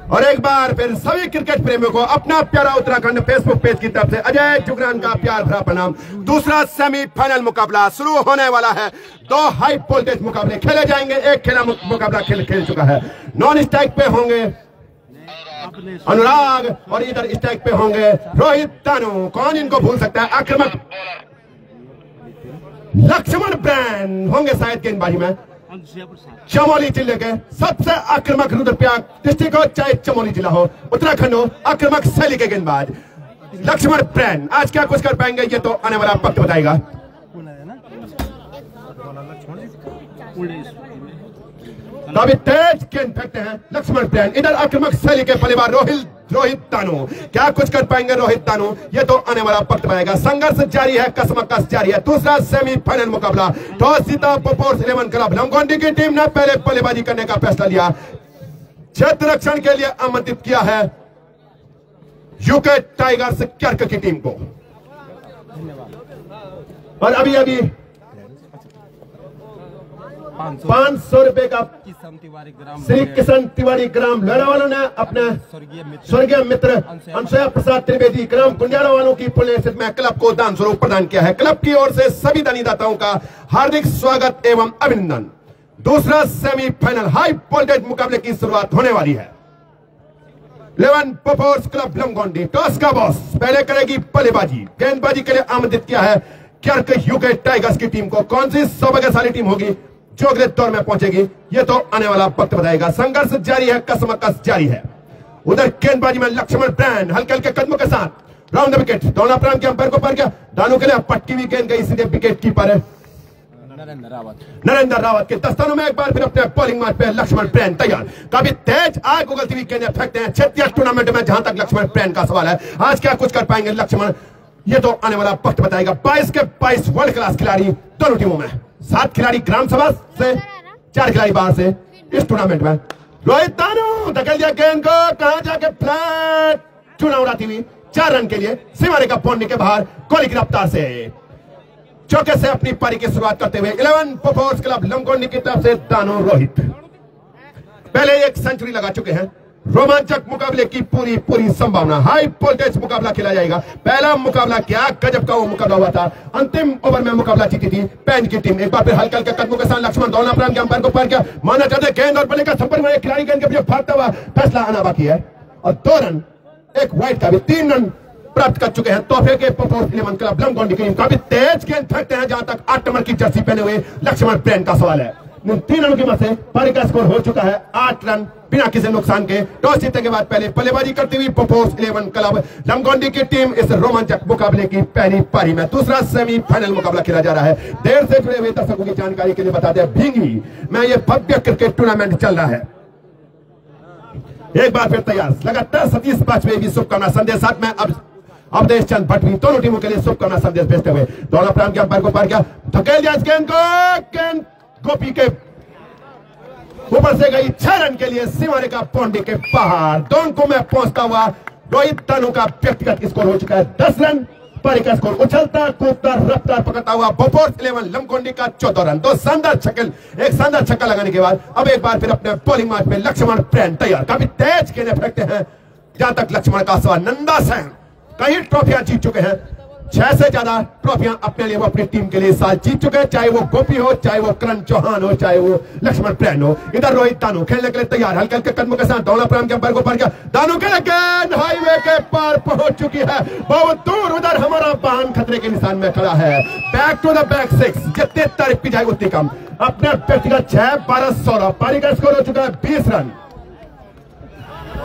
और एक बार फिर सभी क्रिकेट प्रेमियों को अपना प्यारा उत्तराखंड फेसबुक पेज की तरफ से अजय जुगरान का प्यार भरा प्रणाम। दूसरा सेमीफाइनल मुकाबला शुरू होने वाला है। 2 हाई वोल्टेज मुकाबले खेले जाएंगे। एक खेला मुकाबला खेल चुका है। नॉन स्ट्राइक पे होंगे अनुराग और इधर स्ट्राइक पे होंगे रोहित तानू। कौन इनको भूल सकता है। आक्रमक लक्ष्मण ब्रांड होंगे शायद गेंदबाजी में। चमोली जिले के सबसे आक्रामक रुद्रप्रयाग डिस्ट्रिक्ट हो चाहे चमोली जिला हो, उत्तराखंड हो, आक्रामक शैली के गेंदबाज लक्ष्मण ब्रांड आज क्या कुछ कर पाएंगे ये तो आने वाला वक्त बताएगा। तो अभी तेज गेंद फेंकते हैं लक्ष्मण ब्रांड। इधर आक्रामक शैली के बल्लेबाज रोहित तानू क्या कुछ कर पाएंगे। रोहित तानू ये तो आने वाला वक्त बताएगा। संघर्ष जारी है, कसमकस जारी है। दूसरा सेमीफाइनल मुकाबला टॉस जीता पोपोर्स 11 क्लब लमगोंडी की टीम ने पहले बल्लेबाजी करने का फैसला लिया। क्षेत्र रक्षण के लिए आमंत्रित किया है यूके टाइगर्स कर्क की टीम को। और अभी 500 रुपए का श्री किशन तिवारी ग्राम लोहरा वालों ने अपने स्वर्गीय मित्र अंशया प्रसाद त्रिवेदी ग्राम गुंजारा वालों की पुण्यतिथि में क्लब को दान स्वरूप प्रदान किया है। क्लब की ओर से सभी दानीदाताओं का हार्दिक स्वागत एवं अभिनंदन। दूसरा सेमीफाइनल हाई वोल्टेज मुकाबले की शुरुआत होने वाली है। 11 पोपोर्स क्लब लमगोंडी टॉस का बॉस पहले करेगी बल्लेबाजी। गेंदबाजी के लिए आमंत्रित किया है कर्क यूके टाइगर्स की टीम को। कौन सी सौभाग्यशाली टीम होगी जो अगले दौर में पहुंचेगी ये तो आने वाला वक्त बताएगा। संघर्ष जारी है, कसमकस जारी है। उधर गेंदबाजी में लक्ष्मण ब्रांड हल्के हल्के कदमों के साथ राउंड द विकेट दोनों प्रांत के अंपायर को पार किया। दानों के लिए पटकी हुई गेंद गई सीधे विकेट कीपर नरेंद्र रावत के दस्तानों में। एक बार फिर अपने बॉलिंग मार्ग पे लक्ष्मण ब्रांड तैयार। काफी तेज आग उगलती हुई गेंदें फेंकते हैं क्षेत्रीय टूर्नामेंट में। जहां तक लक्ष्मण ब्रांड का सवाल है आज क्या कुछ कर पाएंगे लक्ष्मण ये तो आने वाला वक्त बताएगा। 22 के 22 वर्ल्ड क्लास खिलाड़ी दोनों टीमों में। 7 खिलाड़ी ग्राम सभा से, 4 खिलाड़ी बाहर से इस टूर्नामेंट में। रोहित तानू धकेल दिया गेंद को, कहां जाके फ्लैट चुना उड़ाती हुई 4 रन के लिए सीमा रेखा बाउंड्री के बाहर। कोहली की रफ्तार से चौके से अपनी पारी की शुरुआत करते हुए 11 पोपोर्स क्लब लमगोंडी की तरफ से तानू रोहित पहले एक सेंचुरी लगा चुके हैं। रोमांचक मुकाबले की पूरी संभावना। हाई वोल्टेज मुकाबला खेला जाएगा। पहला मुकाबला क्या गजब का वो मुकाबला हुआ था। अंतिम ओवर में मुकाबला जीती थी पैंट की टीम। एक बार फिर हल्के हल्के कदमों के साथ लक्ष्मण दोनों प्रांत के अंपायर को पार किया। माना चाहते गेंद और बल्ले का संपर्क में खिलाड़ी गेंद के पीछे भागता हुआ फैसला आना बाकी है। और 2 रन एक वाइड का भी 3 रन प्राप्त कर चुके हैं तोहफे के पोपोर्स 11 क्लब लमगोंडी की टीम। काफी तेज गेंद फेंकते हैं जहां तक 8 नंबर की जर्सी पहने हुए लक्ष्मण ब्रांड का सवाल है। 3 रनों की मदद से पारी का स्कोर हो चुका है 8 रन बिना किसी नुकसान के। टॉस जीतने के बाद पहले बल्लेबाजी करती हुई पोपोर्स 11 क्लब लमगोंडी की टीम इस रोमांचक मुकाबले की पहली पारी में। दूसरा सेमीफाइनल मुकाबला खेला जा रहा है। देर से जुड़े हुए दर्शकों की जानकारी के लिए बता दें भींगी में यह भव्य क्रिकेट टूर्नामेंट चल रहा है। एक बार फिर तैयार लगातार सतीश वाजपेयी की शुभकामना संदेश साथ में अब अवधेश चंद भट्ट भी दोनों टीमों के लिए शुभकामना संदेश भेजते हुए दोनों प्रांत के अंपायर को पार किया। धकेल दिया गेंद को, गेंद गोपी के ऊपर से गई 6 रन के लिए सीमा रेखा बाउंड्री के बाहर। दोनों में पहुंचता हुआ रोहित तानू का व्यक्तिगत स्कोर हो चुका है 10 रन। पारी का स्कोर उछलता कूदता रफ्तार पकड़ता हुआ पोपोर्स 11 लमगोंडी का 14 रन। 2 शानदार छक्का लगाने के बाद अब एक बार फिर अपने बॉलिंग मार्ग में लक्ष्मण ब्रांड तैयार। काफी तेज गेंदें फेंकते हैं जहां तक लक्ष्मण का सवाल। नंदा सैन कई ट्रॉफियां जीत चुके हैं। 6 से ज्यादा ट्रॉफियां अपने लिए वो अपनी टीम के लिए साथ जीत चुके हैं। चाहे वो गोपी हो, चाहे वो करण चौहान हो, चाहे वो लक्ष्मण ब्रांड हो। इधर रोहित तानू खेलने के लिए तैयार। हल्के हल्के कदमों के साथ दोनों प्रांत के अंपायर को पार किया। दानू के लिए गेंद हाईवे के पार पहुंच चुकी है बहुत दूर। उधर हमारा वाहन खतरे के निशान में खड़ा है। बैक टू द बैक 6 जितनी तारीफ की जाए उतनी कम। अपने व्यक्तिगत 6, 12, 16 पारी का स्कोर हो चुका है 20 रन।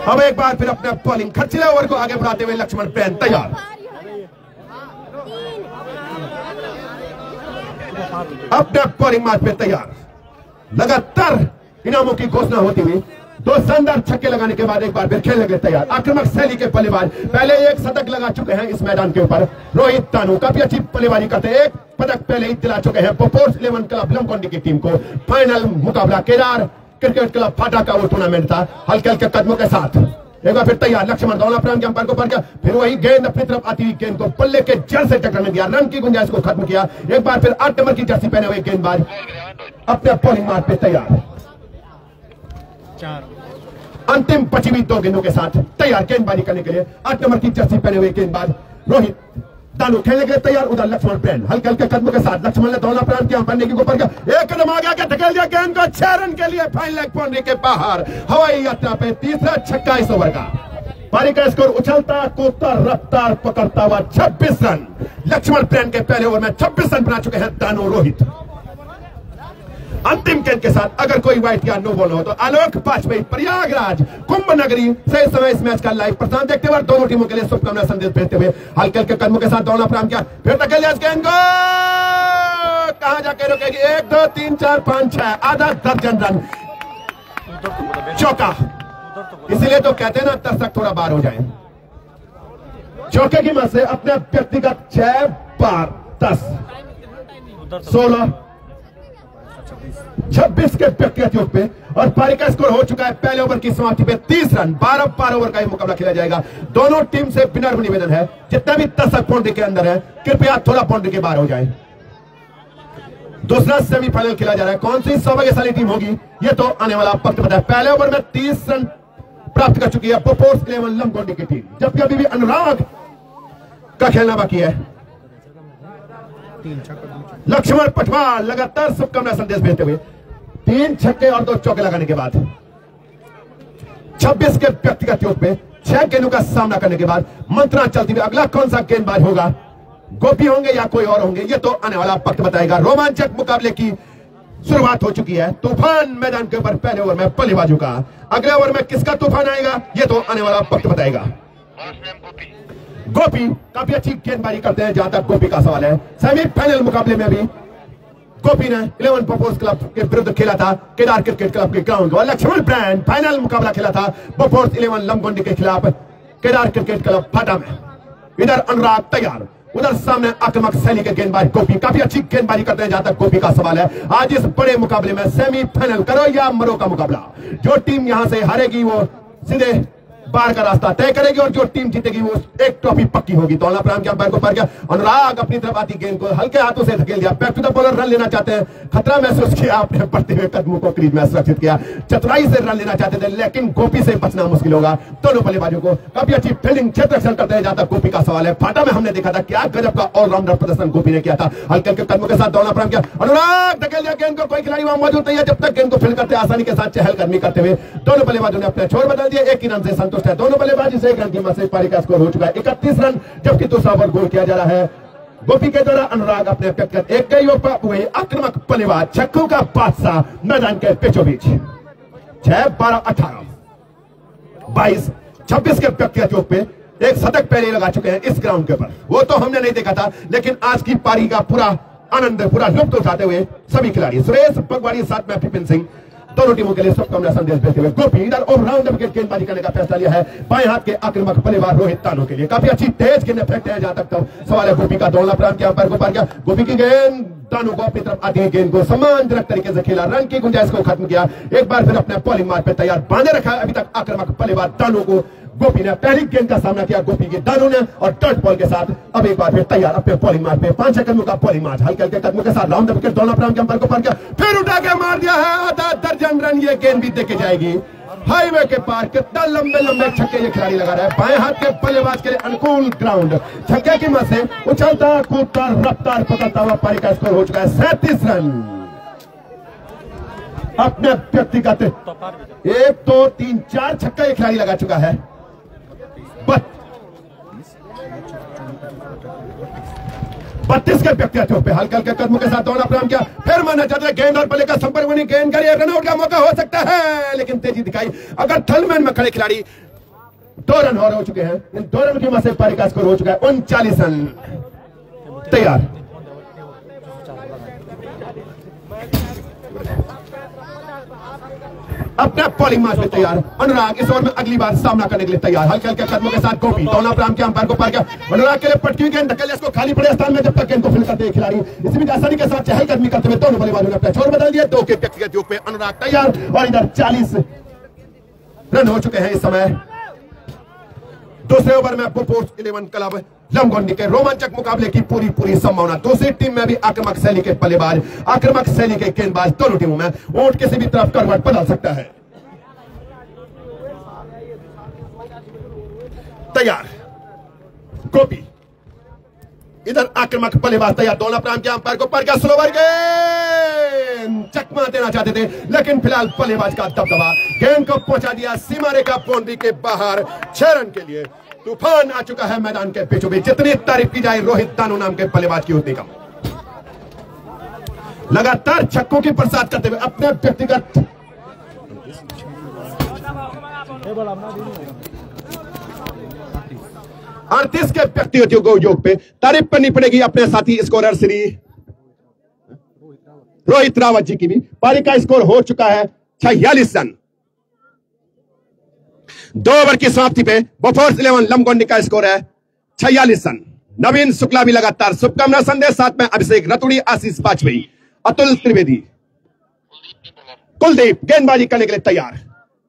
अब एक बार फिर अपने बॉलिंग खर्चीले ओवर को आगे बढ़ाते हुए लक्ष्मण ब्रांड तैयार। अपने बॉलिंग मार्ग पे तैयार। लगातार इनामों की घोषणा होती हुई 2 शानदार छक्के लगाने के बाद एक बार फिर खेलने के लिए तैयार। आक्रामक शैली के बल्लेबाज पहले एक शतक लगा चुके हैं इस मैदान के ऊपर। रोहित तानू काफी अच्छी बल्लेबाजी करते हैं। एक पदक पहले ही दिला चुके हैं पोपोर्स 11 क्लब लमगोंडी की टीम को। फाइनल मुकाबला केदार क्रिकेट क्लब फाटा का वो टूर्नामेंट था। हल्के हल्के कदमों के साथ एक बार फिर तैयार। लक्ष्मण दोनों प्रांत के अंपायर को पार किया। फिर वही गेंद अपनी तरफ आती हुई गेंद को बल्ले के जड़ से टकराने दिया। रन की गुंजाइश को खत्म किया। एक बार फिर 8 नंबर की जर्सी पहने हुए गेंदबाज अपने बॉलिंग मार्ग पे तैयार। अंतिम बची हुई 2 गेंदों के साथ तैयार गेंदबाजी करने के लिए 8 नंबर की जर्सी पहने हुए गेंदबाज रोहित दानू खेलने के लिए तैयार। उधर लक्ष्मण प्रेम हल्के हल्के कदमों के साथ लक्ष्मण ने दौड़ना प्रारंभ किया, बनने की ऊपर एक कदम आ गया, धकेल दिया गेंद को 6 रन के लिए फाइन लेग बाउंड्री के बाहर। हवाई यात्रा पे तीसरा छक्का इस ओवर का। पारी का स्कोर उछलता कूदता रफ्तार पकड़ता हुआ 26 रन। लक्ष्मण प्रेम के पहले ओवर में 26 रन बना चुके हैं दानू रोहित। अंतिम गेंद के साथ अगर कोई वाइट या नो बॉल हो तो आलोक वाजपेयी प्रयागराज कुंभ नगरी से इस समय इस मैच का लाइव प्रसारण देखते हुए दोनों टीमों के लिए शुभकामना संदेश भेजते हुए हल्के हल्के कदमों के साथ दौड़ना प्रारंभ किया, फिर धकेल दिया गेंद को, कहां जाके रुकेगी, 1 2 3 4 5 6 आधा दर्जन रन चौका। इसीलिए तो कहते हैं ना दर्शक थोड़ा बाहर हो जाए। चौके की मदद से अपने व्यक्तिगत 6 बार 10 16 26 के व्यक्तिगत योग पे और पारी का स्कोर हो चुका है पहले ओवर की समाप्ति पे 30 रन। 12 ओवर का यह मुकाबला खेला जाएगा। दोनों टीम से विनम्र निवेदन है, जितना भी दर्शक बाउंड्री के अंदर है कृपया थोड़ा बाउंड्री के बाहर हो जाए। दूसरा सेमीफाइनल खेला जा रहा है, कौन सी सौभाग्यशाली टीम होगी ये तो आने वाला वक्त बताए। पहले ओवर में 30 रन प्राप्त कर चुकी है बोफोर्स 11 लमगोंडी की टीम, जबकि अभी भी अनुराग का खेलना बाकी है। लक्ष्मण पटवार लगातार शुभकामना संदेश भेजते हुए 3 छक्के और 2 चौके लगाने के बाद 26 के व्यक्तिगत योग पे 6 गेंदों का सामना करने के बाद मंत्रणा चलती हुई अगला कौन सा गेंदबाज होगा, गोपी होंगे या कोई और होंगे, ये तो आने वाला वक्त बताएगा। रोमांचक मुकाबले की शुरुआत हो चुकी है। तूफान मैदान के ऊपर पहले ओवर में बल्लेबाजों का, अगले ओवर में किसका तूफान आएगा ये तो आने वाला वक्त बताएगा। गोपी काफी अच्छी गेंदबाजी करते हैं जहां तक गोपी का सवाल है। सेमीफाइनल मुकाबले में भी गोपी ने 11 बोफोर्स क्लब के विरुद्ध खेला था केदार क्रिकेट क्लब के ग्राउंड, और लक्ष्मण ब्रांड फाइनल मुकाबला खेला था बोफोर्स 11 लमगोंडी के खिलाफ केदार क्रिकेट क्लब फाटा में। इधर अनुराग तैयार, उधर सामने आक्रामक शैली के गेंदबाज गोपी काफी अच्छी गेंदबाजी करते हैं जहां तक गोपी का सवाल है। आज इस बड़े मुकाबले में सेमीफाइनल करो या मरो का मुकाबला, जो टीम यहां से हारेगी वो सीधे बाहर का रास्ता तय करेगी और जो टीम जीतेगी वो एक ट्रॉफी पक्की होगी। दौड़ना प्रारंभ किया, पैर को पार किया, अनुराग अपनी तरफ आती गेंद को हल्के हाथों से धकेल दिया, back to the bowler run लेना चाहते हैं, खतरा महसूस किया, आपने बढ़ते हुए कदमों को क्रीज में सुरक्षित किया, चतुराई से रन लेना चाहते थे लेकिन गोपी से बचना मुश्किल होगा। दोनों बल्लेबाजों को काफी अच्छी फील्डिंग क्षेत्र रक्षण करते हैं जहां तक गोपी का सवाल है। फाटा में हमने देखा था क्या गजब का ऑलराउंडर प्रदर्शन गोपी ने किया था। हल्के हल्के कदमों के साथ दौड़ना प्रारंभ किया, अनुराग धकेल दिया गेंद को, कोई खिलाड़ी वहां मौजूद नहीं है जब तक गेंद को फील्ड करते आसानी के साथ चहलकदमी करते हुए दोनों बल्लेबाजों ने अपने छोर बदल दिए। एक ही रन से संतुष्ट है दोनों बल्लेबाज, 1 रन की मदद से पारी का स्कोर हो चुका है 31 रन, जबकि दूसरा ओवर गोल किया जा रहा है। गोपी के द्वारा अनुराग अपने व्यक्तिगत एक कई ओवर हुए आक्रामक बल्लेबाज, छक्कों का बादशाह मैदान के बीचों बीच 6 12 18 22 26 के व्यक्तिगत योग पे एक शतक पहले लगा चुके हैं इस ग्राउंड के ऊपर। वो तो हमने नहीं देखा था लेकिन आज की पारी का पूरा आनंद पूरा लुत्फ उठाते हुए सभी खिलाड़ी सुरेश पगवाड़ी साथ में विपिन सिंह दोनों टीमों के लिए शुभकामना संदेश देते हुए गोपी इधर ऑलराउंडर विकेट गेंदबाजी करने का फैसला लिया है। बाएं हाथ के आक्रामक बल्लेबाज रोहित तानो के लिए काफी अच्छी तेज गेंद फेंकते हैं जहां तक तो सवाल है। गोपी का दौड़ना प्रारंभ किया, पैर को पार किया, गोपी की गेंद तानो को अपनी तरफ आती है, गेंद को सम्मानजनक तरीके से खेला, रन की गुंजाइश को खत्म किया, एक बार फिर अपने बॉलिंग मार्ग पे तैयार बांधे रखा अभी तक आक्रामक बल्लेबाज तानो को। गोपी ने पहली गेंद का सामना किया गोपी के दानों ने और डॉट बॉल के साथ अब एक बार फिर तैयार अपने बॉलिंग मार्ग पे 5 कदमों का बॉलिंग मार्ग, हल्के हल्के कदमों के साथ राउंड द विकेट दौड़ना प्रारंभ किया, पैर को पार किया, फिर उठा के मार दिया है आधा दर्जन रन। ये गेंद भी देखे जाएगी हाईवे के पार, कितना लंबे लंबे छक्के ये खिलाड़ी लगा रहा है। बाएं हाथ के बल्लेबाज के लिए अनुकूल ग्राउंड, छक्के की मदद से उछलता कूदता रफ्तार पकड़ता हुआ पारी का स्कोर हो चुका है 37 रन। अपने व्यक्तिगत 1 2 3 4 छक्का ये खिलाड़ी लगा चुका है। 32 के व्यक्तिगत पे हल्के हल्के कदमों के साथ दौड़ना प्रारंभ किया, फिर माना जाता है गेंद और बल्ले का संपर्क बनी, गेंद करिए रनआउट का मौका हो सकता है लेकिन तेजी दिखाई अगर थलमैन में खड़े खिलाड़ी 2 रन और हो चुके हैं। इन 2 रन की मदद से पारी का स्कोर हो चुका है 39 रन। तैयार अपना बॉलिंग मार्ग में तैयार, अनुराग इस ओवर में अगली बार सामना करने के लिए तैयार, हल्के हल्के कदमों के साथ गोपी दौड़ना प्रारंभ किया, अंपायर को पार किया, अनुराग के लिए पटकी हुई गेंद धकेल, इसको खाली पड़े स्थान में जब तक गेंद को फील्ड करते हैं खिलाड़ी, इसी बीच आसानी के साथ चहलकदमी करते हुए दोनों बल्लेबाजों ने अपना छोर बदल दिया। 2 के व्यक्तिगत योग पे अनुराग तैयार और इधर 40 रन हो चुके हैं इस समय। दूसरे ओवर में बोफोर्स 11 क्लब लमगोंडी के रोमांचक मुकाबले की पूरी संभावना। दूसरी टीम में भी आक्रामक शैली के बल्लेबाज, आक्रामक शैली के गेंदबाज, दोनों टीमों में वोट किसी भी तरफ करवट बदल सकता है। तैयार, गोपी इधर आक्रामक बल्लेबाज तैयार, दोनों प्रांत के अंपायर को पर क्या स्लोवर गेंद चकमा देना चाहते थे, लेकिन फिलहाल बल्लेबाज का दबदबा गेंद को पहुंचा दिया सीमा रेखा बाउंड्री के बाहर 6 रन के लिए। तूफान आ चुका है मैदान के बीचों बीच। जितनी तारीफ की जाए रोहित दानू नाम के बल्लेबाज की उतनी कम। लगातार छक्कों की बरसात करते हुए अपने व्यक्तिगत 38 के व्यक्तिगत योग पे तारीफ करनी पड़ेगी अपने साथी स्कोरर श्री रोहित रावत जी की भी। पारी का स्कोर हो चुका है 46 रन। 2 ओवर की समाप्ति पे बोफोर्स 11 लमगोंडी का स्कोर है 46 रन। नवीन शुक्ला भी लगातार शुभकामना संदेश, साथ में अभिषेक रतुड़ी, आशीष वाजपेयी, अतुल त्रिवेदी, कुलदीप गेंदबाजी करने के लिए तैयार।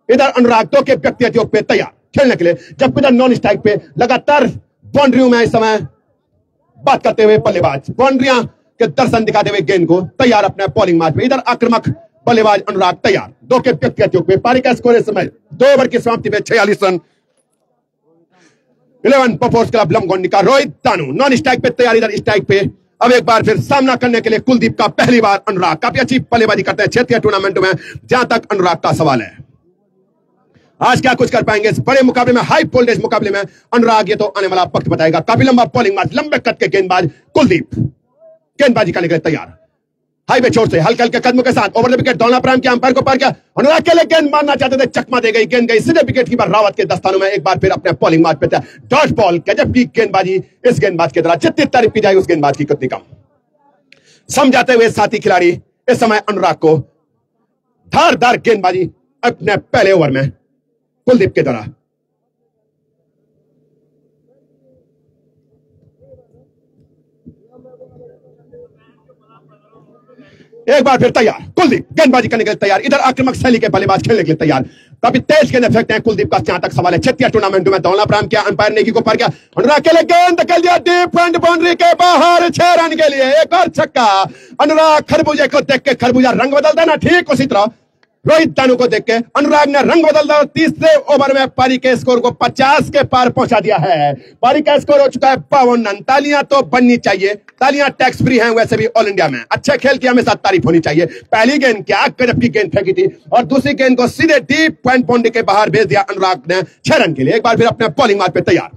इधर अनुराग 2 के व्यक्तिगत योग पे तैयार खेलने के लिए, जबकि इधर नॉन स्ट्राइक पे लगातार बाउंड्रियों में इस समय बात करते हुए बल्लेबाज बाउंड्रियां के दर्शन दिखाते हुए गेंद को तैयार अपने बॉलिंग मार्च में। इधर आक्रामक बल्लेबाज अनुराग तैयार 2 के व्यक्तिगत योग पे। पारी का स्कोर इस समय 2 ओवर की समाप्ति में 46 रन। 11 पफोर्स क्लब लमगोंडी का रोहित दानू नॉन स्ट्राइक पे तैयार। इधर स्ट्राइक पे अब एक बार फिर सामना करने के लिए कुलदीप का पहली बार अनुराग काफी अच्छी बल्लेबाजी करते हैं क्षेत्रीय टूर्नामेंट में। जहां तक अनुराग का सवाल है, आज क्या कुछ कर पाएंगे इस बड़े मुकाबले में, हाई वोल्टेज मुकाबले में अनुराग, ये तो आने वाला वक्त बताएगा। काफी लंबा बॉलिंग मार्च, लंबे कद के गेंदबाज कुलदीप गेंदबाजी करने के लिए तैयार। हाईवे छोर से हल्के हल्के कदमों के साथ ओवर द विकेट दौलना प्राइम के अंपायर को पार किया। अनुराग के लिए गेंद मारना चाहते थे, चकमा दे गई, गेंद गई सीधे विकेट कीपर रावत के दस्तानों में। एक बार फिर अपने बॉलिंग मार्च पे था डॉट बॉल, गजब की गेंदबाजी इस गेंदबाज के द्वारा। जितनी तारीफ की जाए उस गेंदबाज की कितनी कम। समझाते हुए साथी खिलाड़ी इस समय अनुराग को धारदार गेंदबाजी अपने पहले ओवर में कुलदीप के द्वारा। एक बार फिर तैयार कुलदीप गेंदबाजी करने के लिए तैयार। इधर आक्रामक शैली के बल्लेबाज खेलने के लिए तैयार। काफी तेज गेंद फेंकते हैं कुलदीप का। जहां तक सवाल है क्षेत्रीय टूर्नामेंट में दौलना प्राइम किया, अंपायर नेगी को पार किया। अनुराग के लिए गेंद निकल दिया डीप एंड बाउंड्री के बाहर 6 रन के लिए। एक और छक्का। अनुराग खरबूजे को देख के खरबूजा रंग बदल देना, ठीक उसी तरह रोहित दानू को देख के अनुराग ने रंग बदल दिया। तीसरे ओवर में पारी के स्कोर को 50 के पार पहुंचा दिया है। पारी का स्कोर हो चुका है 52 रन। तालियां तो बननी चाहिए, तालियां टैक्स फ्री हैं वैसे भी ऑल इंडिया में। अच्छे खेल की हमेशा तारीफ होनी चाहिए। पहली गेंद क्या गजब की गेंद फेंकी थी और दूसरी गेंद को सीधे डीप पॉइंट बाउंड्री के बाहर भेज दिया अनुराग ने 6 रन के लिए। एक बार फिर अपने बॉलिंग मार्च पे तैयार।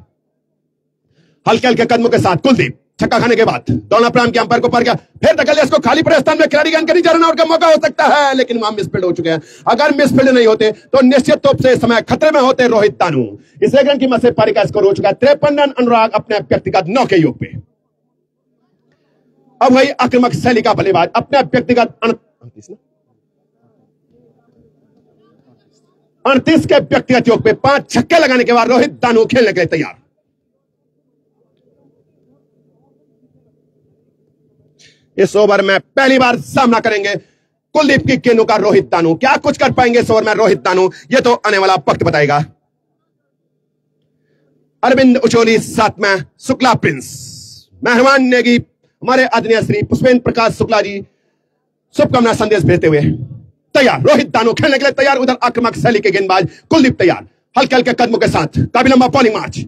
हल्के हल्के कदमों के साथ कुलदीप छक्का खाने के बाद दौलना प्राइम के अंपायर को पार किया। फिर धकेल इसको खाली पड़े स्थान में खिलाड़ी गेंद के नीचे रन आउट का मौका हो सकता है, लेकिन वहां मिसफील्ड हो चुके हैं। अगर मिसफील्ड नहीं होते तो निश्चित रूप से इस समय खतरे में होते रोहित दानू। इस रन की मदद से पारी का स्कोर हो चुका है 53 रन। अनुराग अपने व्यक्तिगत 9 के योग पे। अब वही आक्रामक शैली का बल्लेबाज अपने व्यक्तिगत 38 के व्यक्तिगत योग पे 5 छक्के लगाने के बाद रोहित दानू खेलने के लिए तैयार। इस ओवर में पहली बार सामना करेंगे कुलदीप की गेंदों का रोहित दानू। क्या कुछ कर पाएंगे इस ओवर में रोहित दानू, ये तो आने वाला वक्त बताएगा। अरविंद उचोली, साथ में शुक्ला प्रिंस, मेहरबान नेगी हमारे आदरणीय श्री पुष्पेंद्र प्रकाश शुक्ला जी शुभकामना संदेश भेजते हुए तैयार। रोहित दानू खेलने के लिए तैयार। उधर आक्रामक शैली के गेंदबाज कुलदीप तैयार। हल्के हल्के कदमों के साथ काफी लंबा बॉलिंग मार्च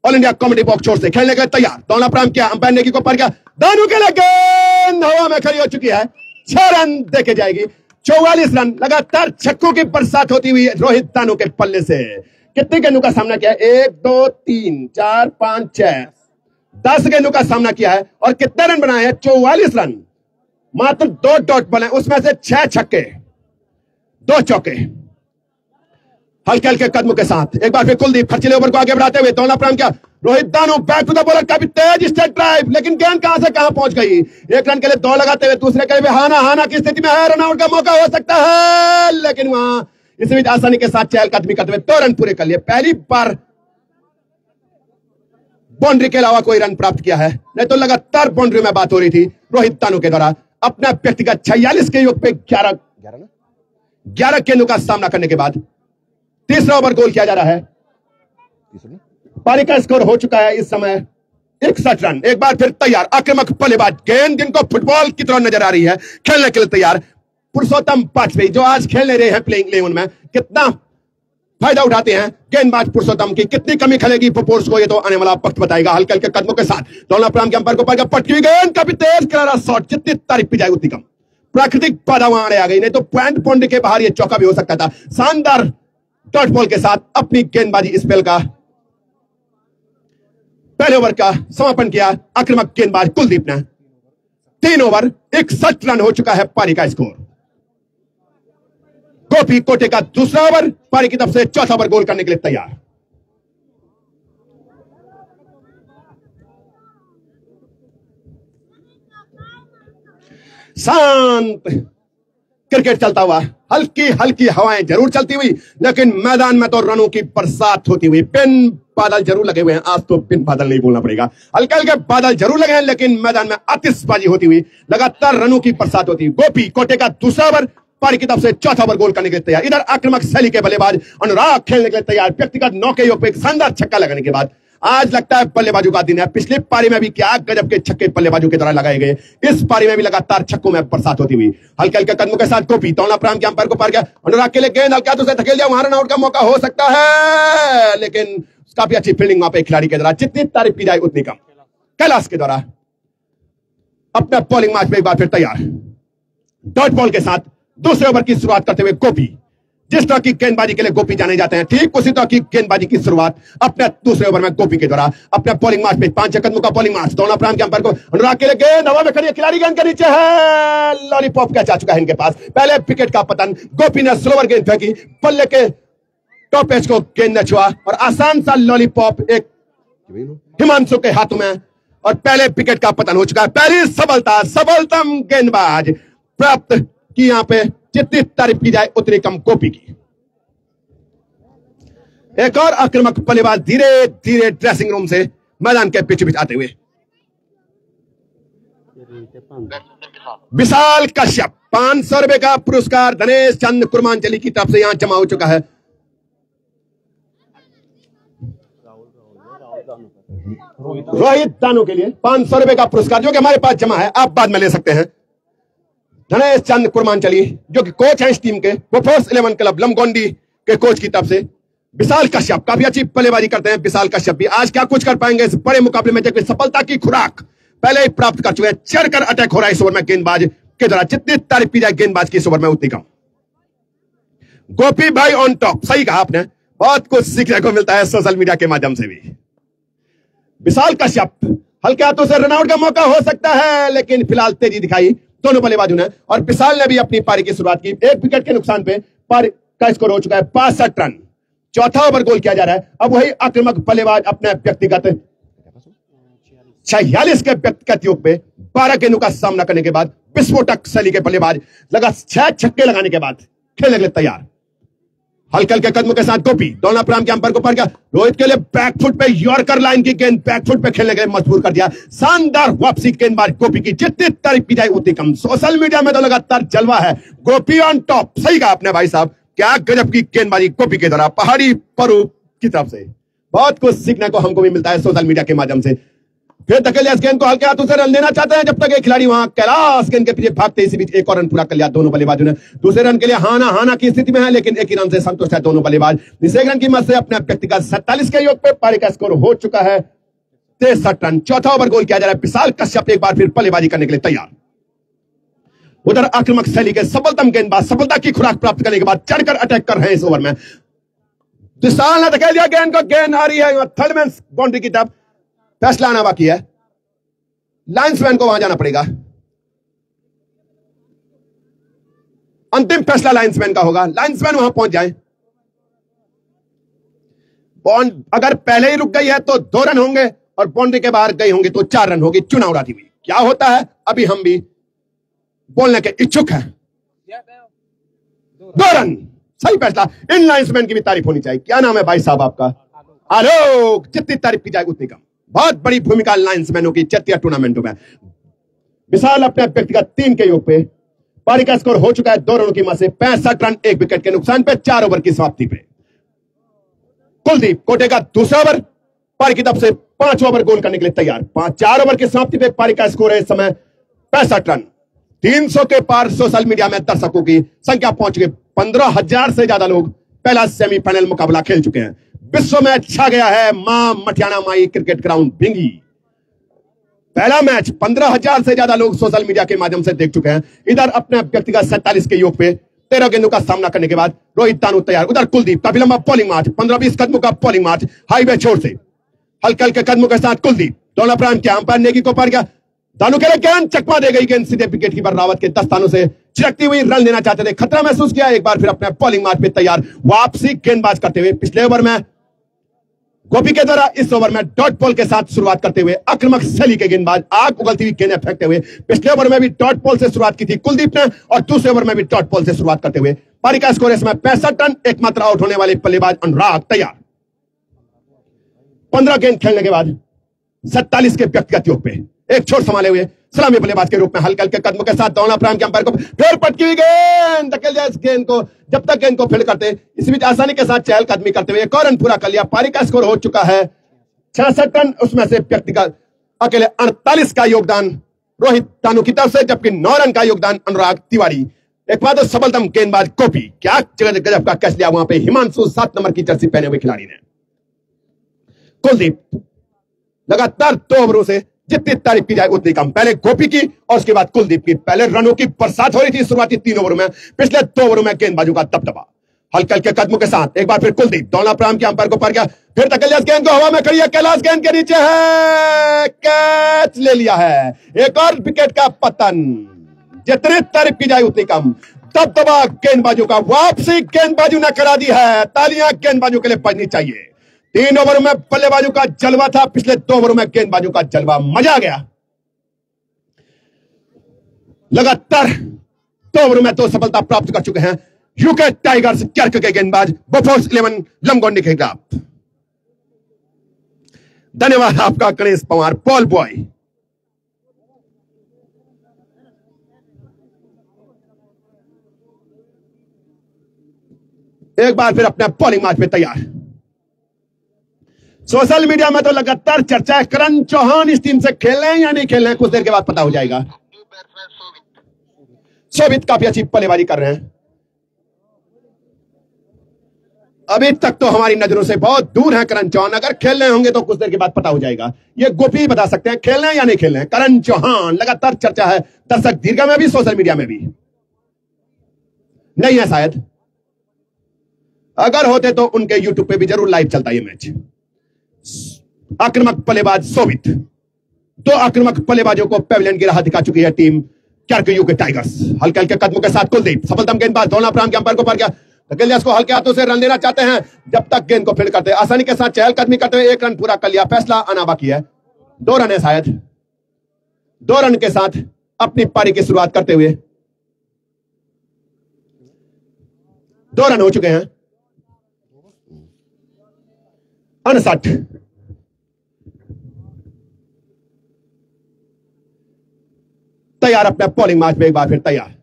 ऑल इंडिया कॉमेडी बॉक्स छोर से खेलने के लिए तैयार। दौलना प्राइम किया, अंपायर नेगी को पार किया। दानू के लिए गेंद हवा में खड़ी हो चुकी है, 6 रन देके जाएगी। 44 रन। लगातार छक्कों की बरसात होती हुई रोहित दानू के पल्ले से। कितनी गेंदों का सामना किया है? 1 2 3 4 5 6 10 गेंदों का सामना किया है और कितने रन बनाए हैं? 44 रन। मात्र 2 डॉट बॉल हैं, उसमें से 6 छक्के 2 चौके। हल्के हल्के कदमों के साथ एक बार फिर कुलदीप खर्चीले ओवर को आगे बढ़ाते हुए दौलना प्राइम किया। रोहित दानू बैक टू द बॉलर, काफी तेज स्ट्रेट ड्राइव, लेकिन गेंद कहां से कहां पहुंच गई। 1 रन के लिए दौड़ लगाते हुए दूसरे के लिए हाना हाना की स्थिति में है। रन आउट का मौका हो सकता है, लेकिन वहां इस बीच आसानी के साथ चहलकदमी करते हुए 2 रन पूरे कर लिए। पहली बार बाउंड्री के अलावा कोई रन प्राप्त किया है, नहीं तो लगातार बाउंड्री में बात हो रही थी रोहित दानू के द्वारा। अपना व्यक्तिगत 46 के योग पे 11 गेंदों का सामना करने के बाद तीसरा ओवर गोल किया जा रहा है। पारी का स्कोर हो चुका है इस समय 61 रन। एक बार फिर तैयार आक्रामक बल्लेबाज, गेंद जिनको फुटबॉल की तरह नजर आ रही है, खेलने के लिए तैयार पुरुषोत्तम वाजपेयी, जो आज खेल रहे हैं प्लेइंग 11 में। कितना फायदा उठाते हैं गेंदबाज पुरुषोत्तम की। कितनी कमी खलेगी फोर्स को, ये तो आने वाला वक्त बताएगा। हल्के हल्के कदमों के साथ दोनों प्राम के अंपायर को पकड़ पटकी गेंद, काफी तेज करारा शॉट, जितनी तारीफ की जाए उतनी कम। प्राकृतिक बाधा वहां आ गई, नहीं तो पॉइंट बाउंड्री के बाहर ये चौका भी हो सकता था। शानदार डॉट बॉल के साथ अपनी गेंदबाजी स्पेल का पहले ओवर का समापन किया आक्रामक गेंदबाज कुलदीप ने। 3 ओवर 61 रन हो चुका है पारी का स्कोर। गोपी कोटे का दूसरा ओवर, पारी की तरफ से चौथा ओवर गोल करने के लिए तैयार। शांत क्रिकेट चलता हुआ, हल्की हल्की हवाएं जरूर चलती हुई, लेकिन मैदान में तो रनों की बरसात होती हुई। पिन बादल जरूर लगे हुए हैं, आज तो पिन बादल नहीं बोलना पड़ेगा, हल्के हल्के बादल जरूर लगे हैं, लेकिन मैदान में आतिशबाजी होती हुई, लगातार रनों की बरसात होती हुई। गोपी कोटे का दूसरा ओवर, पारी की तरफ से चौथा ओवर गोल करने के लिए तैयार। इधर आक्रामक शैली के बल्लेबाज अनुराग खेलने के लिए तैयार। व्यक्तिगत 9 के योग पे एक शानदार छक्का लगाने के बाद आज लगता है बल्लेबाजों का दिन है। पिछली पारी में भी क्या गजब के छक्के बल्लेबाजों के द्वारा लगाए गए, इस पारी में भी लगातार छक्कों में बरसात होती हुई। हल्के हल्के कदमों के साथ गोपी तौला प्राम के अंपायर को पार गया। अनुराग के लिए गेंद हल्का तो धकेल दिया, वहां रन आउट का मौका हो सकता है, लेकिन काफी अच्छी फील्डिंग वहां पे खिलाड़ी के द्वारा, जितनी तारीफ की जाए उतनी कम। कैलाश के द्वारा अपना बॉलिंग मैच में एक बार फिर तैयार। डॉट बॉल के साथ दूसरे ओवर की शुरुआत करते हुए गोपी, जिस तरह की गेंदबाजी के लिए गोपी जाने जाते हैं, ठीक उसी तरह की गेंदबाजी की शुरुआत अपने दूसरे ओवर में गोपी के द्वारा अपने बॉलिंग मार्च में 5 कदमों का बॉलिंग मार्च। दोनों प्राम के अंपायर को अनुराग के लिए गेंद हवा में खड़ी है, खिलाड़ी गेंद के नीचे है, लॉलीपॉप कैच आ चुका है इनके पास। पहले विकेट का पतन, गोपी ने स्लोवर गेंद फेंकी, बल्ले के टॉप एज को गेंद ने छुआ और आसान सा लॉलीपॉप एक हिमांशु के हाथों में, और पहले विकेट का पतन हो चुका है। पहली सफलता, सफलतम गेंदबाज प्राप्त की यहां पे, जितनी तारीफ की जाए उतनी कम गोपी की। एक और आक्रामक बल्लेबाज धीरे धीरे ड्रेसिंग रूम से मैदान के बीच बीच आते हुए। विशाल कश्यप, 500 रुपए का पुरस्कार धनेश चंद कुर्मांचली की तरफ से यहां जमा हो चुका है। रोहित दानों के लिए 500 रुपए का पुरस्कार जो कि हमारे पास जमा है, आप बाद में ले सकते हैं। धनेश चंद कुर्मांचली जो कि कोच हैं इस टीम के, वो फोर्स 11 क्लब लमगोंडी के कोच की तरफ से। विशाल कश्यप काफी अच्छी बल्लेबाजी करते हैं। विशाल कश्यप भी आज क्या कुछ कर पाएंगे इस बड़े मुकाबले में, जबकि सफलता की खुराक पहले ही प्राप्त कर चुके हैं। चढ़कर अटैक हो रहा है इस ओवर में गेंदबाज के द्वारा, जितनी तारीफ की जाए गेंदबाज की इस ओवर में उतनी कम। गोपी भाई ऑन टॉप, सही कहा आपने, बहुत कुछ सीखने को मिलता है सोशल मीडिया के माध्यम से भी। विशाल कश्यप हल्के हाथों से रनआउट का मौका हो सकता है, लेकिन फिलहाल तेजी दिखाई दोनों बल्लेबाजों ने, और विशाल ने भी अपनी पारी की शुरुआत की। एक विकेट के नुकसान पे पारी का स्कोर हो चुका है 65 रन। चौथा ओवर गोल किया जा रहा है। अब वही आक्रामक बल्लेबाज अपने व्यक्तिगत 46 के व्यक्तिगत योग पे 12 गेंदों का सामना करने के बाद विस्फोटक शैली के बल्लेबाज लगा 6 छक्के लगाने के बाद खेलने के लिए तैयार। हल्के हल्के कदमों के साथ गोपी दोनों प्राम के अंपायर को पड़ गया। रोहित के लिए बैकफुट पे यॉर्कर लाइन की गेंद बैकफुट पे खेलने के लिए मजबूर कर दिया। शानदार वापसी गेंदबाज गोपी की, जितनी तारीफ की जाए उतनी कम। सोशल मीडिया में तो लगातार जलवा है, गोपी ऑन टॉप, सही कहा आपने भाई साहब, क्या गजब की गेंदबाजी गोपी के द्वारा पहाड़ी परू की तरफ से। बहुत कुछ सीखने को हमको भी मिलता है सोशल मीडिया के माध्यम से। फिर धकेलिया इस गेंद को हल्के हाथों से रन लेना चाहते हैं, जब तक एक खिलाड़ी वहां कैलाश गेंद के पीछे भागते, इसी बीच एक और रन पूरा कर लिया दोनों बल्लेबाजों ने। दूसरे रन के लिए हाना की स्थिति में है, लेकिन एक ही रन से संतुष्ट है दोनों बल्लेबाज। तीसरे रन की मदद से अपने व्यक्तिगत 47 के योग पे पारी का स्कोर हो चुका है 63 रन। चौथा ओवर गोल किया जा रहा है। विशाल कश्यप एक बार फिर बल्लेबाजी करने के लिए तैयार। उधर आक्रामक शैली के सबलतम गेंदबाज सफलता की खुराक प्राप्त करने के बाद चढ़कर अटैक कर रहे हैं इस ओवर में। विशाल ने धकेल दिया गेंद को, गेंद आ रही है थर्ड मैन बाउंड्री की तरफ। फैसला आना बाकी है, लाइन्समैन को वहां जाना पड़ेगा। अंतिम फैसला लाइन्समैन का होगा, लाइन्समैन वहां पहुंच जाए। बॉन्ड अगर पहले ही रुक गई है तो 2 रन होंगे, और बाउंड्री के बाहर गई होंगे तो 4 रन होगी। चुनाव उड़ाती हुई क्या होता है, अभी हम भी बोलने के इच्छुक हैं। 2 रन, सही फैसला। इन लाइन्समैन की भी तारीफ होनी चाहिए। क्या नाम है भाई साहब आपका? आलोक। जितनी तारीफ की जाए उतनी कम। बहुत बड़ी भूमिका लाइन्समैनों की चेतिया टूर्नामेंटों में। विशाल अपने व्यक्तिगत 3 के योग पे पारी का स्कोर हो चुका है 2 रनों की मदद से 65 रन, 1 विकेट के नुकसान पे 4 ओवर की समाप्ति पे। कुलदीप कोटे का दूसरा ओवर, पारी की तरफ से 5 ओवर गोल करने के लिए तैयार। 4 ओवर की समाप्ति पे पारी का स्कोर है इस समय 65 रन। 300 के पार सोशल मीडिया में दर्शकों की संख्या पहुंच गई। 15,000 से ज्यादा लोग पहला सेमीफाइनल मुकाबला खेल चुके हैं। विश्व मैच छा गया है मां मटियाना माई क्रिकेट ग्राउंड भिंगी। पहला मैच 15,000 से ज्यादा लोग सोशल मीडिया के माध्यम से देख चुके हैं। इधर अपने व्यक्तिगत 47 के योग पे 13 गेंदों का सामना करने के बाद रोहित तानू तैयार। उधर कुलदीप, काफी लंबा बॉलिंग मार्च, 15-20 कदमों का बॉलिंग मार्च, हाईवे छोर से हल्के हल्के कदमों के साथ कुलदीप दोनों प्रांत के अंपायर नेगी को पड़ गया। तानू के लिए गेंद चकमा दे गई। गेंद सीधे विकेट कीपर रावत के दस्तानों से छिड़कती हुई रन लेना चाहते थे, खतरा महसूस किया। एक बार फिर अपने बॉलिंग मार्च पे तैयार, वापसी गेंदबाज करते हुए पिछले ओवर में गोपी के द्वारा इस ओवर में डॉट बॉल के साथ शुरुआत करते हुए आक्रामक शैली के गेंदबाज आग उगलती हुई गेंदें फेंकते हुए पिछले ओवर में भी डॉट बॉल से शुरुआत की थी कुलदीप ने, और दूसरे ओवर में भी डॉट बॉल से शुरुआत करते हुए पारी का स्कोर इसमें 65 रन। एकमात्र आउट होने वाले बल्लेबाज अनुराग तैयार। 15 गेंद खेलने के बाद 47 के व्यक्तिगत योग पे एक छोर संभाले हुए सलामी बल्लेबाज के रूप में हल्के हल्के कदमों के साथ दौड़ना प्रारंभ किया। अंपायर को फिर पटकी हुई गेंद धकेल दिया। इस गेंद को जब तक गेंद को फील्ड करते, इस बीच आसानी के साथ चहलकदमी करते हुए एक और रन पूरा कर लिया। पारी का स्कोर हो चुका है 66 रन। उसमें से व्यक्तिगत अकेले 48 का योगदान रोहित तानू की तरफ से, जबकि 9 रन का योगदान अनुराग तिवारी। एक बार तो सबलतम गेंदबाज गोपी, क्या गजब का कैच लिया वहां पे हिमांशु 7 नंबर की जर्सी पहने हुए खिलाड़ी ने। कुलदीप लगातार 2 ओवरों से जितनी तारीफ की जाए उतनी कम। पहले गोपी की और उसके बाद कुलदीप की। पहले रनों की बरसात हो रही थी शुरुआती 3 ओवरों में, पिछले 2 ओवरों में गेंदबाजों का दबदबा। हल्के हल्के कदमों के साथ एक बार फिर कुलदीप दौड़ना प्रारंभ किया। अंपायर को पड़ गया, फिर धकेल गेंद को हवा में खड़ी है। कैलाश गेंद के नीचे है, कैच ले लिया है। एक और विकेट का पतन। जितनी तारीफ की जाए उतनी कम। दबदबा गेंदबाजों का, वापसी गेंदबाजों ने करा दी है। तालियां गेंदबाजों के लिए बजनी चाहिए। 3 ओवर में बल्लेबाजों का जलवा था, पिछले 2 ओवरों में गेंदबाजों का जलवा। मजा आ गया। लगातार 2 ओवरों में 2 सफलता प्राप्त कर चुके हैं यूके टाइगर्स कर्क के गेंदबाज बोफोर्स 11 लमगोंडी के खिलाफ। धन्यवाद आपका गणेश पवार, बॉल बॉय। एक बार फिर अपने बॉलिंग मार्च पे तैयार। सोशल मीडिया में तो लगातार चर्चा है करण चौहान इस टीम से खेल रहे हैं या नहीं खेल रहे हैं, कुछ देर के बाद पता हो जाएगा। शोभित काफी अच्छी बल्लेबाजी कर रहे हैं। अभी तक तो हमारी नजरों से बहुत दूर है करण चौहान। अगर खेल रहे होंगे तो कुछ देर के बाद पता हो जाएगा। ये गोपी बता सकते हैं खेल रहे हैं या नहीं खेल रहे हैं। करण चौहान लगातार चर्चा है, दर्शक दीर्घा में भी सोशल मीडिया में भी। नहीं है शायद, अगर होते तो उनके यूट्यूब पे भी जरूर लाइव चलता ये मैच। आक्रामक बल्लेबाज शोभित, 2 आक्रामक बल्लेबाजों को पेविलियन की राह दिखा चुकी है टीम कर्क यूके टाइगर्स। हल्के हल्के कदमों के साथ कुलदीप सफलतम गेंदबाज दौड़ना प्रारंभ किया। अंपायर को पड़ गया, को हल्के हाथों से रन लेना चाहते हैं। जब तक गेंद को फील्ड करते हैं, आसानी के साथ चहलकदमी करते हुए 1 रन पूरा कर लिया। फैसला आना बाकी है। 2 रन है शायद। 2 रन के साथ अपनी पारी की शुरुआत करते हुए 2 रन हो चुके हैं। 59 तैयार अपने बॉलिंग मैच में एक बार फिर तैयार।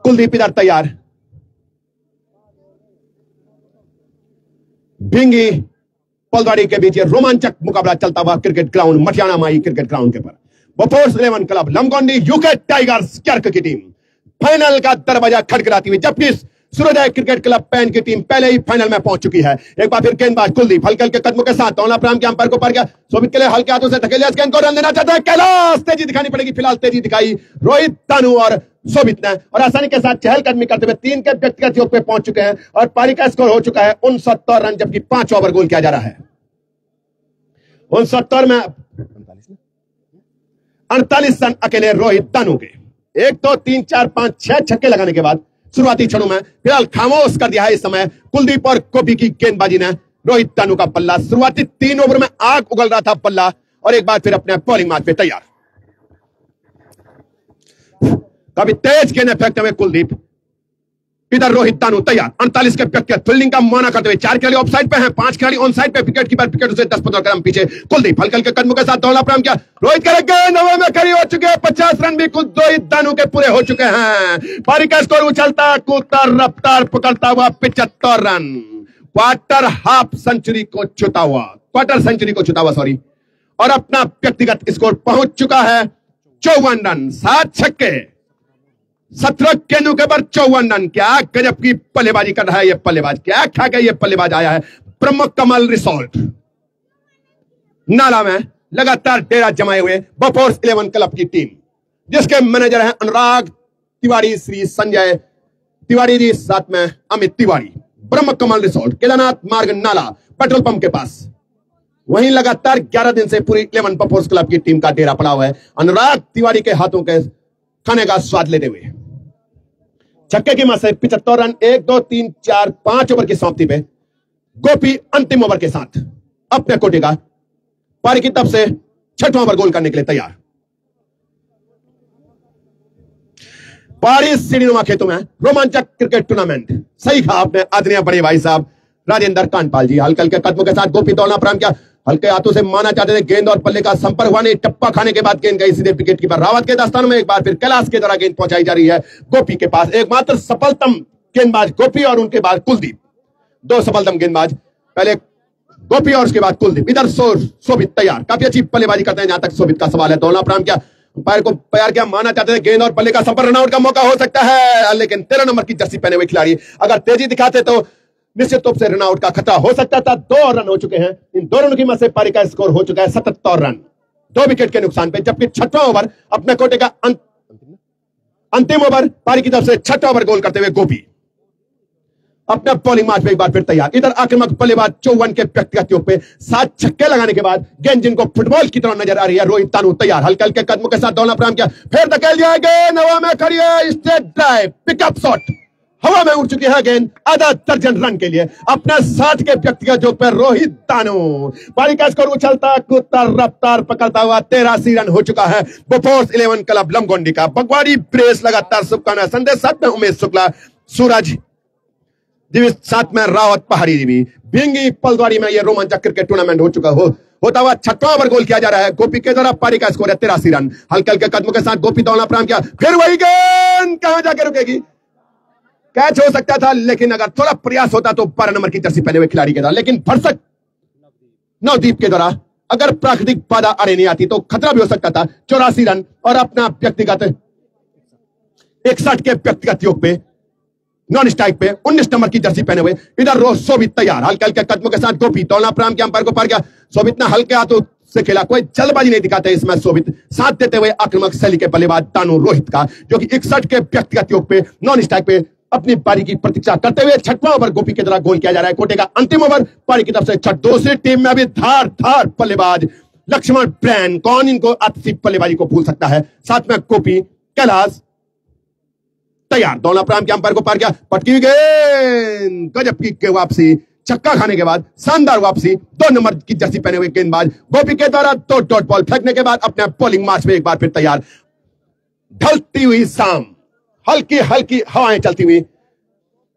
कुलदीप इधर तैयार। भिंगी पलवाड़ी के बीच ये रोमांचक मुकाबला चलता हुआ cricket ground Matiyana Mai cricket ground के पर Bofors 11 club Lamgondi UK tigers कर्क की टीम फाइनल का दरवाजा खटखटाती हुई, जबकि सूर्योदय क्रिकेट क्लब पैन की टीम पहले ही फाइनल में पहुंच चुकी है। एक बार फिर गेंदबाज कुलदीप हल्के हल्के कदमों के साथ दौड़ना प्रारंभ किया। अंपायर को पड़ गया, शोभित के लिए हल्के हाथों से धकेलिया। गेंद को रन देना चाहता है कैलाश, तेजी दिखानी पड़ेगी। फिलहाल तेजी दिखाई रोहित तानू और शोभित ने, और आसानी के साथ चहलकदमी करते हुए 3 के व्यक्तिगत योग पे पहुंच चुके हैं और पारी का स्कोर हो चुका है 69 रन, जबकि 5 ओवर गोल किया जा रहा है। 69 में 48 रन अकेले रोहित तानू के। 1 2 3 4 5 6 छक्के लगाने के बाद शुरुआती क्षणों में फिलहाल खामोश कर दिया है इस समय कुलदीप और गोपी की गेंदबाजी ने रोहित तानू का पल्ला। शुरुआती 3 ओवर में आग उगल रहा था पल्ला, और एक बार फिर अपने बॉलिंग मैच पे तैयार। कभी तेज गेंद फेंकते हुए कुलदीप, इधर रोहित तानू तैयार। 48 के व्यक्तिगत फील्डिंग का माना करते हुए 4 खिलाड़ी ऑफसाइड पे हैं, 5 खिलाड़ी ऑन साइड पे। विकेट कीपर विकेट से 10-15 कदम पीछे। कुलदीप हल्के हल्के कदमों के साथ दौड़ना प्रारंभ किया। रोहित के गेंद हवा में खड़ी हो चुके हैं। 50 रन भी कुछ रोहित तानू के पूरे हो चुके हैं। पारी का स्कोर उछलता कूदता रफ्तार पकड़ता हुआ 75 रन। क्वार्टर सेंचुरी को छूता हुआ सॉरी, और अपना व्यक्तिगत स्कोर पहुंच चुका है 54 रन। 7 छक्के 17 गेंदों के ऊपर 54 रन। क्या गजब की बल्लेबाजी कर रहा है ये बल्लेबाज, क्या खा के ये बल्लेबाज आया है। ब्रह्म कमल रिसोर्ट नाला में लगातार डेरा जमाए हुए बफोर्स 11 क्लब की टीम, जिसके मैनेजर हैं अनुराग तिवारी, श्री संजय तिवारी जी, साथ में अमित तिवारी। ब्रह्म कमल रिसोर्ट केदारनाथ मार्ग नाला पेट्रोल पंप के पास, वहीं लगातार 11 दिन से पूरी 11 बफोर्स क्लब की टीम का डेरा पड़ा हुआ है अनुराग तिवारी के हाथों के खाने का स्वाद लेते हुए। छक्के की मत से 75 रन 1 2 3 4 5 ओवर की समाप्ति पे गोपी अंतिम ओवर के साथ अपने कोटे का पारी की तरफ से 6वां ओवर गोल करने के लिए तैयार। पारी सीढ़ीनुमा खेतों में रोमांचक क्रिकेट टूर्नामेंट। सही कहा आपने आदरणीय बड़े भाई साहब राजेंद्र कांडपाल जी। हल्के हल्के कदमों के साथ गोपी दौड़ना प्रारंभ किया। हल्के हाथों से माना चाहते थे, गेंद और पल्ले का संपर्क हुआ नहीं। टप्पा खाने के बाद गेंद गई सीधे विकेट कीपर रावत के दस्तानों में। एक बार फिर कैलाश के द्वारा गेंद पहुंचाई जा रही है गोपी के पास। एकमात्र सफलतम गेंदबाज गोपी और उनके बाद कुलदीप, 2 सफलतम गेंदबाज, पहले गोपी और उसके बाद कुलदीप। इधर शोभित तैयार, काफी अच्छी बल्लेबाजी करते हैं जहां तक शोभित का सवाल है। दौड़ना प्रारंभ किया, अंपायर को तैयार किया, माना चाहते थे गेंद और बल्ले का संपर्क, रनआउट का मौका हो सकता है, लेकिन 13 नंबर की जर्सी पहने हुए खिलाड़ी अगर तेजी दिखाते तो निश्चित रूप से रनआउट का खतरा हो सकता था। 2 रन हो चुके हैं, इन 2 रनों की मदद से पारी का स्कोर हो चुका है 77 रन 2 विकेट के नुकसान पे। जबकि 6वां ओवर अपने कोटे का अंतिम ओवर पारी की तरफ से 6वां ओवर गोल करते हुए गोपी अपने बॉलिंग मार्च में एक बार फिर तैयार। इधर आक्रामक बल्लेबाज 54 के व्यक्तिगत योग पे 7 छक्के लगाने के बाद गेंद जिनको फुटबॉल की तरह नजर आ रही है, रोहित तानू तैयार। हल्के हल्के कदमों के साथ दौड़ना प्रारंभ किया, फिर धकेल दिया, गेंद हवा में खड़ी है, स्ट्रेट ड्राइव, पिकअप शॉट, हवा में उड़ चुकी है गेंद आधा दर्जन रन के लिए अपने 60 के व्यक्तिगत योग पर रोहित तानू। पारी का स्कोर उछलता कूदता रफ्तार पकड़ता हुआ 83 रन हो चुका है बफोर्स 11 क्लब लमगोंडी का। बगवाड़ी प्रेस लगातार शुभकामनाएं संदेश, साथ में उमेश शुक्ला, सूरज जी, साथ में रावत पहाड़ी जी भी। भिंगी पलद्वारी में यह रोमांचक क्रिकेट टूर्नामेंट हो चुका होता हुआ 6वां ओवर गोल किया जा रहा है गोपी के द्वारा। पारी का स्कोर है 83 रन। हल्के हल्के कदमों के साथ गोपी दौड़ना प्रारंभ किया, फिर वही गेंद कहां जाके रुकेगी, कैच हो सकता था, लेकिन अगर थोड़ा प्रयास होता तो 12 नंबर की जर्सी पहने हुए खिलाड़ी के द्वारा, लेकिन भरसक नवदीप के द्वारा अगर प्राकृतिक बाधा अड़े नहीं आती तो खतरा भी हो सकता था। 84 रन और अपना व्यक्तिगत 61 के व्यक्तिगत योग पे नॉन स्ट्राइक पे 19 नंबर की जर्सी पहने हुए इधर रोज शोभित तैयार। हल्के हल्के कदमों के साथ गोपी दौड़ना प्रारंभ किया, अंपायर को पार किया। शोभित ने हल्के हाथों से खेला, कोई जल्दबाजी नहीं दिखाते इसमें शोभित, साथ देते हुए आक्रामक शैली के बल्लेबाज तानू रोहित का, जो कि 61 के व्यक्तिगत योग पे नॉन स्ट्राइक पे अपनी पारी की प्रतीक्षा करते हुए 6वां ओवर गोपी के द्वारा गोल किया जा रहा है। कोटे का अंतिम ओवर पारी की तरफ से। दूसरी टीम में अभी धार धार बल्लेबाज लक्ष्मण ब्रैन, कौन इनको आतिथ्य बल्लेबाजी को भूल सकता है, साथ में गोपी कैलाश तैयार। दौड़ना प्रारंभ किया, अंपायर को पार किया, पटकी हुई गेंद, गजब की वापसी, छक्का खाने के बाद शानदार वापसी। 2 नंबर की जर्सी पहने हुए गेंदबाज गोपी के द्वारा 2 डॉट बॉल फेंकने के बाद अपने बॉलिंग मार्च में एक बार फिर तैयार। ढलती हुई शाम, हल्की हल्की हवाएं चलती हुई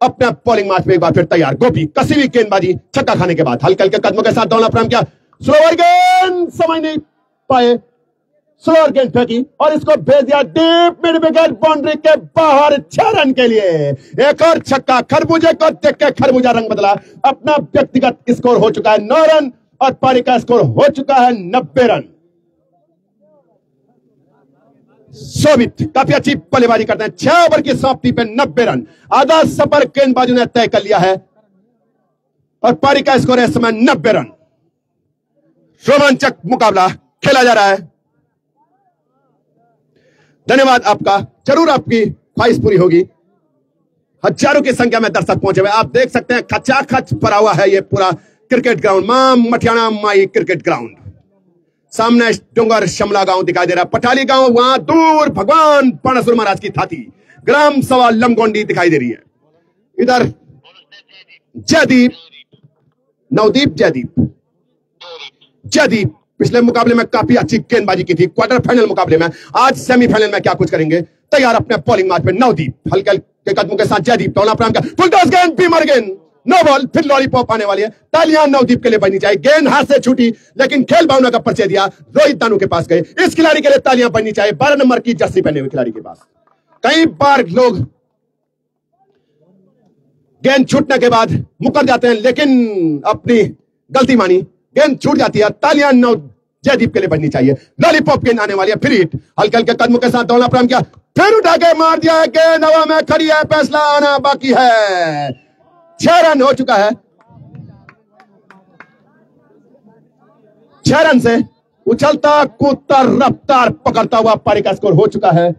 अपने बॉलिंग मार्च में एक बार फिर तैयार। गोपी कसी हुई गेंदबाजी छक्का खाने के बाद हल्के हल्के कदमों के साथ दौड़ना प्रारंभ किया, स्लोअर गेंद समझ नहीं पाए, स्लोअर गेंद फेंकी और इसको भेज दिया डीप मिड विकेट बाउंड्री के बाहर 6 रन के लिए। एक और छक्का, खरबूजे को देख के खरबूजा रंग बदला। अपना व्यक्तिगत स्कोर हो चुका है 9 रन और पारी का स्कोर हो चुका है 90 रन। शोभित काफी अच्छी बल्लेबाजी करते हैं, 6 ओवर की समाप्ति पे 90 रन आधा सफर गेंदबाजों ने तय कर लिया है और पारी का स्कोर है इस समय 90 रन। रोमांचक मुकाबला खेला जा रहा है। धन्यवाद आपका, जरूर आपकी ख्वाहिश पूरी होगी। हजारों की संख्या में दर्शक पहुंचे हुए, आप देख सकते हैं खचाखच भरा हुआ है ये पूरा क्रिकेट ग्राउंड, मां मठियाना माई क्रिकेट ग्राउंड। सामने डोंगर शमला गांव दिखाई दे रहा है, पठाली गांव वहां दूर भगवान बाणासुर महाराज की थाती, ग्राम सभा लमगोंडी दिखाई दे रही है। इधर जयदीप, नवदीप, जयदीप पिछले मुकाबले में काफी अच्छी गेंदबाजी की थी क्वार्टर फाइनल मुकाबले में, आज सेमीफाइनल में क्या कुछ करेंगे। तैयार अपने बॉलिंग मार्च में नवदीप, हल्के हल्के कदमों के साथ जयदीप दौड़ना प्रारंभ किया, फुलटॉस गेंद, बीमर गेंद, नो बॉल, फिर लॉलीपॉप आने वाली है। तालियां नवदीप के लिए बननी चाहिए, गेंद हाथ से छूटी लेकिन खेल भावना का परिचय दिया, रोहित तानू के पास गए। इस खिलाड़ी के लिए तालियां बननी चाहिए, 12 नंबर की जर्सी पहने हुए खिलाड़ी के पास। कई बार लोग गेंद छूटने के बाद मुकर जाते हैं, लेकिन अपनी गलती मानी, गेंद छूट जाती है। तालियां जयदीप के लिए बजनी चाहिए। लॉलीपॉप गेंद आने वाली है, फिर हिट, हल्के हल्के कदमों के साथ दौड़ना प्रारंभ किया, फिर उठा के मार दिया है, गेंद हवा में खड़ी है, फैसला आना बाकी है। 6 रन हो चुका है। 6 रन से उछलता कूदता रफ्तार पकड़ता हुआ पारी का स्कोर हो चुका है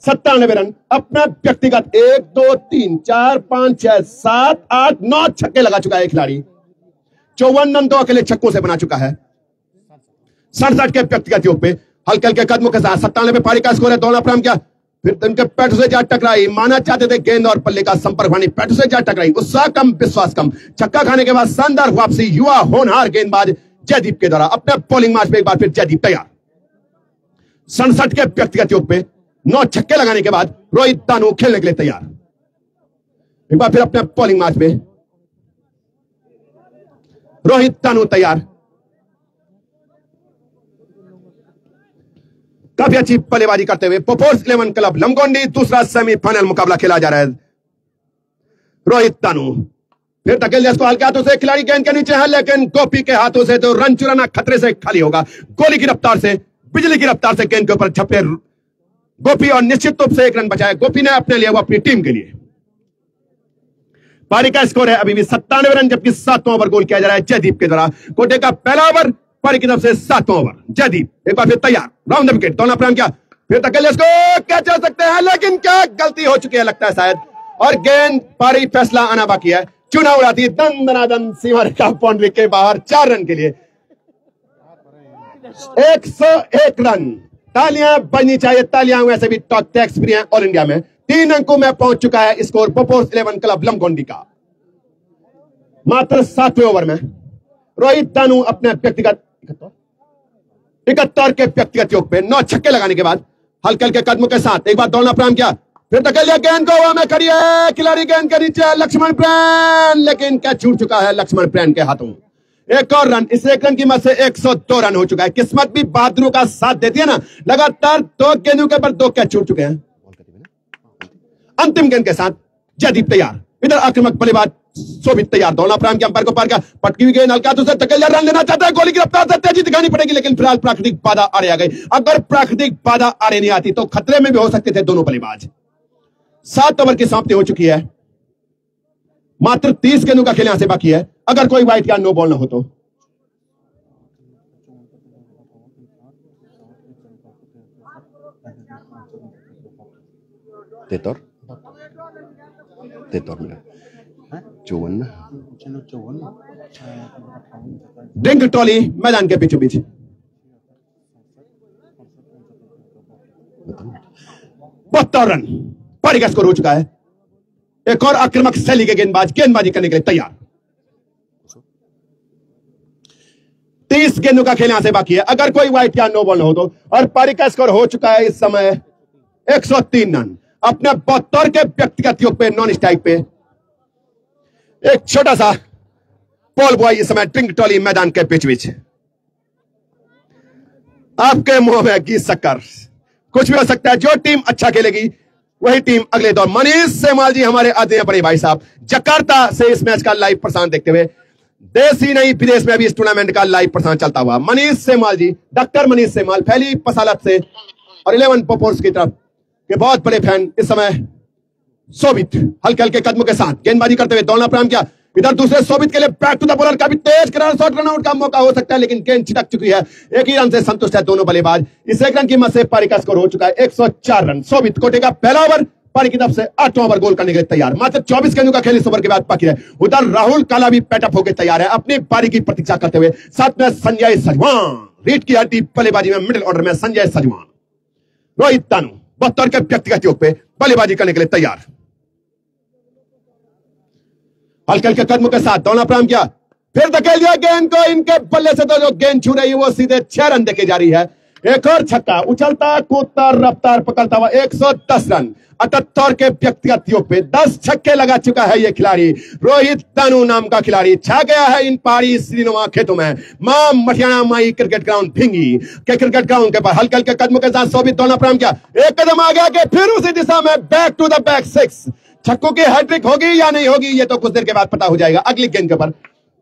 97 रन। अपना व्यक्तिगत 1 2 3 4 5 6 7 8 9 छक्के लगा चुका है खिलाड़ी। 54 रन तो अकेले छक्कों से बना चुका है। 67 के व्यक्तिगत योग पे हल्के हल्के कदमों के साथ 97 पे पारी का स्कोर है। दौड़ना प्रारंभ किया, फिर उनके पैटों से जा टकराई, माना चाहते थे गेंद और पल्ले का संपर्क होने, पैटों से जा टकराई, उत्साह कम विश्वास कम, छक्का खाने के बाद शानदार वापसी, युवा होनहार गेंदबाज जयदीप के द्वारा। अपने बॉलिंग मार्च पे एक बार फिर जयदीप तैयार। 67 के व्यक्तिगत योग पे 9 छक्के लगाने के बाद रोहित तानू खेलने के लिए तैयार। एक बार फिर अपने बॉलिंग मार्च पे रोहित तानू तैयार। काफी अच्छी बल्लेबाजी करते हुए पोपोर्स 11 क्लब लमगोंडी दूसरा सेमीफाइनल मुकाबला खेला जा रहा है। रोहित तानू फिर धकेल दिया इसको हल्के हाथों से, खिलाड़ी गेंद के नीचे है लेकिन गोपी के हाथों से तो रन चुराना खतरे से खाली होगा। गोली की रफ्तार से, बिजली की रफ्तार से गेंद के ऊपर छपे गोपी और निश्चित रूप से 1 रन बचाया गोपी ने अपने लिए, वो अपनी टीम के लिए। पारी का स्कोर है अभी भी 97 रन, जबकि 7वां ओवर गोल किया जा रहा है जयदीप के द्वारा। कोटे का पहला ओवर, पारी की तरफ से 7वां ओवर। जयदीप एक बार फिर तैयार, राउंड द विकेट, दौड़ना प्रारंभ किया, फिर धकेल दिया इसको, क्या चल सकते हैं लेकिन क्या गलती हो चुकी है लगता है शायद, और गेंद पारी फैसला आना बाकी है। चुना उड़ाती दन दनादन सीमा रेखा बाउंड्री के बाहर 4 रन के लिए। 101 रन, तालियां बजनी चाहिए, तालियां वैसे भी टॉप टैक्स फ्री हैं ऑल इंडिया में। 3 अंकों में पहुंच चुका है स्कोर पोपोर्स 11 क्लब लमगोंडी का। मात्र 7वें ओवर में रोहित तानू अपने व्यक्तिगत 71 के व्यक्तिगत योग पे 9 छक्के लगाने के बाद हल्के हल्के कदमों के साथ एक बार दौड़ना प्रारंभ किया, फिर धकेल दिया, गेंद को हवा में खड़ी है, खिलाड़ी गेंद के नीचे लक्ष्मण प्रेम, लेकिन क्या छूट चुका है लक्ष्मण प्रेम के हाथों। एक और रन, इस 1 रन की मदद से 102 रन हो चुका है। किस्मत भी बहादुरों का साथ देती है ना, लगातार 2 गेंदों के ऊपर 2 कैच छूट चुके हैं। अंतिम गेंद के साथ जयदीप तैयार, इधर आक्रामक बल्लेबाज शोभित तैयार, दौड़ना प्रारंभ किया, अंपायर को पार किया, पटकी हुई गेंद हल्के हाथों से धकेल दिया, रन लेना चाहता है, गोली की रफ्तार से तेजी दिखानी पड़ेगी, लेकिन फिलहाल प्राकृतिक बाधा आड़े आ गई। अगर प्राकृतिक बाधा आड़े नहीं आती तो खतरे में भी हो सकते थे दोनों बल्लेबाज। 7 ओवर की समाप्ति हो चुकी है, मात्र 30 गेंदों का खेल यहां से बाकी है। अगर कोई वाइट या नो बॉल ना हो तो तेतर मिला 54 ड्रिंक ट्रॉली मैदान के बीचों बीच। 72 रन, पारी का स्कोर हो चुका है। एक और आक्रामक शैली के गेंदबाज गेंदबाजी करने के लिए तैयार। 30 गेंदों का खेल यहां से बाकी है, अगर कोई वाइट या नो बॉल न हो तो, और पारी का स्कोर हो चुका है इस समय 103 रन। अपने 72 के व्यक्तिगत योग पे नॉन स्ट्राइक पे एक छोटा सा बॉल बॉय इस समय ड्रिंक ट्रॉली मैदान के बीच बीच। आपके मुंह में घी शक्कर, कुछ भी हो सकता है। जो टीम अच्छा खेलेगी वही टीम अगले दौर। मनीष सेमाल जी हमारे आदरणीय बड़े भाई साहब जकार्ता से इस मैच का लाइव प्रसारण देखते हुए, देश ही नहीं विदेश में भी इस टूर्नामेंट का लाइव प्रसारण चलता हुआ। मनीष सेमाल जी, डॉक्टर मनीष सेमाल, फैली पसालत से और 11 पोपोर्स की तरफ के बहुत बड़े फैन इस समय शोभित हल्के हल्के कदमों के साथ गेंदबाजी करते हुए दौड़ना प्रारंभ किया। इधर दूसरे शोभित के लिए बैक टू द बॉलर का भी तेज करार शॉट, रन आउट का मौका हो सकता है, लेकिन गेंद छिटक चुकी है। एक ही रन से संतुष्ट है दोनों बल्लेबाज। इस 1 रन की मदद से पारी का स्कोर हो चुका है 104 रन। शोभित कोटे का पहला ओवर, पारी की तरफ से 8वां ओवर गोल करने के लिए तैयार। मात्र 24 गेंदों का खेल इस ओवर के बाद बाकी है। उधर राहुल काला भी पैटअप होकर तैयार है अपनी पारी की प्रतीक्षा करते हुए। साथ में संजय सजवान, रीट की हड्डी बल्लेबाजी में मिडिल ऑर्डर में संजय सजवान। रोहित तानू 72 के व्यक्तिगत योग पे बल्लेबाजी करने के लिए तैयार। हल्के हल्के कदमों के साथ दौड़ना प्रारंभ किया, फिर धकेल दिया गेंद को, इनके बल्ले से तो जो गेंद छू रही है वो सीधे 6 रन देके जा रही है। एक और छक्का, उछलता कूदता रफ्तार पकड़ता हुआ 110 रन। 78 के व्यक्तिगत योग पे 10 छक्के लगा चुका है ये खिलाड़ी। रोहित तानू नाम का खिलाड़ी छा गया है इन पहाड़ी श्रीनुमा खेतों में। मां मठियाना माई क्रिकेट ग्राउंड भिंगी के क्रिकेट ग्राउंड के पास हल्के हल्के कदमों के साथ शोभित दौड़ना प्रारंभ किया। एक कदम आ गया कि फिर उसी दिशा में बैक टू द बैक 6। छक्कों की हैट्रिक होगी या नहीं होगी ये तो कुछ देर के बाद पता हो जाएगा। अगली गेंद के ऊपर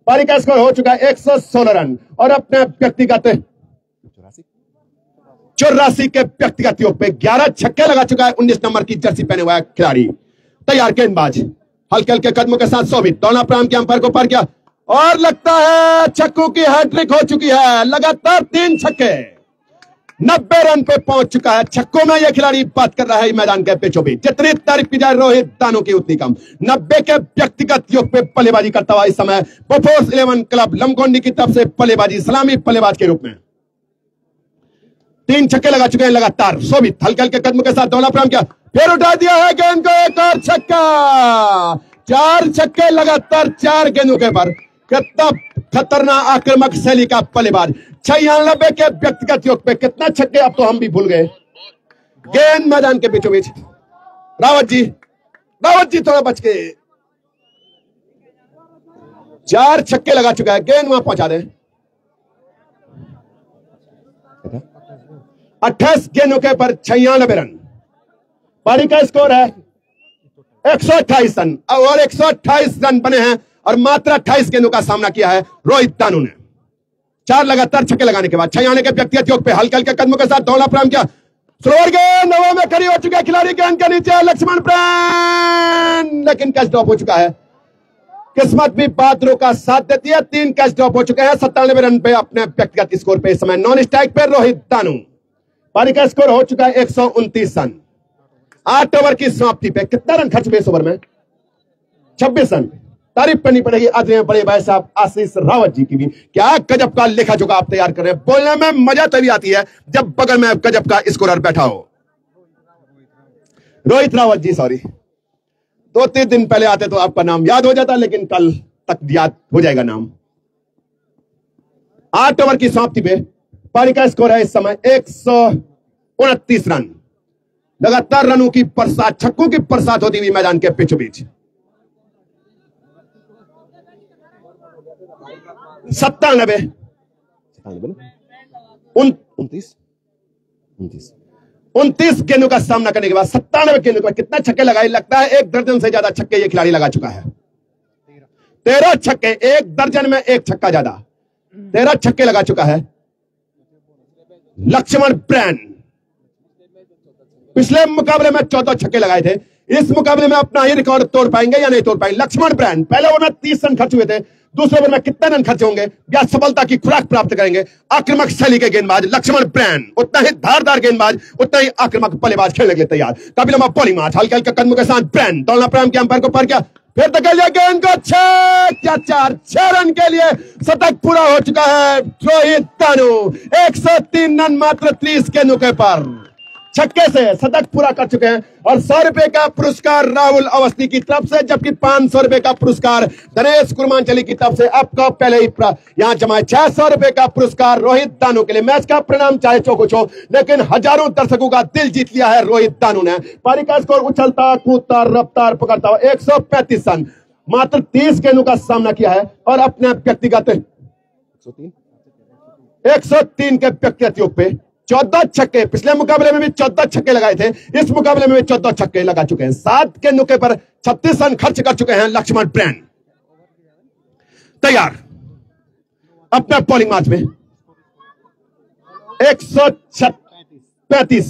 पारी का स्कोर हो चुका है 116 रन और अपने व्यक्तिगत 84 के व्यक्तिगत योग पे 11 छक्के लगा चुका है 19 नंबर की जर्सी पहने हुआ है खिलाड़ी। तैयार गेंदबाज हल्के हल्के कदमों के साथ शोभित दौलना प्राम के अंपायर को पार किया और लगता है छक्कों की हैट्रिक हो चुकी है। लगातार 3 छक्के 90 रन पे पहुंच चुका है। छक्कों में यह खिलाड़ी बात कर रहा है मैदान के बीचों बीच। जितनी तारीफ की जाए रोहित दानू की उतनी कम। 90 के व्यक्तिगत योग पे बल्लेबाजी करता हुआ इस समय बोफोर्स 11 क्लब लमकोंडी की तरफ से बल्लेबाजी सलामी बल्लेबाज के रूप में 3 छक्के लगा चुके हैं लगातार। शोभित हल्के हल्के कदमों के साथ दौलना प्राम किया फिर उठा दिया है गेंद को, एक और छक्का। 4 छक्के लगातार 4 गेंदों के पर। कितना खतरनाक आक्रामक शैली का बल्लेबाज। 96 के व्यक्तिगत योग पे कितना छक्के अब तो हम भी भूल गए। गेंद मैदान के बीचों बीच रावत जी थोड़ा बच के 4 छक्के लगा चुका है। गेंद वहां पहुंचा दे। 28 गेंदों के पर 96 रन। पारी का स्कोर है 128 रन और 128 रन बने हैं और मात्र 28 गेंदों का सामना किया है रोहित दानू ने। 4 लगातार छक्के लगाने के बाद 96 के व्यक्तिगत योग पे हल्के हल्के कदमों के साथ दौलना प्राम किया। स्लोअर गेंद हवा में खड़ी हो चुका है खिलाड़ी। गेंद के नीचे लक्ष्मण प्रेम लेकिन कैच ड्रॉप हो चुका है। किस्मत भी बहादुरों का साथ देती है। 3 कैच ड्रॉप हो चुके हैं 97 रन पे अपने व्यक्तिगत स्कोर पे इस समय नॉन स्ट्राइक पे रोहित दानू। पारी का स्कोर हो चुका है 129 रन। 8 ओवर की समाप्ति पे कितना रन खर्च हुए इस ओवर में? 26 रन। तारीफ करनी पड़ेगी आदरणीय बड़े भाई साहब आशीष रावत जी की भी। क्या गजब का लेखा जोखा आप तैयार कर रहे हैं। बोलने में मजा तभी आती है जब बगल में गजब का स्कोरर बैठा हो। रोहित रावत जी, सॉरी 2-3 दिन पहले आते तो आपका नाम याद हो जाता, लेकिन कल तक याद हो जाएगा नाम। 8 ओवर की समाप्ति पे पारी का स्कोर है इस समय 129 रन। लगातार रनों की बरसात, छक्कों की बरसात होती हुई मैदान के बीचों बीच। 97 29 गेंदों का सामना करने के बाद 97 गेंदों का कितना छक्के लगाए? लगता है 1 दर्जन से ज्यादा छक्के ये खिलाड़ी लगा चुका है। 13 छक्के, 1 दर्जन में 1 छक्का ज्यादा। 13 छक्के लगा चुका है लक्ष्मण प्रेम। पिछले मुकाबले में 14 छक्के लगाए थे। इस मुकाबले में अपना ही रिकॉर्ड तोड़ पाएंगे या नहीं तोड़ पाएंगे लक्ष्मण प्रेम? पहले ओवर में 30 रन खर्च हुए थे, दूसरे ओवर में कितने रन खर्च होंगे या सफलता की खुराक प्राप्त करेंगे? आक्रामक शैली के गेंदबाज लक्ष्मण प्रेम, उतना ही धारदार गेंदबाज, उतना ही आक्रामक बल्लेबाज खेलने के लिए तैयार। काफी लंबा बॉलिंग मार्च हल्के हल्के कदमों के साथ प्रेम दौलना प्रेम के अंपायर को पार किया फिर धकेल दिया गेंद को 6 रन के लिए शतक पूरा हो चुका है रोहित दानू। 103 रन मात्र 30 गेंदों के पर छक्के से शतक पूरा कर चुके हैं और 100 रुपए का पुरस्कार राहुल अवस्थी की तरफ से, जबकि 500 रुपए का पुरस्कार दिनेश कुरमांचली की तरफ से। आपका पहले ही यहां जमा है 600 रुपए का पुरस्कार रोहित दानू के लिए। मैच का परिणाम चाहे जो कुछ हो, लेकिन हजारों दर्शकों का दिल जीत लिया है रोहित दानू ने। पारी का स्कोर उछलता कूदता रफ्तार पकड़ता हुआ 135 रन, मात्र 30 गेंदों का सामना किया है और अपने व्यक्तिगत 103 के व्यक्तिगत योग पे 14 छक्के, पिछले मुकाबले में भी 14 छक्के लगाए थे, इस मुकाबले में भी 14 छक्के लगा चुके हैं। 7 के नुके पर 36 रन खर्च कर चुके हैं लक्ष्मण प्रेम। तैयार अपने बॉलिंग मैच में 135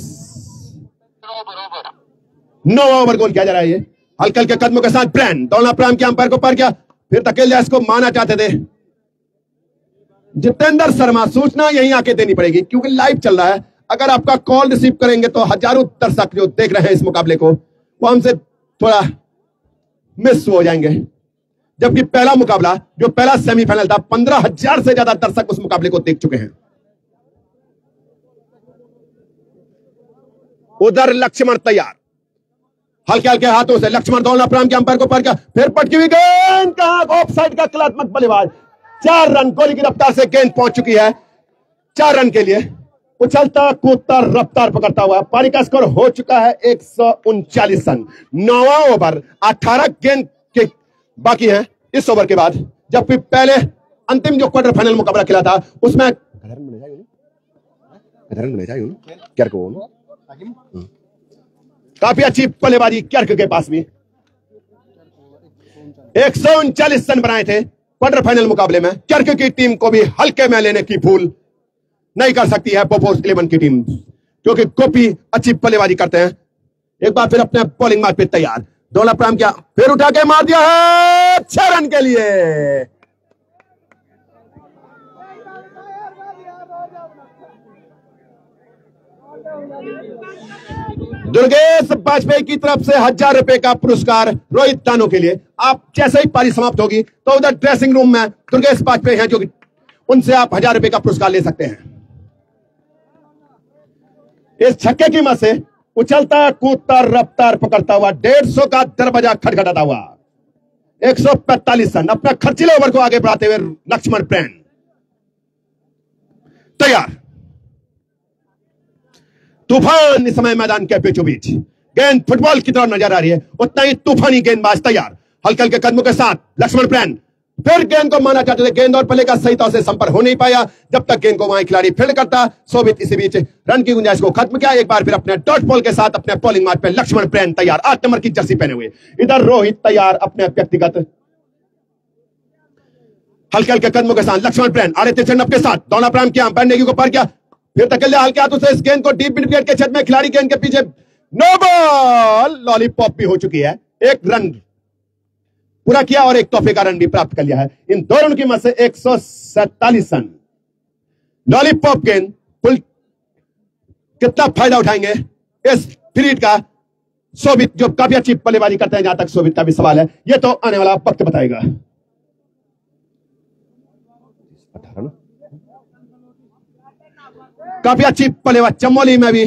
9 ओवर गोल किया जा रहा है। ये हल्के हल्के कदमों के साथ प्रेम दौलना प्रेम के अंपायर को पार किया फिर धकेल दिया। इसको माना चाहते थे जितेंद्र शर्मा। सूचना यहीं आके देनी पड़ेगी क्योंकि लाइव चल रहा है। अगर आपका कॉल रिसीव करेंगे तो हजारों दर्शक जो देख रहे हैं इस मुकाबले को, वो हमसे थोड़ा मिस हो जाएंगे। जबकि पहला मुकाबला जो पहला सेमीफाइनल था, 15,000 से ज्यादा दर्शक उस मुकाबले को देख चुके हैं। उधर लक्ष्मण तैयार, हल्के हल्के हाथों से लक्ष्मण दौलना प्रेम के अंपायर को पार किया फिर पटकी हुई गेंद, कहां ऑफ साइड का कलात्मक बल्लेबाज। 4 रन गोली की रफ्तार से गेंद पहुंच चुकी है 4 रन के लिए। उछलता कूदता रफ्तार पकड़ता हुआ पारी का स्कोर हो चुका है 139 रन। 9वां ओवर 18 गेंद के बाकी हैं इस ओवर के बाद, जबकि पहले अंतिम जो क्वार्टर फाइनल मुकाबला खेला था उसमें काफी अच्छी बल्लेबाजी क्यार्क के पास भी 139 रन बनाए थे क्वार्टर फाइनल मुकाबले में। क्यार्क की टीम को भी हल्के में लेने की भूल नहीं कर सकती है बोफोर्स 11 की टीम। क्योंकि गोपी अच्छी बल्लेबाजी करते हैं। एक बार फिर अपने बॉलिंग मार्ग पे तैयार, दोनों प्राम किया, फिर उठा के मार दिया है 6 रन के लिए। दुर्गेश बाजपेयी की तरफ से 1000 रुपए का पुरस्कार रोहित दानो के लिए। आप जैसे ही पारी समाप्त होगी तो उधर ड्रेसिंग रूम में दुर्गेश बाजपेयी हैं, जो कि उनसे आप 1000 रुपए का पुरस्कार ले सकते हैं। इस छक्के की मदद से उछलता कूदता रफ्तार पकड़ता हुआ 150 का दरवाजा खटखटाता हुआ 145 रन अपना खर्चीले ओवर को आगे बढ़ाते हुए लक्ष्मण प्रेन तैयार। तूफान इस समय मैदान के बीचों बीच, गेंद फुटबॉल की तरह नजर आ रही है, उतना ही तूफानी गेंदबाज तैयार। हल्के हल्के कदमों के साथ लक्ष्मण प्रेन फिर गेंद को माना चाहते थे, गेंद और पल्ले का सही तरह से संपर्क हो नहीं पाया। जब तक गेंद को वहां खिलाड़ी फील्ड करता, शोभित इसी बीच रन की गुंजाइश को खत्म किया। एक बार फिर अपने डॉट बॉल के साथ अपने बॉलिंग मार्ग पे लक्ष्मण प्रेन तैयार, 8 नंबर की जर्सी पहने हुए। इधर रोहित तैयार अपने व्यक्तिगत हल्के हल्के कदमों के साथ लक्ष्मण प्रेन आड़े तिरछे के साथ दौना प्रारंभ किया, बैठने को पार किया, फिर तकल दिया हल्के हाथों से इस गेंद को डीप मिड विकेट के छत में, खिलाड़ी गेंद के पीछे, नो बॉल, लॉलीपॉप भी हो चुकी है। 1 रन पूरा किया और 1 तोहफे का रन भी प्राप्त कर लिया है। इन 2 रन की मदद से 147 रन। लॉलीपॉप गेंद फुल कितना फायदा उठाएंगे इस पीरियड का शोभित, जो काफी अच्छी बल्लेबाजी करते हैं। जहां तक शोभित का भी सवाल है, यह तो आने वाला वक्त बताएगा। काफी अच्छी बल्लेबाज चमोली में भी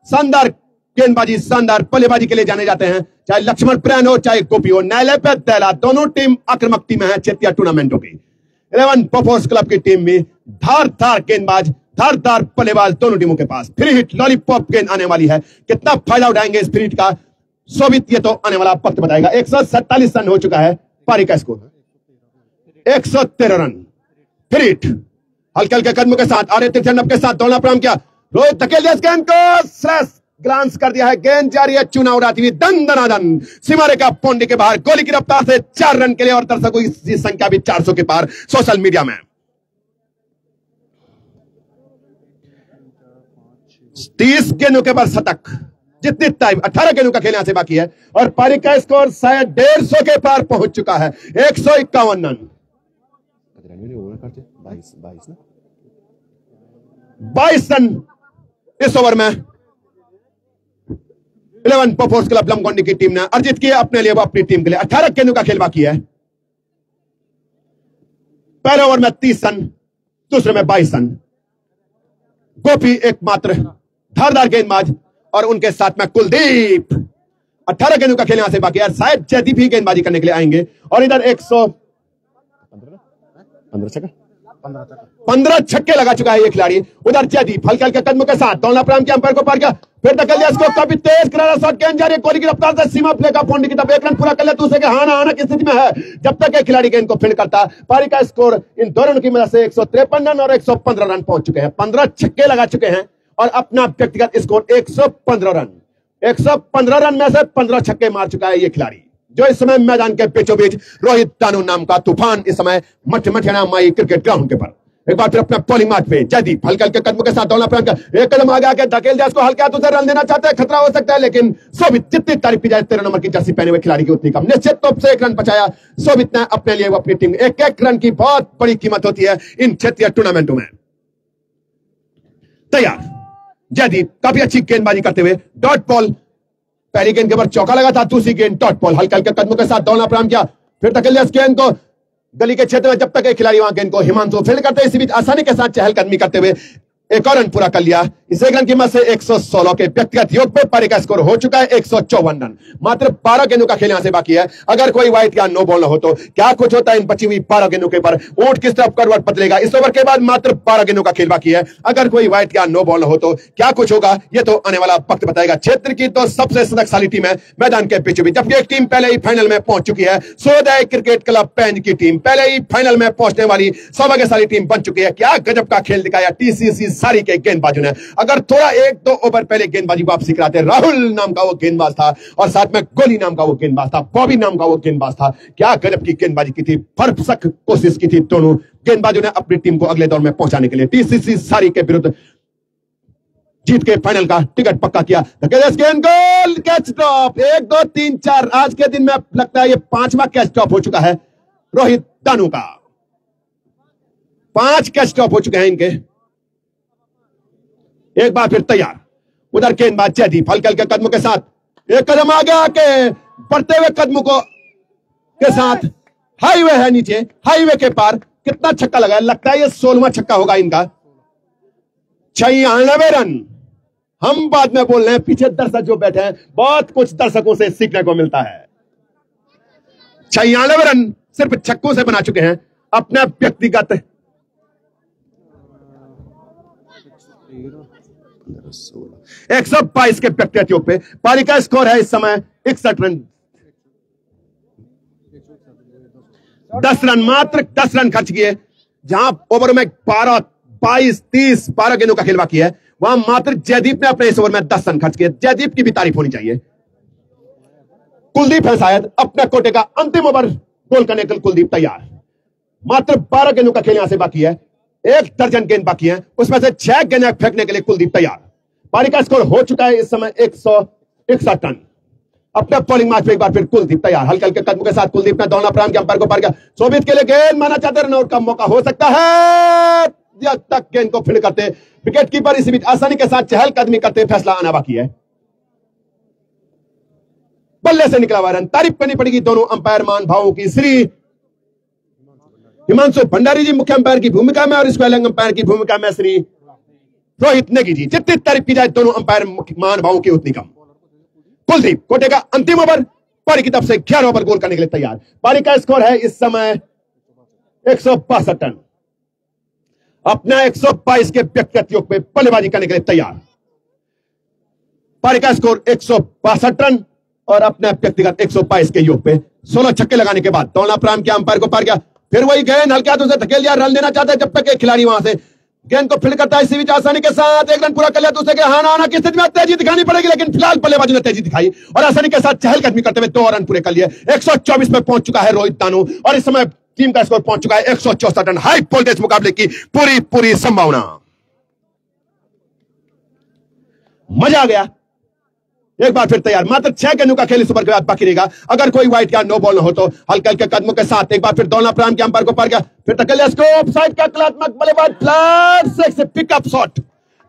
शानदार गेंदबाजी, शानदार बल्लेबाजी के लिए जाने जाते हैं, चाहे लक्ष्मण प्रेन हो चाहे गोपी हो। न्यायालय पे दैला दोनों टीम आक्रामक टीम है क्षेत्रीय टूर्नामेंटों की। 11 परफॉर्मेंस क्लब की टीम भी धारदार गेंदबाज, धारदार बल्लेबाज दोनों टीमों के पास। फ्री हिट लॉलीपॉप गेंद आने वाली है, कितना फायदा उठाएंगे इस फ्री हिट का शोभित, ये तो आने वाला वक्त बताएगा। 147 रन हो चुका है पारी का स्कोर, 113 रन। फ्री हिट हल्के हल्के कदमों के साथ आरे तिरछे के साथ दौड़ना प्रारंभ किया, रोहित धकेल दिया इस गेंद को, स्लैश ग्लांस कर दिया है, गेंद जारी है, चुना उड़ाती हुई दन दनादन सीमा रेखा बाउंड्री के बाहर, गोली की रफ्तार से 4 रन के लिए। और दर्शकों की संख्या भी 400 के पार सोशल मीडिया में। 30 गेंदों के बाद शतक, जितनी टाइम 18 गेंदों का खेल यहां से बाकी है और पारी का स्कोर शायद 150 के पार पहुंच चुका है। 151 रन, 22 रन इस ओवर में 11 परफॉर्मेंस क्लब लमगोंडी की टीम ने अर्जित किए अपने लिए, वो अपनी टीम के लिए। 18 गेंदों का खेल बाकी है। पहले ओवर में 30 रन, दूसरे में 22 रन। गोपी एकमात्र धारदार गेंदबाज और उनके साथ में कुलदीप। 18 गेंदों का खेल यहां से बाकी है, शायद जयदीप ही गेंदबाजी करने के लिए आएंगे। और इधर 15 छक्के लगा चुका है ये खिलाड़ी। उधर जयदीप हल्के हल्के कदमों के साथ दौड़ना प्रारंभ किया, अंपायर को पार किया, फिर धकेल दिया इसको, काफी तेज करारा शॉट, गेंद जा रही है, कोहली की रफ्तार से सीमा प्ले का बाउंड्री की तरफ। 1 रन पूरा कर लिया, दूसरे के हाना की स्थिति में है जब तक एक खिलाड़ी गेंद को फील्ड करता। पारी का स्कोर इन 2 रन की मदद से 153 रन और 115 रन पहुंच चुके हैं। 15 छक्के लगा चुके हैं और अपना व्यक्तिगत स्कोर 115 रन। 115 रन में से 15 छक्के मार चुका है ये खिलाड़ी, जो इस समय मैदान के बीचों बीच रोहित दानो नाम का तूफान इस समय मठमठियाना माई क्रिकेट ग्राउंड के पर। एक बार फिर अपना बॉलिंग मार्ग पे जयदीप हल्के हल्के कदमों के साथ दौड़ना प्रारंभ किया, 1 कदम आगे आके धकेल दिया इसको, हल्के हाथों से रन देना चाहते हैं, खतरा हो सकता है, लेकिन शोभित जितनी तारीफ की जाए 13 नंबर की जर्सी पहने हुए खिलाड़ी की उतनी कम। निश्चित तौर से 1 रन बचाया शोभित ने अपने लिए, वो अपनी टीम। 1-1 रन की बहुत बड़ी कीमत होती है इन क्षेत्रीय टूर्नामेंटों में। तैयार जयदीप काफी अच्छी गेंदबाजी करते हुए, डॉट बॉल पहली गेंद के ऊपर चौका लगा था, दूसरी गेंद डॉट बॉल, हल्के हल्के कदमों के साथ दौड़ना प्रारंभ किया, फिर धकेल दिया इस गेंद को गली के क्षेत्र में। जब तक एक खिलाड़ी वहां गेंद को हिमांशु फील्ड करते, इसी बीच आसानी के साथ चहलकदमी करते हुए 1 और रन पूरा कर लिया। इस 1 रन की मदद से 116 के व्यक्तिगत योग पे पारी का स्कोर हो चुका है 154 रन। मात्र 12 गेंदों का खेल यहां से बाकी है। अगर कोई वाइट या नो बॉल न हो तो क्या कुछ होता है इन बची हुई 12 गेंदों के ऊपर, ऊंट किस तरफ करवट बदलेगा। इस ओवर के बाद मात्र 12 गेंदों का खेल बाकी है। अगर कोई वाइट या नो बॉल न हो तो क्या कुछ होगा, यह तो आने वाला वक्त बताएगा। क्षेत्र की तो सबसे शक्तिशाली टीम है मैदान के बीचों बीच, जबकि एक टीम पहले ही फाइनल में पहुंच चुकी है। सूर्योदय क्रिकेट क्लब पेंज की टीम पहले ही फाइनल में पहुंचने वाली सौभाग्यशाली टीम बन चुकी है। क्या गजब का खेल दिखाया टीसीसी सारी के गेंदबाजों ने। अगर थोड़ा 1-2 ओवर पहले गेंदबाजी वापसी कराते, राहुल नाम का वो गेंदबाज था और साथ में गोली नाम का वो गेंदबाज था, बॉबी नाम का वो गेंदबाज था, क्या गजब की गेंदबाजी की थी, भरसक कोशिश की थी दोनों गेंदबाजों ने अपनी टीम को अगले दौर में पहुंचाने के लिए। टीसीसी सारी के विरुद्ध जीत के फाइनल का टिकट पक्का किया। गेंद गोल, कैच ड्रॉप, 1 2 3 4। आज के दिन में लगता है ये 5वां कैच ड्रॉप हो चुका है रोहित दानू का। 5 कैच ड्रॉप हो चुके हैं इनके। एक बार फिर तैयार, उधर गेंदबाज जयदीप हल्के हल्के कदमों के साथ एक कदम आगे आके बढ़ते हुए कदमों को के साथ हाईवे है नीचे, हाईवे के पार कितना छक्का लगा है, लगता है ये 16वां छक्का होगा इनका। 96 रन। हम बाद में बोल रहे हैं, पीछे दर्शक जो बैठे हैं बहुत कुछ दर्शकों से सीखने को मिलता है। 96 रन सिर्फ छक्कों से बना चुके हैं अपना व्यक्तिगत 122 के व्यक्तिगत योग पे। पारी का स्कोर है इस समय 61 रन। 10 रन, मात्र 10 रन खर्च किए। जहां ओवर में 12 22 30 12 गेंदों का खेल बाकी है, वहां मात्र जयदीप ने अपने इस ओवर में 10 रन खर्च किए। जयदीप की भी तारीफ होनी चाहिए। कुलदीप है शायद अपने कोटे का अंतिम ओवर गोल करने के लिए। कुलदीप तैयार, मात्र 12 गेंदों का खेल यहां से बाकी है। 1 दर्जन गेंद बाकी है, उसमें से 6 गेंदें फेंकने के लिए कुलदीप तैयार। पारी का स्कोर हो चुका है इस समय 161 रन। अपने बॉलिंग मैच में एक बार फिर कुलदीप तैयार, हल्के हल्के कदमों के साथ कुलदीप ने दौड़ना प्रारंभ किया। अंपायर को पार किया, शोभित के लिए गेंद माना चाहते, रनआउट का मौका हो सकता है। जब तक गेंद को फील्ड करते विकेट कीपर इसी बीच आसानी के साथ चहलकदमी करते फैसला आना बाकी है। बल्ले से निकला हुआ रन। तारीफ करनी पड़ेगी दोनों अंपायर मान भावों की। श्री हिमांशु भंडारी जी मुख्य अंपायर की भूमिका में और स्क्वायर अंपायर की भूमिका में श्री रोहित नेगी जी। जितनी तारीफ की जाए दोनों अंपायर मान भावों की उतनी कम। कुलदीप कोटे का अंतिम ओवर, पारी की तरफ से 11 ओवर गोल करने के लिए तैयार। पारी का स्कोर है इस समय 162 रन। अपना 122 के व्यक्तिगत योग पे बल्लेबाजी करने के लिए तैयार। पारी का स्कोर 162 रन और अपने व्यक्तिगत 122 के योग पे 16 छक्के लगाने के बाद दौड़ना प्रारंभ किया। अंपायर को पार किया, फिर वही गेंद हल्के हाथों से धकेल दिया। रन लेना चाहता है जब तक एक खिलाड़ी वहां से गेंद को फील्ड करता है। इसी बीच आसानी के साथ 1 रन पूरा कर लिया। दूसरे के हाना आना की स्थिति में तेजी दिखानी पड़ेगी, लेकिन फिलहाल बल्लेबाजों ने तेजी दिखाई और आसानी के साथ चहलकदमी करते हुए 2 रन पूरे कर लिए। 124 पे पहुंच चुका है रोहित दानू और इस समय टीम का स्कोर पहुंच चुका है 164 रन। हाई वोल्टेज मुकाबले की पूरी संभावना। मजा आ गया। एक बार फिर तैयार, मात्र 6 गेंदों का खेल इस ओवर के बाद बाकी रहेगा। अगर कोई वाइट या नो बॉल न हो तो हल्के हल्के कदमों के साथ एक बार फिर दौड़ना प्रारंभ किया। अंपायर को पार किया, फिर टक्कर स्कोप साइड का कलात्मक बल्लेबाज फ्लैट से पिकअप शॉट,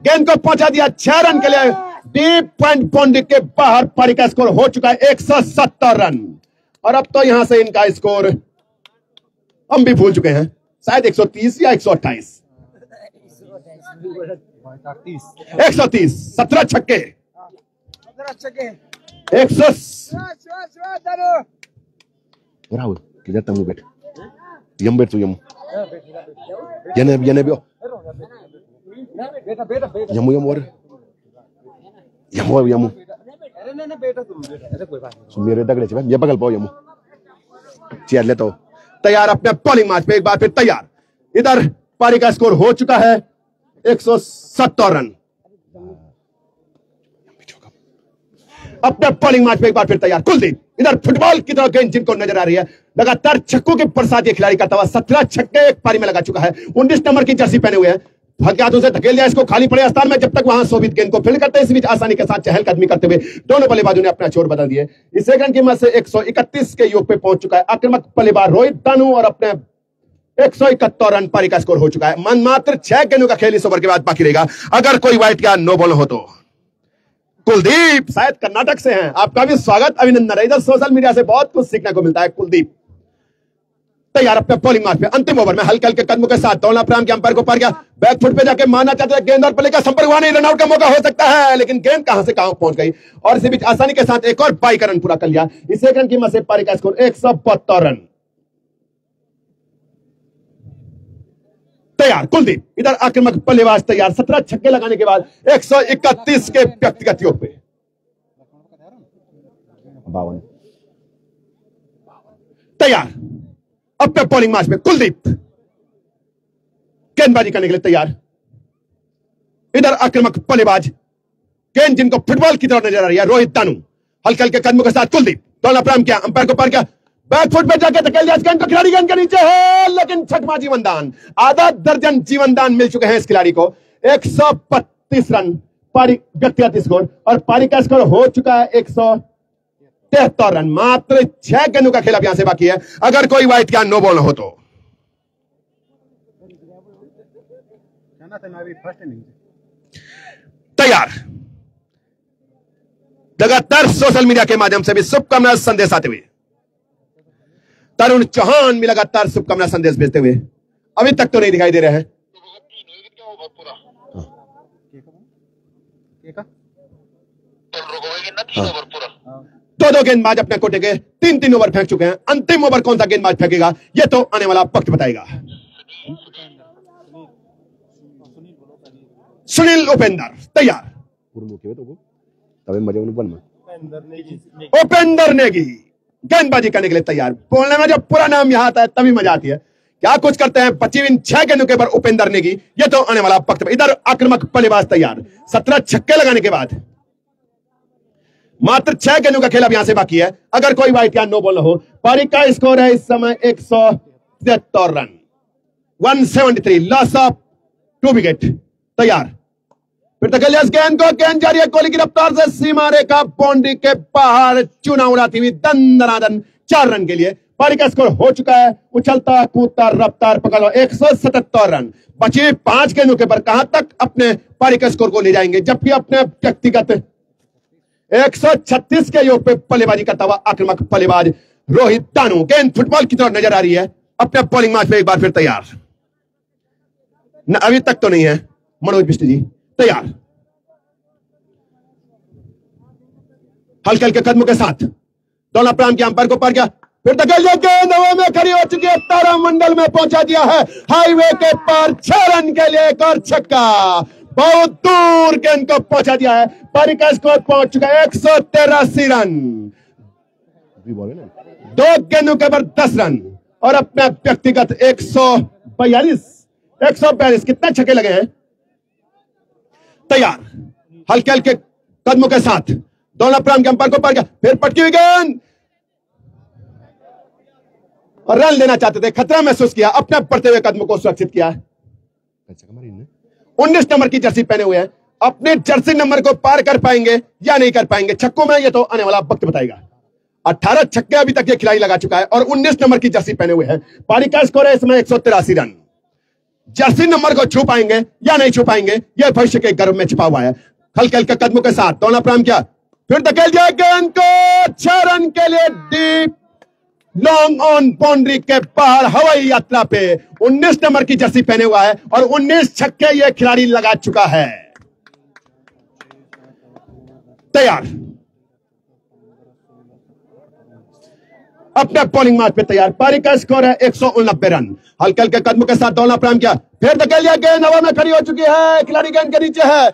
गेंद को पहुंचा दिया 6 रन के लिए डीप पॉइंट बाउंड्री के बाहर। पारी का स्कोर हो चुका है 170 रन और अब तो यहां से इनका स्कोर हम भी भूल चुके हैं, शायद 130 या 128। 130, 17 छक्के, 100। Bravo, kita tamu bet. Yam bet tu yam. Yana bio. Yamu war. Yamu. Sumire तगड़े से ये बगल पाओ यमु। चेयर ले तो तैयार अपने बॉलिंग मैच पे एक बार फिर तैयार। इधर पारी का स्कोर हो चुका है 170 रन। अपने बॉलिंग मैच में एक बार फिर तैयार कुलदीप। इधर फुटबॉल की तरह गेंद जिनको नजर आ रही है, लगातार छक्कों के प्रसाद ये खिलाड़ी करता हुआ 17 छक्के एक पारी में लगा चुका है। 19 नंबर की जर्सी पहने हुए हैं, हल्के हाथों से धकेल दिया इसको खाली पड़े स्थान में। जब तक वहां शोभित गेंद को फील्ड करते हैं, इस बीच आसानी के साथ चहलकदमी करते हुए दोनों बल्लेबाजों ने अपना छोर बदल दिए। इस सेकंड की मत से 131 के योग पे पहुंच चुका है आक्रामक बल्लेबाज रोहित दानू और अपने 171 रन पारी का स्कोर हो चुका है। मन मात्र 6 गेंदों का खेल इस ओवर के बाद बाकी रहेगा। अगर कोई वाइट या नो बॉल हो तो कुलदीप शायद कर्नाटक से हैं, आपका भी स्वागत अभिनंदन है। इधर सोशल मीडिया से बहुत कुछ सीखने को मिलता है। कुलदीप तैयार अपने बॉलिंग मैच पे अंतिम ओवर में हल्के हल्के कदमों के साथ दौड़ना प्रारंभ किया। अंपायर को पार किया, बैक फुट पे जाके मारना चाहते हैं, गेंद और बल्ले का संपर्क हुआ नहीं, रनआउट का मौका हो सकता है, लेकिन गेंद कहां से कहां पहुंच गई और इसी बीच आसानी के साथ एक और 22 रन पूरा कर लिया। इस सेकंड की मत से पारी का स्कोर 172 रन। तैयार कुलदीप, इधर आक्रामक बल्लेबाज तैयार 17 छक्के लगाने के बाद 131 के व्यक्तिगत योग पे 52 तैयार अपने बॉलिंग मैच में कुलदीप गेंदबाजी करने के लिए तैयार। इधर आक्रामक बल्लेबाज गेंद जिनको फुटबॉल की तरह नजर आ रही है रोहित दानू, हल्के हल्के कदमों के साथ कुलदीप दौड़ना प्रारंभ किया। अंपायर को पार किया, बैक फुट पे जाके धकेल दिया गेंद को, खिलाड़ी गेंद के नीचे है, लेकिन 6वां जीवन दान। आधा दर्जन जीवन दान मिल चुके हैं इस खिलाड़ी को। 132 रन पारी व्यक्तिगत स्कोर, और पारी का स्कोर हो चुका है 173 रन। मात्र 6 गेंदों का खेल अब यहां से बाकी है, अगर कोई वाइट या नो बॉल हो तो। तैयार। लगातार सोशल मीडिया के माध्यम से भी शुभकामना संदेश आते हुए तरुण चौहान भी लगातार शुभकामना संदेश भेजते हुए अभी तक तो नहीं दिखाई दे रहे हैं। दो गेंदबाज अपने कोटे के 3-3 ओवर फेंक चुके हैं। अंतिम ओवर कौन सा गेंदबाज फेंकेगा ये तो आने वाला वक्त बताएगा। सुनील उपेंद्र तैयार। उपेंद्र नेगी गेंदबाजी करने के लिए तैयार। बोलने में जब पूरा नाम यहां आता है तभी मजा आती है। क्या कुछ करते हैं 25 6 गेंदों के ऊपर उपेंद्र नेगी, ये तो आने वाला वक्त। इधर आक्रामक बल्लेबाज तैयार। 17 छक्के लगाने के बाद मात्र 6 गेंदों का खेल अब यहां से बाकी है, अगर कोई वाइट या नो बॉल हो। पारी का स्कोर है इस समय 173 रन, 173, लॉस ऑफ 2 विकेट। तैयार। फिर तक गेंद को, गेंद जारी है, कोहली की रफ्तार से सीमा रेखा बाउंड्री के बाहर चुना उड़ाती हुई दंदनादन 4 रन के लिए। पारी का स्कोर हो चुका है, उछलता कूदता रफ्तार पकड़ 177 रन। बची 5 गेंदों के पर कहां तक अपने पारी के स्कोर को ले जाएंगे, जबकि अपने व्यक्तिगत 136 के योग पे बल्लेबाजी करता हुआ आक्रामक बल्लेबाज रोहित दानू गेंद फुटबॉल की तरह नजर आ रही है अपने बॉलिंग मैच पे एक बार फिर तैयार। न अभी तक तो नहीं है मनोज बिष्ट जी। तैयार। हल्के हल्के कदमों के साथ दोनों प्रांत के अंपायर को पार किया। फिर धकेलिया गेंद हवा में खड़ी हो चुकी है, तारामंडल में पहुंचा दिया है। हाईवे के पार 6 रन के लिए एक और छक्का, बहुत दूर गेंद को पहुंचा दिया है। पारी का स्कोर पहुंच चुका है 183 रन, 2 गेंदों के पर 10 रन, और अपना व्यक्तिगत 142 कितने छक्के लगे हैं। तैयार। हल्के हल्के कदमों के साथ दोनों प्रांत के अंपायर को पार किया। फिर पटकी हुई गेंद और रन लेना चाहते थे, खतरा महसूस किया, अपने बढ़ते हुए कदमों को सुरक्षित किया। 19 नंबर की जर्सी पहने हुए हैं, अपने जर्सी नंबर को पार कर पाएंगे या नहीं कर पाएंगे छक्कों में, ये तो आने वाला वक्त बताएगा। 18 छक्के अभी तक ये खिलाड़ी लगा चुका है और 19 नंबर की जर्सी पहने हुए हैं। पारी का स्कोर है इसमें 183 रन। जर्सी नंबर को छू पाएंगे या नहीं छू पाएंगे, यह भविष्य के गर्भ में छिपा हुआ है। हल्के हल्के कदमों के साथ दोनों प्रांत किया। फिर धकेल दिया गेंद को, 6 रन के लिए डीप लॉन्ग ऑन बाउंड्री के बाहर हवाई यात्रा पे 19 नंबर की जर्सी पहने हुआ है और 19 छक्के यह खिलाड़ी लगा चुका है। तैयार। अपने बॉलिंग मार्च पे तैयार। पारी का स्कोर है 189 रन। हल्के हल्के कदमों के साथ दौलना प्रारंभ किया। फिर धकेल दिया गेंद हवा में खड़ी हो चुकी है, खिलाड़ी गेंद के नीचे है।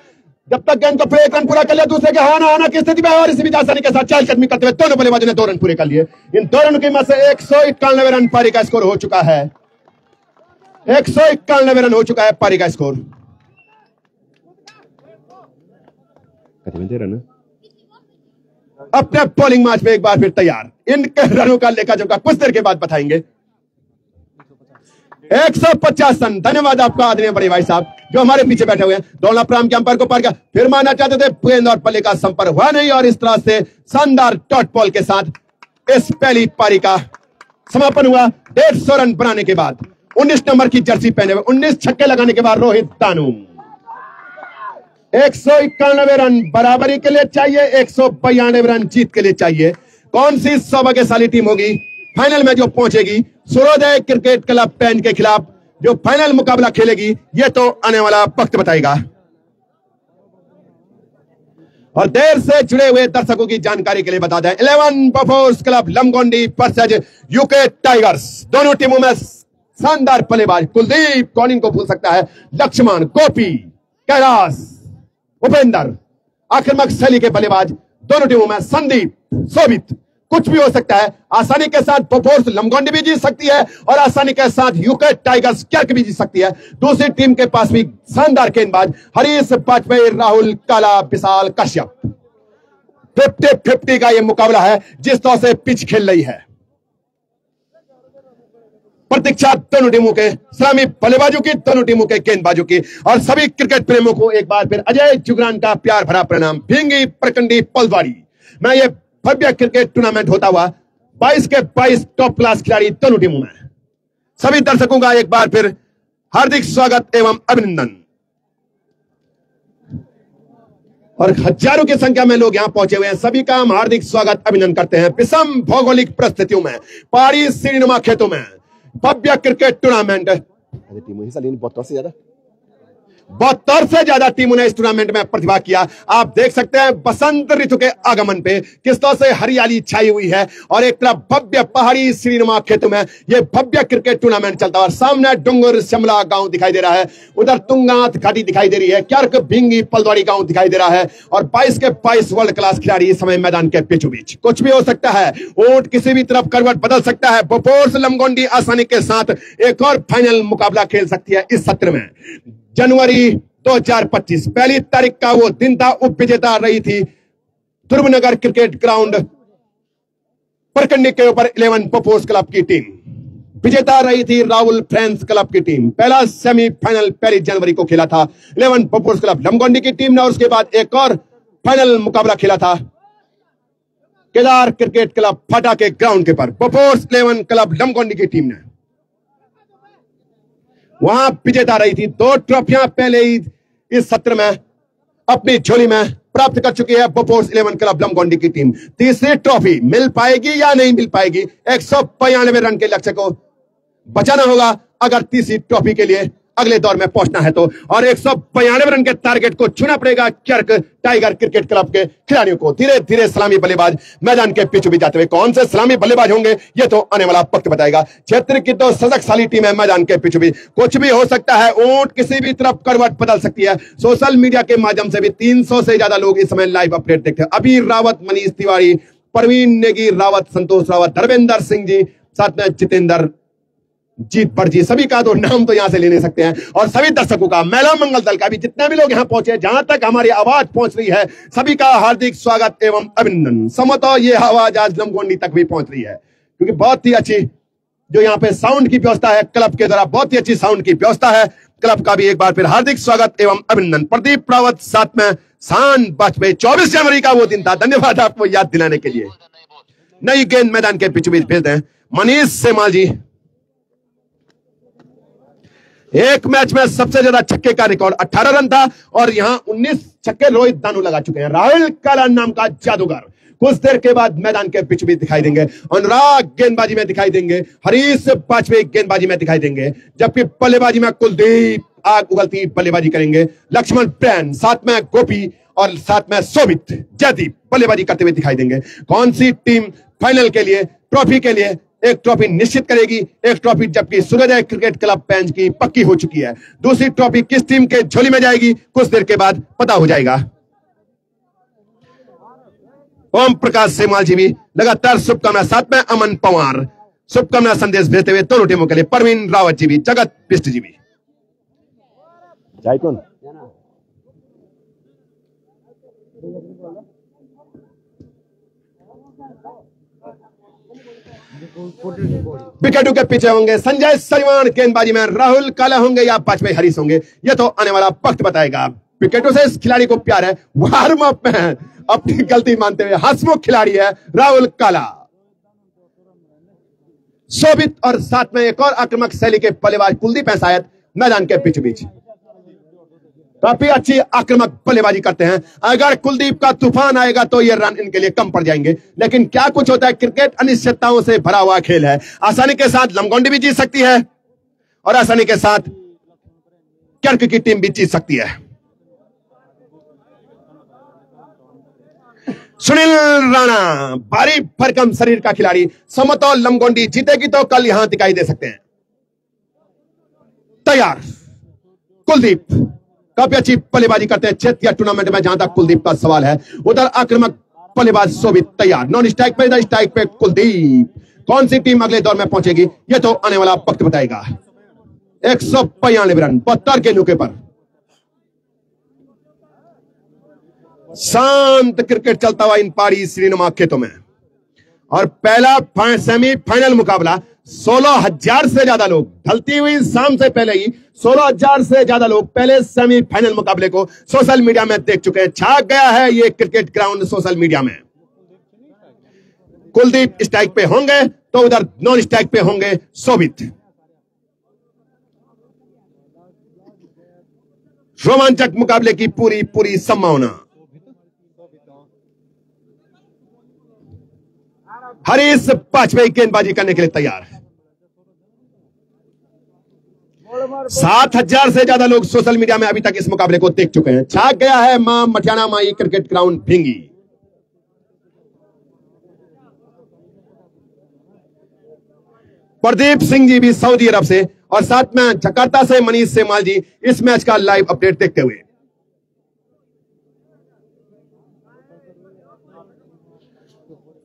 जब तक गेंद को फिर 1 रन पूरा कर लिया, दूसरे के हाना की स्थिति में, और इसी आसानी के साथ चहलकदमी करते हुए दोनों बल्लेबाजों ने 2 रन पूरे कर लिए। इन 2 रनों की मदद से 191 रन पारी का स्कोर हो चुका है। 191 रन हो चुका है पारी का स्कोर। अपने बॉलिंग मैच में एक बार फिर तैयार। इनके रनों का लेखा जोखा कुछ देर के बाद बताएंगे। 150 रन। धन्यवाद आपका आदरणीय बड़े भाई साहब जो हमारे पीछे बैठे हुए हैं। दौलना प्रारंभ के अंपायर को पार किया। फिर मारना चाहते थे, गेंद और पल्ले का संपर्क हुआ नहीं, और इस तरह से शानदार डॉट बॉल के साथ इस पहली पारी का समापन हुआ। 150 रन बनाने के बाद 19 नंबर की जर्सी पहने हुए 19 छक्के लगाने के बाद रोहित दानू 191 रन बराबरी के लिए चाहिए, 192 रन जीत के लिए चाहिए। कौन सी सौभाग्यशाली टीम होगी फाइनल में जो पहुंचेगी? सूर्योदय क्रिकेट क्लब पैन के खिलाफ जो फाइनल मुकाबला खेलेगी, यह तो आने वाला वक्त बताएगा। और देर से जुड़े हुए दर्शकों की जानकारी के लिए बता दें, 11 Bofors club Lamgondi versus UK tigers. दोनों टीमों में शानदार बल्लेबाज कुलदीप, कौन इनको भूल सकता है, लक्ष्मण, गोपी, कैलाश, उपेंद्र, आक्रामक शैली के बल्लेबाज। दोनों टीमों में संदीप, शोभित, कुछ भी हो सकता है। आसानी के साथ बफोर्स लमगोंडी भी जीत सकती है और आसानी के साथ यूके टाइगर्स क्लर्क भी जीत सकती है। दूसरी टीम के पास भी शानदार गेंदबाज हरीश वाजपेयी, राहुल काला, विशाल कश्यप। 50-50 का यह मुकाबला है जिस तरह से पिच खेल रही है। प्रतीक्षा दोनों टीमों के, सलामी बल्लेबाजों की, दोनों टीमों के गेंदबाजों की और सभी क्रिकेट प्रेमियों को एक बार फिर अजय जुगरान का प्यार भरा प्रणाम। भींगी प्रखंडी पलवाड़ी में यह भव्य क्रिकेट टूर्नामेंट होता हुआ 22 के 22 टॉप क्लास खिलाड़ी दोनों टीमों में, सभी दर्शकों का एक बार फिर हार्दिक स्वागत एवं अभिनंदन। और हजारों की संख्या में लोग यहां पहुंचे हुए हैं, सभी का हम हार्दिक स्वागत अभिनंदन करते हैं। विषम भौगोलिक परिस्थितियों में, पहाड़ी सीढ़ीनुमा खेतों में भव्य क्रिकेट टूर्नामेंट, टीमों हिस्सा लेनी 72 से ज्यादा टीमों ने इस टूर्नामेंट में प्रतिभाग किया। आप देख सकते हैं बसंत ऋतु के आगमन पे किस तरह से हरियाली छाई हुई है और एक तरफ भव्य पहाड़ी श्रीनुमा खेतों में यह भव्य क्रिकेट टूर्नामेंट चलता है। और सामने डुंगर शिमला गांव दिखाई दे रहा है, उधर तुंगात घाटी दिखाई दे रही है, क्यार्क भींगी पलवाड़ी गांव दिखाई दे रहा है और 22 के 22 वर्ल्ड क्लास खिलाड़ी इस समय मैदान के बीचों बीच। कुछ भी हो सकता है, वोट किसी भी तरफ करवट बदल सकता है। बोफोर्स लमगोंडी आसानी के साथ एक और फाइनल मुकाबला खेल सकती है इस सत्र में। जनवरी 2025 पहली तारीख का वो दिन था, उप विजेता रही थी ध्रुवनगर क्रिकेट ग्राउंड परकंडी के ऊपर 11 बोफोर्स क्लब की टीम, विजेता रही थी राहुल फ्रेंड्स क्लब की टीम। पहला सेमीफाइनल 1 जनवरी को खेला था 11 बोफोर्स क्लब लमगोंडी की टीम ने, और उसके बाद एक और फाइनल मुकाबला खेला था केदार क्रिकेट क्लब फाटा के ग्राउंड के पर बोफोर्स 11 क्लब लमगोंडी की टीम ने वहां विजेता रही थी। 2 ट्रॉफियां पहले ही इस सत्र में अपनी झोली में प्राप्त कर चुकी है बोफोर्स 11 क्लब लमगोंडी की टीम। तीसरी ट्रॉफी मिल पाएगी या नहीं मिल पाएगी, 192 रन के लक्ष्य को बचाना होगा अगर तीसरी ट्रॉफी के लिए अगले दौर में पहुंचना है तो, और 192 रन के टारगेट को छूना पड़ेगा क्यार्क टाइगर क्रिकेट क्लब के खिलाड़ियों को। धीरे धीरे सलामी बल्लेबाज मैदान के बीचों बीच जाते हुए, कौन से सलामी बल्लेबाज होंगे ये तो आने वाला वक्त बताएगा। क्षेत्र की तो सशक्तिशाली टीम है मैदान के बीचों बीच, कुछ भी हो सकता है, ऊंट किसी भी तरफ करवट बदल सकती है। सोशल मीडिया के माध्यम से भी 300 से ज्यादा लोग इस समय लाइव अपडेट देखते हैं। अभी रावत, मनीष तिवारी, परवीन नेगी रावत, संतोष रावत, धर्मेंद्र सिंह जी, साथ में जितेंद्र जीत बड़जी, सभी का तो नाम तो यहां से ले नहीं सकते हैं। और सभी दर्शकों का, महिला मंगल दल का भी, जितने भी लोग यहां पहुंचे, जहां तक हमारी आवाज पहुंच रही है, सभी का हार्दिक स्वागत एवं अभिनंदन। समतो ये आवाज आज लमगोंडी तक भी पहुंच रही है, क्योंकि बहुत ही अच्छी जो यहाँ पे साउंड की व्यवस्था है क्लब के द्वारा, बहुत ही अच्छी साउंड की व्यवस्था है। क्लब का भी एक बार फिर हार्दिक स्वागत एवं अभिनंदन। प्रदीप रावत, साथ में शान वाजपेयी, 24 जनवरी का वो दिन था, धन्यवाद आपको याद दिलाने के लिए। नई गेंद मैदान के बीचों बीच भेजते हैं मनीष सेमाल जी। एक मैच में सबसे ज्यादा छक्के का रिकॉर्ड 18 रन था और यहां 19 छक्के रोहित दानू लगा चुके हैं। राहुल काला नाम का जादूगर कुछ देर के बाद मैदान के बीच भी दिखाई देंगे। अनुराग गेंदबाजी में दिखाई देंगे, हरीश वाजपेयी गेंदबाजी में दिखाई देंगे, जबकि बल्लेबाजी में कुलदीप आग उगलती बल्लेबाजी करेंगे। लक्ष्मण प्रेम, साथ में गोपी और साथ में शोभित जयदीप बल्लेबाजी करते हुए दिखाई देंगे। कौन सी टीम फाइनल के लिए, ट्रॉफी के लिए एक ट्रॉफी निश्चित करेगी? एक ट्रॉफी जबकि सूर्योदय क्रिकेट क्लब पेंच की पक्की हो चुकी है। दूसरी ट्रॉफी किस टीम के झोली में जाएगी कुछ देर के बाद पता हो जाएगा। ओम प्रकाश सेमाल जी भी लगातार शुभकामना, साथ में अमन पवार शुभकामना संदेश भेजते हुए दोनों टीमों के लिए। परवीन रावत जी भी, जगत बिष्ट जी भी। जाए कौन? विकेटों के पीछे होंगे संजय सरीवान गेंदबाजी में, राहुल काला होंगे या वाजपेयी हरीश होंगे, यह तो आने वाला वक्त बताएगा। विकेटों से इस खिलाड़ी को प्यार है, वार्म अप में अपनी गलती मानते हुए हंसमुख खिलाड़ी है राहुल काला। शोभित और साथ में एक और आक्रामक शैली के बल्लेबाज कुलदीप है शायद मैदान के बीच बीच, काफी अच्छी आक्रामक बल्लेबाजी करते हैं। अगर कुलदीप का तूफान आएगा तो ये रन इनके लिए कम पड़ जाएंगे, लेकिन क्या कुछ होता है, क्रिकेट अनिश्चितताओं से भरा हुआ खेल है। आसानी के साथ लमगोंडी भी जीत सकती है और आसानी के साथ क्यार्क की टीम भी जीत सकती है। सुनील राणा, भारी भरकम शरीर का खिलाड़ी, समतौल लमगोंडी जीतेगी तो कल यहां दिखाई दे सकते हैं। तैयार कुलदीप काफी अच्छी बल्लेबाजी करते हैं क्षेत्रीय टूर्नामेंट में, जहां तक कुलदीप का सवाल है। उधर आक्रामक बल्लेबाज शोभित तैयार, नॉन स्ट्राइक पे, इधर स्ट्राइक पे कुलदीप। कौन सी टीम अगले दौर में पहुंचेगी यह तो आने वाला वक्त बताएगा। 192 रन 72 गेंदों के पर शांत क्रिकेट चलता हुआ इन पहाड़ी श्रीनुमा खेतों में। और पहला सेमीफाइनल मुकाबला 16,000 से ज्यादा लोग, ढलती हुई शाम से पहले ही 16,000 से ज्यादा लोग पहले सेमीफाइनल मुकाबले को सोशल मीडिया में देख चुके हैं। छा गया है ये क्रिकेट ग्राउंड सोशल मीडिया में। कुलदीप स्ट्राइक पे होंगे तो उधर नॉन स्ट्राइक पे होंगे शोभित। रोमांचक मुकाबले की पूरी पूरी संभावना। हरीश पांचवें गेंदबाजी करने के लिए तैयार है। 7,000 से ज्यादा लोग सोशल मीडिया में अभी तक इस मुकाबले को देख चुके हैं। छा गया है मां मटियाना माई क्रिकेट ग्राउंड भिंगी। प्रदीप सिंह जी भी सऊदी अरब से और साथ में जकार्ता से मनीष सेमाल जी इस मैच का लाइव अपडेट देखते हुए।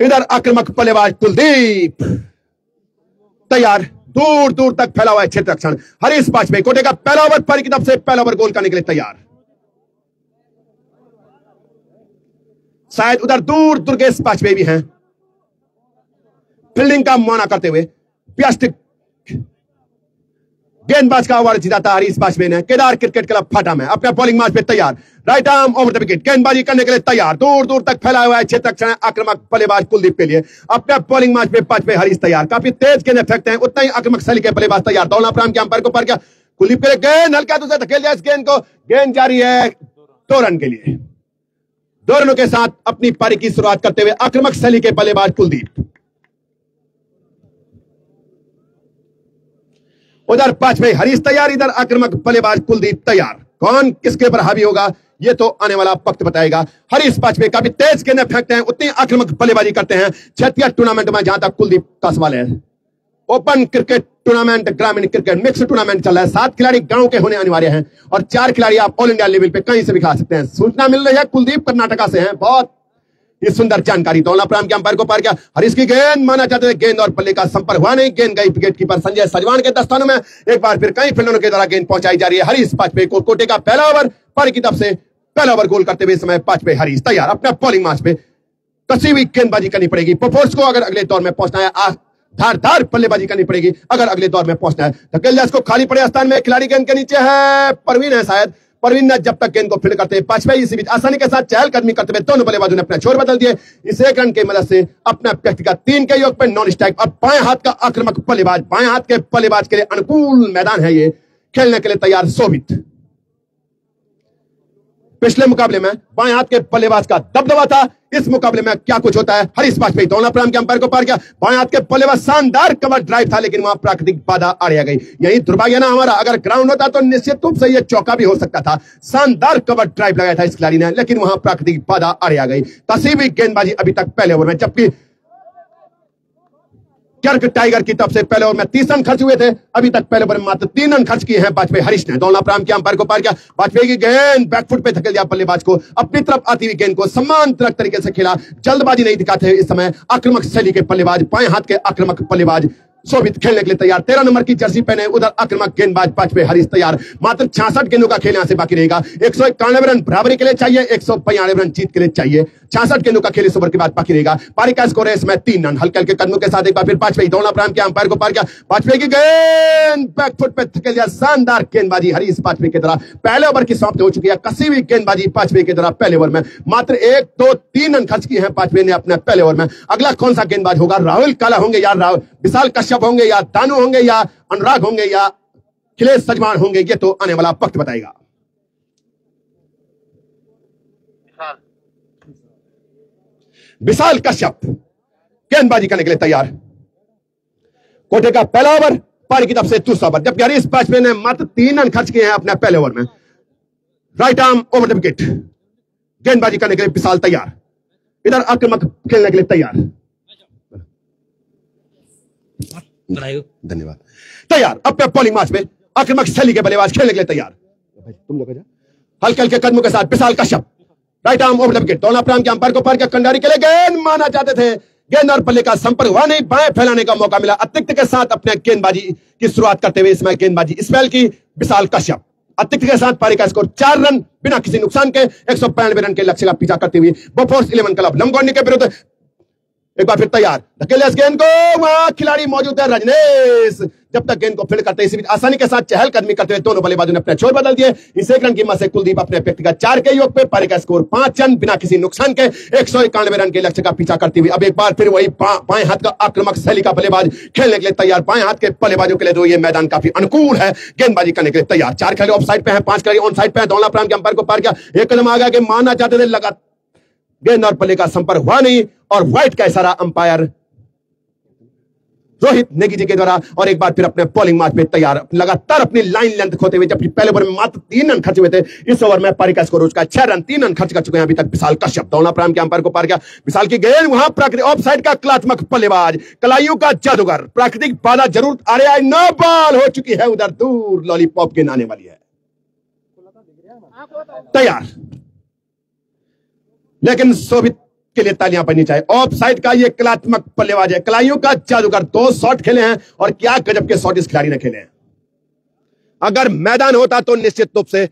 इधर आक्रामक बल्लेबाज कुलदीप तैयार, दूर दूर तक फैला हुआ है क्षेत्र रक्षण। हरीश वाजपेयी कोटे का पहला ओवर पारी की तरफ से पहला ओवर गोल करने के लिए तैयार। शायद उधर दूर दुर्गेश वाजपेयी भी हैं फील्डिंग का मुआयना करते हुए। प्लास्टिक गेंदबाज का अवार्ड जीता था हरीश वाजपेयी ने। केदार क्रिकेट क्लब फाटा में अपने बॉलिंग मैच पे तैयार। Right arm over the wicket, गेंदबाजी करने के लिए तैयार। दूर दूर तक फैला हुआ है क्षेत्र रक्षण आक्रामक बल्लेबाज कुलदीप के लिए। अपने बॉलिंग मैच पे वाजपेयी हरीश तैयार। काफी तेज गेंदें फेंकते हैं, उतना ही आक्रामक शैली के बल्लेबाज तैयार। दौलना प्राम के अंपायर को पर गया कुलदीप के लिए गेंद हल्का दूसरे धकेल दिया इस गेंद को। गेंद जारी है 2 रन के लिए। 2 रनों के साथ अपनी पारी की शुरुआत करते हुए आक्रामक शैली के बल्लेबाज कुलदीप। उधर वाजपेयी हरीश तैयार, इधर आक्रामक बल्लेबाज कुलदीप तैयार। कौन किसके पर हावी होगा ये तो आने वाला वक्त बताएगा। हरीश वाजपेयी काफी तेज गेंदें फेंकते हैं, उतनी आक्रामक बल्लेबाजी करते हैं। क्षेत्रीय टूर्नामेंट में जहां तक कुलदीप का सवाल है, ओपन क्रिकेट टूर्नामेंट, ग्रामीण क्रिकेट मिक्स टूर्नामेंट चल रहा है। 7 खिलाड़ी गांव के होने अनिवार्य हैं और 4 खिलाड़ी आप ऑल इंडिया लेवल पे कहीं से भी खा सकते हैं। सूचना मिल रही है कुलदीप कर्नाटका से हैं। बहुत ये सुंदर जानकारी। दौलना प्राम के अंपायर को पार किया। हरीश की गेंद माना चाहते थे, गेंद और बल्ले का संपर्क हुआ नहीं। गेंद गई विकेट कीपर संजय सजवान के दस्तानों में। एक बार फिर कई फील्डरों के द्वारा गेंद पहुंचाई जा रही है। हरीश वाजपेयी को कोटे का पहला ओवर पारी की तरफ से पहला ओवर गोल करते हुए समय वाजपेयी हरीश तैयार। अपने बॉलिंग मैच पे कसी हुई गेंदबाजी करनी पड़ेगी। परफॉर्मेंस को अगर अगले दौर में पहुंचना है, धारदार बल्लेबाजी करनी पड़ेगी अगर अगले दौर में पहुंचना है। धकेल दिया इसको खाली पड़े स्थान में। खिलाड़ी गेंद के नीचे है, परवीन है शायद। परवीन ने जब तक गेंद को फील्ड करते वाजपेयी इसी बीच आसानी के साथ चहलकदमी करते हुए दोनों बल्लेबाजों ने अपने छोर बदल दिए। इस 1 रन की मदद से अपना व्यक्तिगत 3 के योग पर नॉन स्ट्राइक। अब बाएं हाथ का आक्रामक बल्लेबाज, बाएं हाथ के बल्लेबाज के लिए अनुकूल मैदान है ये, खेलने के लिए तैयार शोभित। पिछले मुकाबले में बाएं हाथ के बल्लेबाज का दबदबा था। इस मुकाबले में क्या कुछ होता है। हरीश वाजपेयी दौलना प्राम के अंपायर को पार किया। बाएं हाथ के बल्लेबाज शानदार कवर ड्राइव था, लेकिन वहां प्राकृतिक बाधा आड़ गई। यही दुर्भाग्य ना हमारा। अगर ग्राउंड होता तो निश्चित रूप से यह चौका भी हो सकता था। शानदार कवर ड्राइव लगाया था इस खिलाड़ी ने, लेकिन वहां प्राकृतिक बाधा आड़ गई। कसी हुई गेंदबाजी अभी तक पहले ओवर में, जबकि कर्क टाइगर की तरफ से पहले ओवर में 30 रन खर्च हुए थे। अभी तक पहले ओवर में मात्र 3 रन खर्च किए हैं वाजपेयी हरीश ने। दौलना प्राम के अंपायर को पार किया। वाजपेयी की गेंद बैकफुट पे धकेल दिया बल्लेबाज को। अपनी तरफ आती हुई गेंद को सम्मानजनक तरीके से खेला। जल्दबाजी नहीं दिखाते इस समय आक्रामक शैली के बल्लेबाज, बाएं हाथ के आक्रामक बल्लेबाज शोभित खेलने के लिए तैयार। 13 नंबर की जर्सी पहने उधर आक्रामक गेंदबाज वाजपेयी हरीश तैयार। मात्र 66 गेंदों का खेल यहां से बाकी रहेगा। 191 रन बराबरी के लिए चाहिए, 192 रन जीत के लिए चाहिए। 66 गेंदों का खेल इस ओवर के बाद बाकी रहेगा। पारी का स्कोर है इसमें 3 रन। हल्के हल्के कदमों के साथ एक बार फिर वाजपेयी दौलना प्राम के अंपायर को पार किया। वाजपेयी की गेंद बैकफुट पे धकेल दिया। शानदार गेंदबाजी हरीश वाजपेयी की तरह पहले ओवर की समाप्ति हो चुकी है। कसी हुई गेंदबाजी वाजपेयी की तरह पहले ओवर में मात्र 1, 2, 3 रन खर्च किए हैं वाजपेयी ने अपने पहले ओवर में। अगला कौन सा गेंदबाज होगा? राहुल काला होंगे या विशाल कश्यप होंगे या दानू होंगे या अनुराग होंगे या अखिलेश सजवान होंगे, ये तो आने वाला वक्त बताएगा। विशाल कश्यप गेंदबाजी करने के लिए तैयार। कोटे का पहला ओवर पारी की तरफ से दूसरा ओवर, जबकि हरीश वाजपेयी ने मात्र 3 रन खर्च किए हैं अपने पहले ओवर में। Right arm over the wicket, गेंदबाजी करने के लिए विशाल तैयार। इधर आक्रामक खेलने के लिए तैयार। धन्यवाद। तैयार अपने बॉलिंग मैच में आक्रामक शैली के बल्लेबाज खेलने के लिए तैयार। तुम लोग हल्के हल्के कदमों के साथ Vishal Kashyap right arm over the wicket. दौलना प्राम के अंपायर को पार किया। कंडारी के लिए गेंद माना चाहते थे, गेंद और बल्ले का संपर्क हुआ नहीं। बाएं फैलाने का मौका मिला। अतिरिक्त के साथ अपने गेंदबाजी की शुरुआत करते हुए इसमें गेंदबाजी स्पेल की विशाल कश्यप। अतिरिक्त के साथ पारी का स्कोर 4 रन बिना किसी नुकसान के 192 रन के लक्ष्य का पीछा करते हुए बोफोर्स 11 क्लब लमगोंडी के विरुद्ध एक बार फिर तैयार, धकेलिया इस गेंद को, वहां खिलाड़ी मौजूद है रजनीश। जब तक गेंद को फील्ड करते इसी बीच आसानी के साथ चहलकदमी करते हुए दोनों बल्लेबाजों ने अपने छोर बदल दिए। इस एक रन की मद से कुलदीप अपने व्यक्तिगत 4 के योग पे पारी का स्कोर 5 रन बिना किसी नुकसान के 191 रन के लक्ष्य का पीछा करती हुई अब एक बार फिर वही बाएं हाथ का आक्रामक शैली का बल्लेबाज खेलने के लिए तैयार। बाएं हाथ के बल्लेबाजों के लिए तो ये मैदान काफी अनुकूल है, गेंदबाजी करने के लिए तैयार। 4 खिलाड़ी ऑफ साइड पे है, 5 खिलाड़ी ऑन साइड पे है। दौलना प्राम के अंपायर को पार किया, एक कदम आगे मानना चाहते थे, लगा गेंद और बल्ले का संपर्क हुआ नहीं और व्हाइट का इशारा अंपायर रोहित नेगी जी के द्वारा। और एक बार फिर अपने बॉलिंग मार्च में तैयार, लगातार अपनी लाइन लेंथ खोते हुए, जबकि पहले ओवर में मात्र 3 रन खर्च हुए थे, इस ओवर में पारी का स्कोर उसका 6 रन 3 रन खर्च कर चुके हैं अभी तक विशाल कश्यप। दौलना प्राम के अंपायर को पार किया, विशाल की गेंद वहां प्राकृतिक ऑफ साइड का कलात्मक बल्लेबाज, कलाइयों का जादूगर, प्राकृतिक बाधा जरूर आ रहा है, नो बॉल हो चुकी है उधर दूर, लॉलीपॉप गेंद आने वाली है। तैयार, लेकिन शोभित के लिए तालियां बजनी चाहिए। ऑफ साइड का ये कलात्मक बल्लेबाज है, कलाइयों का जादूगर, 2 शॉट खेले हैं और क्या गजब के शॉट इस खिलाड़ी ने खेले हैं। अगर मैदान होता तो निश्चित रूप से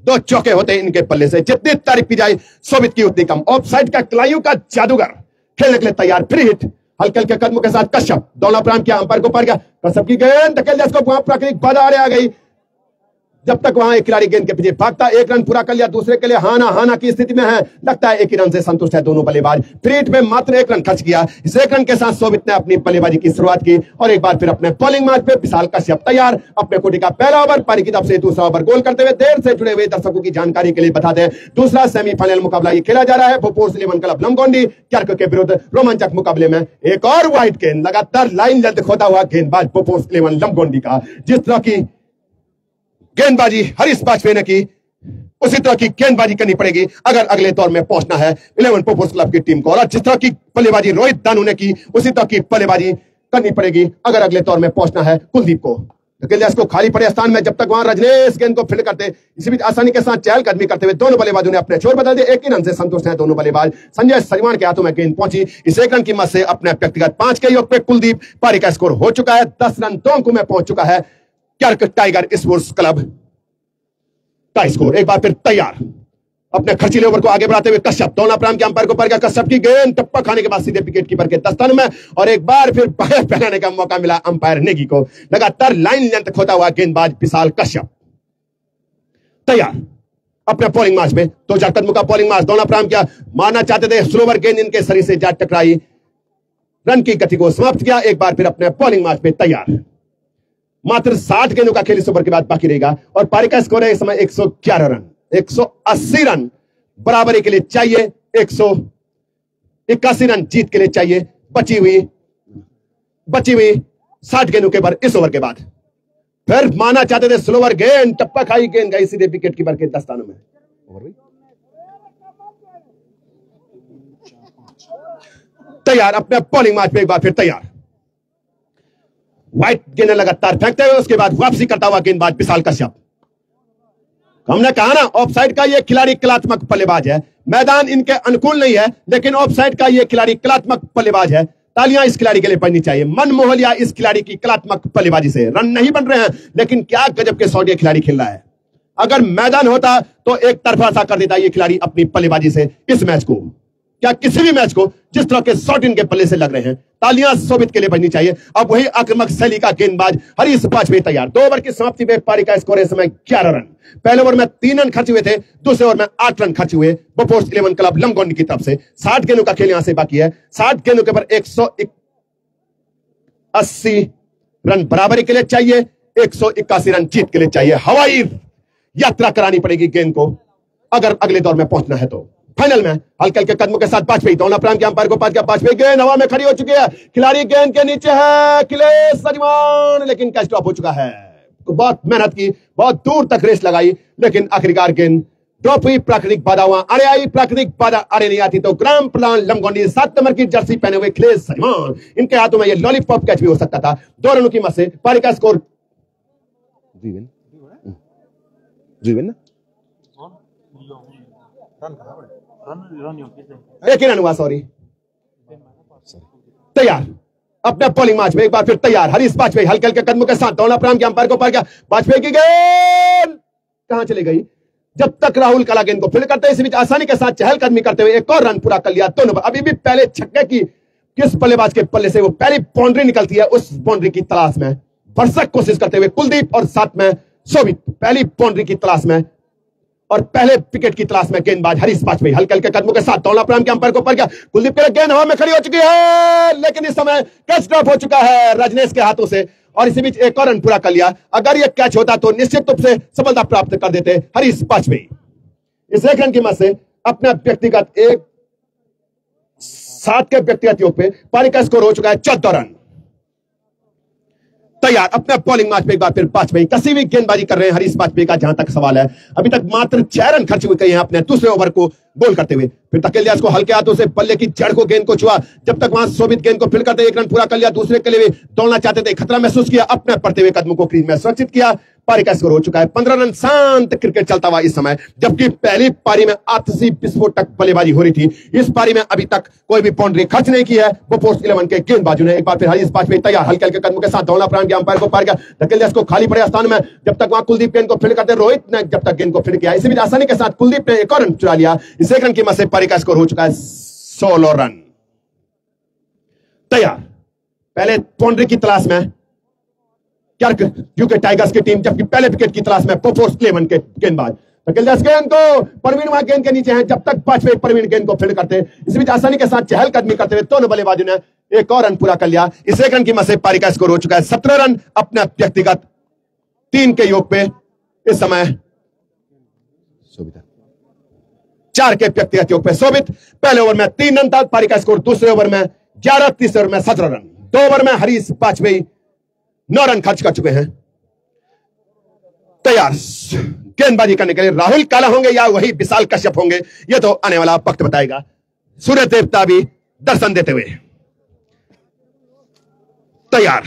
2 चौके होते इनके पल्ले से। जितनी तारीफ की जाए शोभित की उतनी कम। ऑफ साइड का कलाइयों का जादूगर खेलने के लिए तैयार, फ्री हिट हल्के हल्के कदमों के साथ कश्यप। दौलना प्राम किया, अंपायर को पार गया, कश्यप की गेंद धकेल दिया, उसको वहां प्राकृतिक बाधा आ गई। जब तक वहां एक खिलाड़ी गेंद के पीछे भागता, 1 रन पूरा कर लिया, दूसरे के लिए हाना की स्थिति में है, लगता है 1 ही रन से संतुष्ट है दोनों बल्लेबाज। फ्री हिट में मात्र 1 रन खर्च किया। इस 1 रन के साथ शोभित ने अपनी बल्लेबाजी की शुरुआत की और एक बार फिर अपने बॉलिंग मार्च पे विशाल कश्यप तैयार। अपने कोटि का पहला ओवर पारी की तरफ से, दूसरा ओवर गोल करते हुए देर से जुड़े हुए दर्शकों की जानकारी के लिए बता दें, दूसरा सेमीफाइनल मुकाबला ये खेला जा रहा है भोपोर 11 क्लब लमगोंडी क्यार्क के विरुद्ध। रोमांचक मुकाबले में एक और व्हाइट गेंद, लगातार लाइन लेंथ खोता हुआ गेंदबाज भोपोर 11 लमगोंडी का। जिस तरह की गेंदबाजी हरीश वाजपेयी ने की, उसी तरह की गेंदबाजी करनी पड़ेगी अगर अगले दौर में पहुंचना है 11 पोपोर्स क्लब की टीम को। और जिस तरह की बल्लेबाजी रोहित दानू ने की, उसी तरह की बल्लेबाजी करनी पड़ेगी अगर अगले दौर में पहुंचना है कुलदीप को। को खाली पड़े स्थान में जब तक वहां रजनीश गेंद को फील्ड करते, इसी बीच आसानी के साथ चहलकदमी करते हुए दोनों बल्लेबाजों ने अपने छोर बदल दिए। 1 ही रन से संतुष्ट हैं दोनों बल्लेबाज। संजय सरीवान के हाथों में गेंद पहुंची। इस 1 रन की मद से अपने व्यक्तिगत 5 के योग पे कुलदीप पारी का स्कोर हो चुका है 10 रन 2 अंकों में पहुंच चुका है क्यार्क टाइगर स्पोर्ट्स क्लब का स्कोर। एक बार फिर तैयार, अपने खर्चीले ओवर को आगे बढ़ाते हुए कश्यप। दौलना प्राम के अंपायर को पार किया, कश्यप की गेंद टप्पा खाने के बाद सीधे विकेट कीपर के दस्ताने में और एक बार फिर बाहर पहनाने का मौका मिला अंपायर नेगी को। लगातार लाइन लेंथ खोता हुआ गेंदबाज विशाल कश्यप तैयार। अपने बॉलिंग मार्च में 2000 कदमों का बॉलिंग मार्च। दौलना प्राम किया, मारना चाहते थे, स्लोवर गेंद इनके शरीर से जा टकराई, रन की गति को समाप्त किया। एक बार फिर अपने बॉलिंग मार्च में तैयार। मात्र 60 गेंदों का खेल इस ओवर के बाद बाकी रहेगा और पारी का स्कोर है इस समय 111 रन। 180 रन बराबरी के लिए चाहिए, 181 रन जीत के लिए चाहिए। बची हुई 60 गेंदों के बाद इस ओवर के बाद फिर माना चाहते थे, स्लोवर गेंद टप्पा खाई गेंद गई सीधे विकेट कीपर के दस्तानों में। तैयार, अपने बॉलिंग मार्च में एक बार फिर तैयार। व्हाइट गेंद लगातार फेंकते हुए उसके बाद वापसी करता हुआ गेंदबाज विशाल कश्यप। हमने कहा ना, ऑफ साइड का यह खिलाड़ी कलात्मक बल्लेबाज है। मैदान इनके अनुकूल नहीं है, लेकिन ऑफ साइड का यह खिलाड़ी कलात्मक बल्लेबाज है। तालियां इस खिलाड़ी के लिए पड़नी चाहिए। मन मोह लिया इस खिलाड़ी की कलात्मक बल्लेबाजी से। रन नहीं बन रहे हैं, लेकिन क्या गजब के शॉट ये खिलाड़ी खेल रहा है। अगर मैदान होता तो एक तरफा सा कर देता ये खिलाड़ी अपनी बल्लेबाजी से इस मैच को, क्या किसी भी मैच को, जिस तरह के शॉट इनके पल्ले से लग रहे हैं। तालियां शोभित के लिए बजनी चाहिए। अब वही आक्रामक शैली का गेंदबाज हरीश वाजपेयी तैयार। 2 ओवर की समाप्ति में पारी का स्कोर इस समय 11 रन। पहले ओवर में 3 रन खर्च हुए थे, दूसरे ओवर में 8 रन खर्च हुए बोपोर्स 11 क्लब लमगोंडी की तरफ से। 60 गेंदों का खेल यहां से बाकी है। 60 गेंदों के ऊपर 180 रन बराबरी के लिए चाहिए, 181 रन जीत के लिए चाहिए। हवाई यात्रा करानी पड़ेगी गेंद को अगर अगले दौर में पहुंचना है तो। फाइनल में हल्के हल्के कदमों के साथ वाजपेयी। दौलना प्राम के अंपायर को पास किया, वाजपेयी गेंद हवा में खड़ी हो चुकी है, खिलाड़ी गेंद के नीचे है, अखिलेश सरीवान, लेकिन कैच ड्रॉप हो चुका है। तो बहुत मेहनत की, बहुत दूर तक रेस लगाई, लेकिन आखिरकार गेंद ड्रॉप हुई। प्राकृतिक बाधा वहां आड़े आई, प्राकृतिक बाधा आड़े नहीं आती तो ग्राम प्लान लमगोंडी 7 नंबर की जर्सी पहने हुए अखिलेश सरीवान, इनके हाथों में यह लॉलीपॉप कैच भी हो सकता था। 2 रनों की मद से पारी का स्कोर एक ही रन हुआ, सॉरी। तैयार, अपने बॉलिंग मैच में एक बार फिर तैयार। हरीश वाजपेयी हल्के हल्के कदमों के साथ दौलना प्राम के अंपायर को पार किया, वाजपेयी की गेंद कहां चली गई। जब तक राहुल कला गेंद को फील्ड करते, इसी बीच आसानी के साथ चहलकदमी करते हुए एक और रन पूरा कर लिया दोनों। अभी भी पहले छक्के की किस बल्लेबाज के पल्ले से वो पहली बाउंड्री निकलती है, उस बाउंड्री की तलाश में भरसक कोशिश करते हुए कुलदीप और साथ में शोभित पहली बाउंड्री की तलाश में और पहले विकेट की तलाश में गेंदबाज हरीश वाजपेयी हल्के हल्के कदमों के साथ दौड़ना प्रारंभ किया, अंपायर को पर गया, कुलदीप के लिए गेंद हवा में खड़ी हो चुकी है, लेकिन इस समय कैच ड्रॉप हो चुका है रजनीश के हाथों से और इसी बीच एक और रन पूरा कर लिया। अगर यह कैच होता तो निश्चित रूप से सफलता प्राप्त कर देते हरीश वाजपेयी। इस एक रन की मदद से अपना व्यक्तिगत 7 के व्यक्तिगत योग पे पारी का स्कोर हो चुका है 14 रन। तैयार अपने बॉलिंग मैच में एक बार फिर वाजपेयी कसी भी गेंदबाजी कर रहे हैं हरीश वाजपेयी का जहां तक सवाल है। अभी तक मात्र 6 रन खर्च हुए हैं अपने दूसरे ओवर को गोल करते हुए। फिर धकेल को हल्के हाथों से बल्ले की जड़ को गेंद को छुआ, जब तक वहां शोभित गेंद को फील्ड करते 1 रन पूरा कर लिया। दूसरे के लिए दौड़ना चाहते थे, खतरा महसूस किया, अपने पड़ते हुए कदमों को क्रीज में सुरक्षित किया। पारी का स्कोर हो चुका है 15 रन। शांत क्रिकेट चलता हुआ इस समय, जबकि पहली पारी में आतशी विस्फोटक बल्लेबाजी हो रही थी, इस पारी में अभी तक कोई भी बाउंड्री खर्च नहीं की है बोफोर्स 11 के गेंदबाजों ने। एक बार फिर हरीश वाजपेयी तैयार हल्के हल्के कदमों के साथ दौड़ना प्रारंभ किया, अंपायर को पार गया, धकेल को खाली पड़े स्थान में, जब तक वहां कुलदीप गेंद को फील्ड करते, रोहित ने जब तक गेंद को फील्ड किया, इसी बीच आसानी के साथ कुलदीप ने एक और रन चुरा लिया। इस 1 रन की मदद से पारी का स्कोर हो चुका है 16 रन। तैयार पहले बाउंड्री की तलाश में यूके टाइगर्स की टीम, जबकि पहले विकेट की तलाश में बोफोर्स 11 के गेंदबाज गेंद को परवीन वहां गेंद के नीचे हैं, जब तक वाजपेयी परवीन गेंद को फील्ड करते, इस बीच आसानी के साथ चहलकदमी करते हुए दोनों बल्लेबाजों ने एक और रन पूरा कर लिया। इस 1 रन की मदद से पारी का स्कोर हो चुका है 17 रन। अपने व्यक्तिगत 3 के योग पे इस समय 4 के व्यक्तिगत योग पे शोभित पहले ओवर में 3 रन था, पारी का स्कोर दूसरे ओवर में 11, तीसरे ओवर में 17 रन। 2 ओवर में हरीश वाजपेयी 9 रन खर्च कर चुके हैं। तैयार गेंदबाजी करने के लिए राहुल काला होंगे या वही विशाल कश्यप होंगे, यह तो आने वाला वक्त बताएगा। सूर्य देवता भी दर्शन देते हुए तैयार।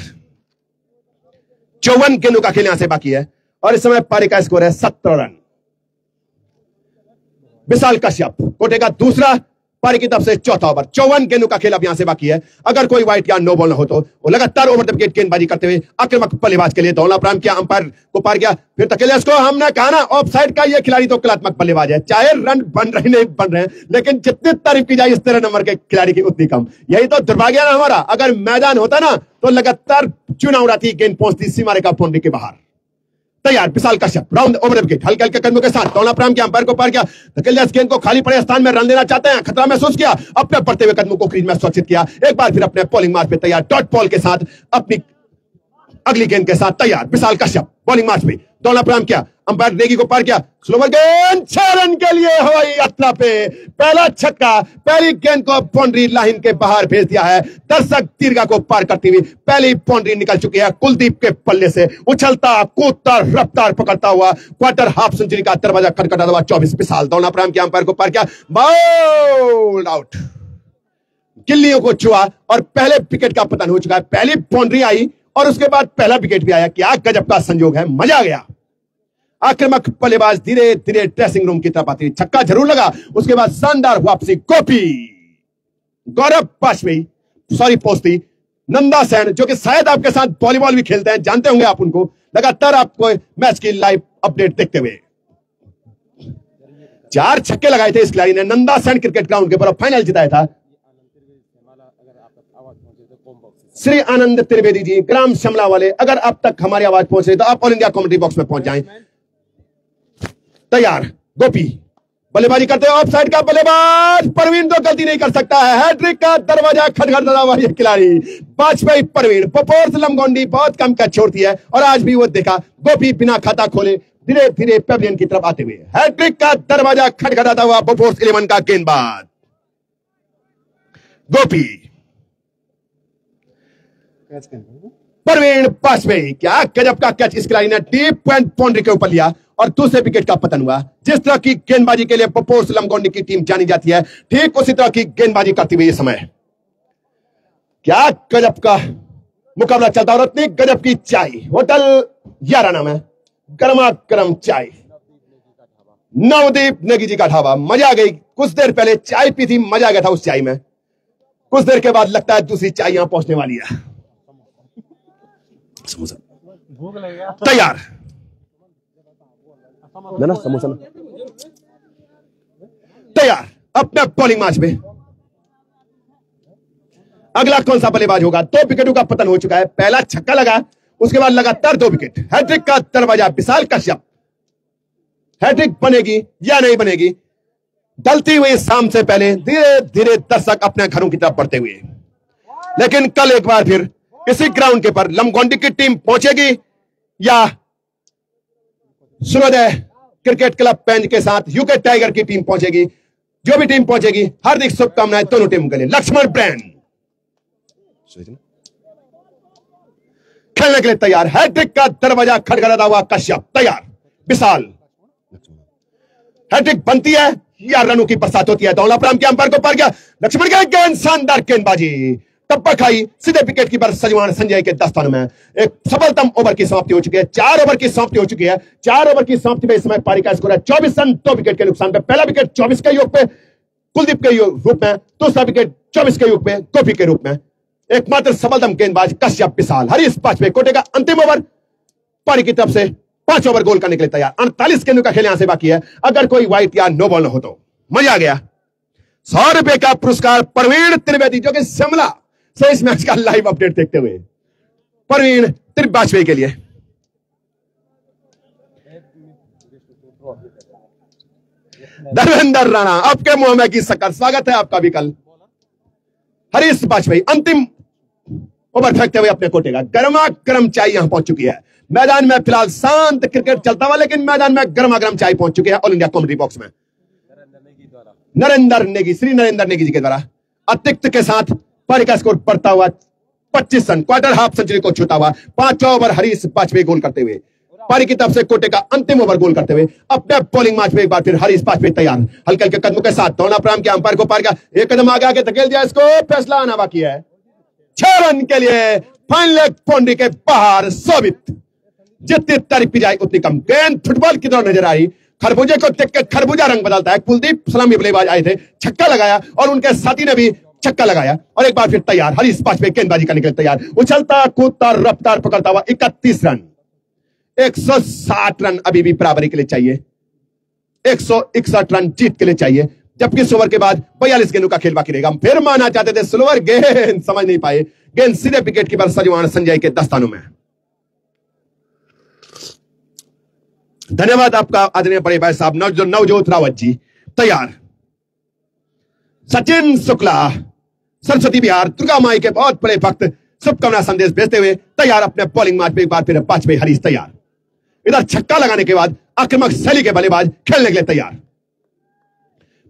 54 गेंदों का खेल यहां से बाकी है और इस समय पारी का स्कोर है 17 रन। विशाल कश्यप कोटे का दूसरा पारी की तरफ से चौथा ओवर, 54 गेंदों का खेल अब यहां से बाकी है। अगर कोई वाइट या नो बॉल न हो तो वो लगातार ओवर द विकेट गेंदबाजी करते हुए आक्रामक बल्लेबाज के लिए दौड़ना प्रारंभ किया, अंपायर को पार गया, फिर तकेलियास को हमने कहा ना ऑफ साइड का ये खिलाड़ी तो कलात्मक बल्लेबाज है, चाहे रन बन रहे नहीं बन रहे, लेकिन जितनी तारीफ की जाए इस 13 नंबर के खिलाड़ी की उतनी कम। यही तो दुर्भाग्य है हमारा, अगर मैदान होता ना तो लगातार चुना उड़ाती, गेंद पहुंचती सीमा रेखा बाउंड्री के बाहर। तैयार विशाल कश्यप राउंड ओवर विकेट हल्के हल्के कदमों के साथ दौड़ना प्रारंभ किया, अंपायर को पार किया, धकेलिया गेंद को खाली पड़े स्थान में रन लेना चाहते हैं, खतरा महसूस किया, अपने बढ़ते हुए कदमों को क्रीज में सुरक्षित किया। एक बार फिर अपने बॉलिंग मार्च पे तैयार, डॉट बॉल के साथ अपनी अगली गेंद के साथ तैयार विशाल कश्यप बॉलिंग मार्च में दौड़ना प्रारंभ किया, अंपायर नेगी को पार किया, स्लोवर गेंद 6 रन के लिए हवाई यात्रा पे पहला छक्का, पहली गेंद को बाउंड्री लाइन के बाहर भेज दिया है। दर्शक दीर्घा को पार करती हुई पहली बाउंड्री निकल चुकी है कुलदीप के पल्ले से, उछलता कूदता रफ्तार पकड़ता हुआ क्वार्टर हाफ सेंचुरी का दरवाजा खटखटाता हुआ 24 विशाल दौड़ना प्रारंभ किया, अंपायर को पार किया, बाउल्ड आउट, गिल्लियों को छुआ और पहले विकेट का पतन हो चुका है। पहली बाउंड्री आई और उसके बाद पहला विकेट भी आया, क्या गजब का संयोग है, मजा आ गया। आक्रामक बल्लेबाज धीरे धीरे ड्रेसिंग रूम की तरफ आती, छक्का जरूर लगा, उसके बाद शानदार वापसी, गोपी गौरव वाजपेयी सॉरी पोस्ती नंदा सेन, जो कि शायद आपके साथ वॉलीबॉल भी खेलते हैं, जानते होंगे आप उनको, लगातार आपको मैच की लाइव अपडेट देखते हुए 4 छक्के लगाए थे इस खिलाड़ी ने, नंदा सेन क्रिकेट ग्राउंड के ऊपर फाइनल जिताया था। श्री आनंद त्रिवेदी जी ग्राम शिमला वाले, अगर अब तक हमारी आवाज पहुंच रही तो आप ऑल इंडिया कमेंट्री बॉक्स में पहुंच जाएं। तैयार गोपी बल्लेबाजी करते हैं, ऑफ साइड का बल्लेबाज परवीन तो गलती नहीं कर सकता है, हैट्रिक का दरवाजा खटखटाता हुआ ये खिलाड़ी वाजपेयी परवीन, बोफोर्स लमगोंडी बहुत कम कैच छोड़ती है और आज भी वो देखा गोपी बिना खाता खोले धीरे धीरे पेविलियन की तरफ आते हुए, हैट्रिक का दरवाजा खटखटाता हुआ बोफोर्स 11 का गेंदबाज गोपी परवीन वाजपेयी, क्या गजब का कैच इस खिलाड़ी ने डीप पॉइंट बाउंड्री के ऊपर लिया और दूसरे विकेट का पतन हुआ। जिस तरह की गेंदबाजी के लिए बोफोर्स लमगोंडी की टीम जानी जाती है, ठीक उसी तरह की गेंदबाजी करती हुई इस समय क्या गजब का मुकाबला चलता और इतनी गजब की चाय, होटल 11 नाम है, गर्मा गर्म चाय, नवदीप नेगी जी का ढाबा, मजा आ गई। कुछ देर पहले चाय पी थी, मजा आ गया था उस चाय में, कुछ देर के बाद लगता है दूसरी चाय यहां पहुंचने वाली है। समोसा तैयार ना समोसा तैयार, अपने बॉलिंग मैच में अगला कौन सा बल्लेबाज होगा? 2 विकेटों का पतन हो चुका है, पहला छक्का लगा, उसके बाद लगातार 2 विकेट। हैट्रिक का दरवाजा विशाल कश्यप, हैट्रिक बनेगी या नहीं बनेगी? ढलती हुई शाम से पहले धीरे धीरे दर्शक अपने घरों की तरफ बढ़ते हुए, लेकिन कल एक बार फिर इसी ग्राउंड के पर लमगोंडी की टीम पहुंचेगी या सूर्योदय क्रिकेट क्लब पेंच के साथ यूके टाइगर की टीम पहुंचेगी? जो भी टीम पहुंचेगी, हार्दिक शुभकामनाएं दोनों टीम के लिए। लक्ष्मण ब्रांड खेलने के लिए तैयार, हैट्रिक का दरवाजा खटखटाता हुआ कश्यप तैयार, विशाल हैट्रिक बनती है या रनों की बरसात होती है? दौलाप्राम के अंपायर को पार किया, लक्ष्मण के गेंद, शानदार गेंदबाजी, टप्पा खाई, सीधे विकेट कीपर सजवान संजय के दस्तानों में। एक सफलतम ओवर की समाप्ति हो चुकी है, 4 ओवर की समाप्ति हो चुकी है। 4 ओवर की समाप्ति में इस समय पारी का स्कोर है 24 रन, 2 विकेट के नुकसान पे। पहला विकेट 24 के योग पे कुलदीप के रूप में, दूसरा विकेट 24 के योग पे गोपी के रूप में। एकमात्र सफलतम गेंदबाज कश्यप विशाल। हरीश पांचवे कोटे का अंतिम ओवर, पारी की तरफ से 5 ओवर गोल करने के लिए तैयार। 48 गेंदों का खेल यहां से बाकी है, अगर कोई व्हाइट या नो बॉल न हो तो। मजा आ गया। 100 रुपए का पुरस्कार प्रवीण त्रिवेदी, जो कि शिमला से इस मैच का लाइव अपडेट देखते हुए, प्रवीण त्रिवाजपेयी के लिए। धर्मेंद्र राणा, आपके मुंह में की शक्कर, स्वागत है आपका भी कल। हरीश वाजपेयी अंतिम ओवर फेंकते हुए अपने कोटे का। गर्मा गर्म चाय यहां पहुंच चुकी है मैदान में। फिलहाल शांत क्रिकेट चलता हुआ, लेकिन मैदान में गर्मा गर्म चाय पहुंच चुकी है ऑल इंडिया कॉमेडी बॉक्स में। नरेंद्र नेगी, श्री नरेंद्र नेगी जी के द्वारा अतिरिक्त के साथ पारी का स्कोर बढ़ता हुआ 25 रन, क्वार्टर हाफ सेंचुरी को छूता हुआ। 5 ओवर हरीश वाजपेयी गोल करते हुए, पारी की तरफ से कोटे का अंतिम ओवर गोल करते हुए अपने बॉलिंग मैच में एक बार फिर हरीश वाजपेयी तैयार, हल्के हल्के कदमों के साथ। दौलाप्राम के अंपायर को पार किया, एक कदम आगे आके धकेल दिया, इसको फैसला आना बाकी है। 6 रन के लिए फाइनल लेग बाउंड्री के बाहर शोभित। जितनी तारीफ की जाए उतनी कम। गेंद फुटबॉल की तरह नजर आई, खरबूजे को देख के खरबूजा रंग बदलता है। कुलदीप सलामी बल्लेबाज आए थे, छक्का लगाया और उनके साथी ने भी छक्का लगाया और एक बार फिर तैयार। हरीश वाजपेयी गेंदबाजी करने के लिए तैयार, उछलता कूदता रफ्तार पकड़ता हुआ। 31 रन, 160 रन अभी भी बराबरी के लिए चाहिए, 161 रन जीत के लिए चाहिए, जबकि इस ओवर के बाद 42 गेंदों का खेल बाकी रहेगा। फिर माना चाहते थे स्लोअर गेंद, समझ नहीं पाए, गेंद सीधे विकेट कीपर सजवान संजय के दस्तानों में। धन्यवाद आपका आदरणीय बड़े भाई साहब नवजोत रावत जी तैयार। सचिन शुक्ला, सरस्वती बिहार दुर्गा माई के बहुत बड़े भक्त, शुभकामना संदेश भेजते हुए तैयार अपने बॉलिंग मैच में एक बार फिर वाजपेयी हरीश तैयार। इधर छक्का लगाने के बाद आक्रामक शैली के बल्लेबाज खेलने के लिए तैयार।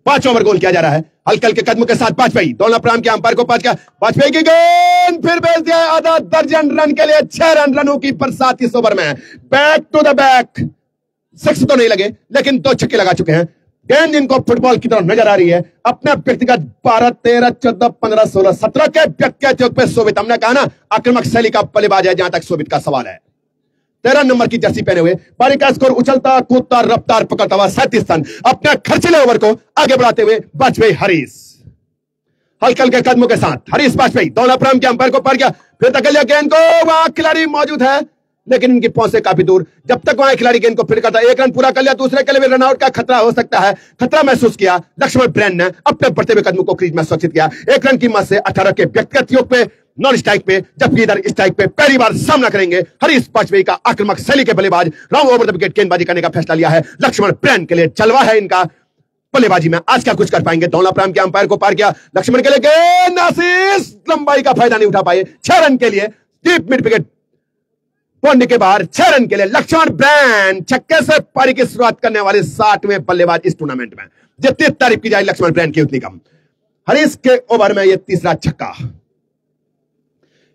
5 ओवर गोल किया जा रहा है, हल्के हल्के कदमों के साथ वाजपेयी। दौलाप्राम के अंपायर को पास किया, वाजपेयी की गेंद फिर भेज दिया आधा दर्जन रन के लिए। 6 रनों की बरसात इस ओवर में। बैक टू द बैक, 6 तो नहीं लगे लेकिन 2 छक्के लगा चुके हैं। गेंद जिनको फुटबॉल की तरह नजर आ रही है, अपने व्यक्तिगत 12, 13, 14, 15, 16, 17 के व्यक्तिगत पे शोभित। हमने कहा ना आक्रामक शैली का बल्लेबाज है जहां तक शोभित का सवाल है। 13 नंबर की जर्सी पहने हुए, पारी का स्कोर उछलता कूदता रफ्तार पकड़ता हुआ 37 रन। अपने खर्चीले ओवर को आगे बढ़ाते हुए वाजपेयी हरीश, हल्के हल्के कदमों के साथ हरीश वाजपेयी। दौलाप्राम के अंपायर को पार किया, फिर धकेल दिया गेंद को, वहां खिलाड़ी मौजूद है लेकिन इनकी पहुंच से काफी दूर। जब तक वहां खिलाड़ी गेंद को फिर करता, 1 रन पूरा कर लिया, दूसरे के लिए रनआउट का खतरा हो सकता है। खतरा महसूस किया लक्ष्मण ब्रांड ने, अपने बढ़ते हुए कदमों को क्रीज में सुरक्षित किया। 1 रन की मदद से 18 के व्यक्तिगत योग पे, नॉन स्ट्राइक पे, जबकि इधर स्ट्राइक पे पहली बार सामना करेंगे हरीश वाजपेयी का आक्रामक शैली के बल्लेबाज। राउंड ओवर द विकेट गेंदबाजी करने का फैसला लिया है लक्ष्मण ब्रांड के लिए। जलवा है इनका बल्लेबाजी में, आज क्या कुछ कर पाएंगे। दौलाप्राम के अंपायर को पार किया, लक्ष्मण के लिए गेंद, आशीष लंबाई का फायदा नहीं उठा पाए। 6 रन के लिए डीप मिड विकेट बाउंड्री के बाहर 6 रन के लिए लक्ष्मण ब्रांड छक्के से पारी की शुरुआत करने वाले 60वें बल्लेबाज इस टूर्नामेंट में। जितनी तारीफ की जाए लक्ष्मण ब्रांड की उतनी कम। हरीश के ओवर में यह तीसरा छक्का।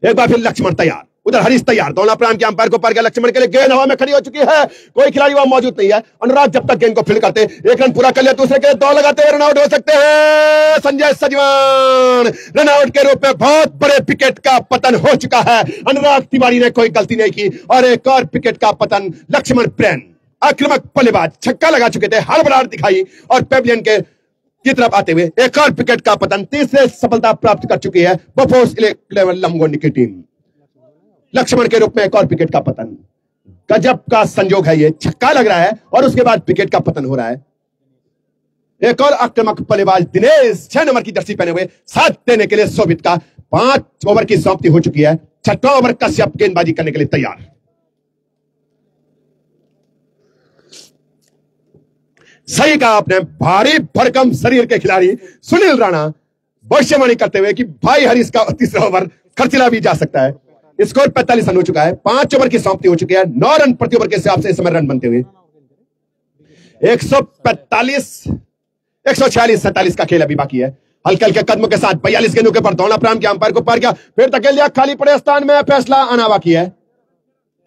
एक बार फिर लक्ष्मण तैयार, उधर हरीश तैयार। दौलाप्राम के अंपायर को पार किया, लक्ष्मण के लिए गेंद हवा में खड़ी हो चुकी है, कोई खिलाड़ी वहां मौजूद नहीं है। अनुराग जब तक गेंद को फील्ड करते, 1 रन पूरा कर लिया, दूसरे के लिए 2 लगाते हैं, रनआउट हो सकते हैं। संजय सजवान रनआउट के रूप में बहुत बड़े विकेट का पतन हो चुका है। अनुराग तिवारी ने कोई गलती नहीं की और एक और विकेट का पतन लक्ष्मण ब्रांड। आक्रामक बल्लेबाज छक्का लगा चुके थे, हड़बड़ाहट दिखाई और पेविलियन के की तरफ आते हुए एक और विकेट का पतन। तीसरे सफलता प्राप्त कर चुकी है बफोर्स 11 लमगोंडी की टीम। लक्ष्मण के रूप में एक और विकेट का पतन। गजब का संयोग है, ये छक्का लग रहा है और उसके बाद विकेट का पतन हो रहा है। एक और आक्रामक बल्लेबाज दिनेश 6 नंबर की जर्सी पहने हुए साथ देने के लिए शोभित का 5 ओवर की समाप्ति हो चुकी है। 6वां ओवर कश्यप गेंदबाजी करने के लिए तैयार। सही कहा आपने, भारी भरकम शरीर के खिलाड़ी सुनील राणा भविष्यवाणी करते हुए कि भाई हरीश का तीसरा ओवर खर्चिला भी जा सकता है। स्कोर 45 रन हो चुका है। 5 ओवर की समाप्ति हो चुकी है। 9 रन प्रति ओवर के हिसाब से इस समय रन बनते हुए 145, 146, 47 का खेल अभी बाकी है। हल्के हल्के कदमों के साथ 42 गेंदों के पर दौड़ना प्रारंभ किया। अंपायर को पार किया, फिर धकेल दिया खाली पड़े स्थान में। फैसला आना बाकी है।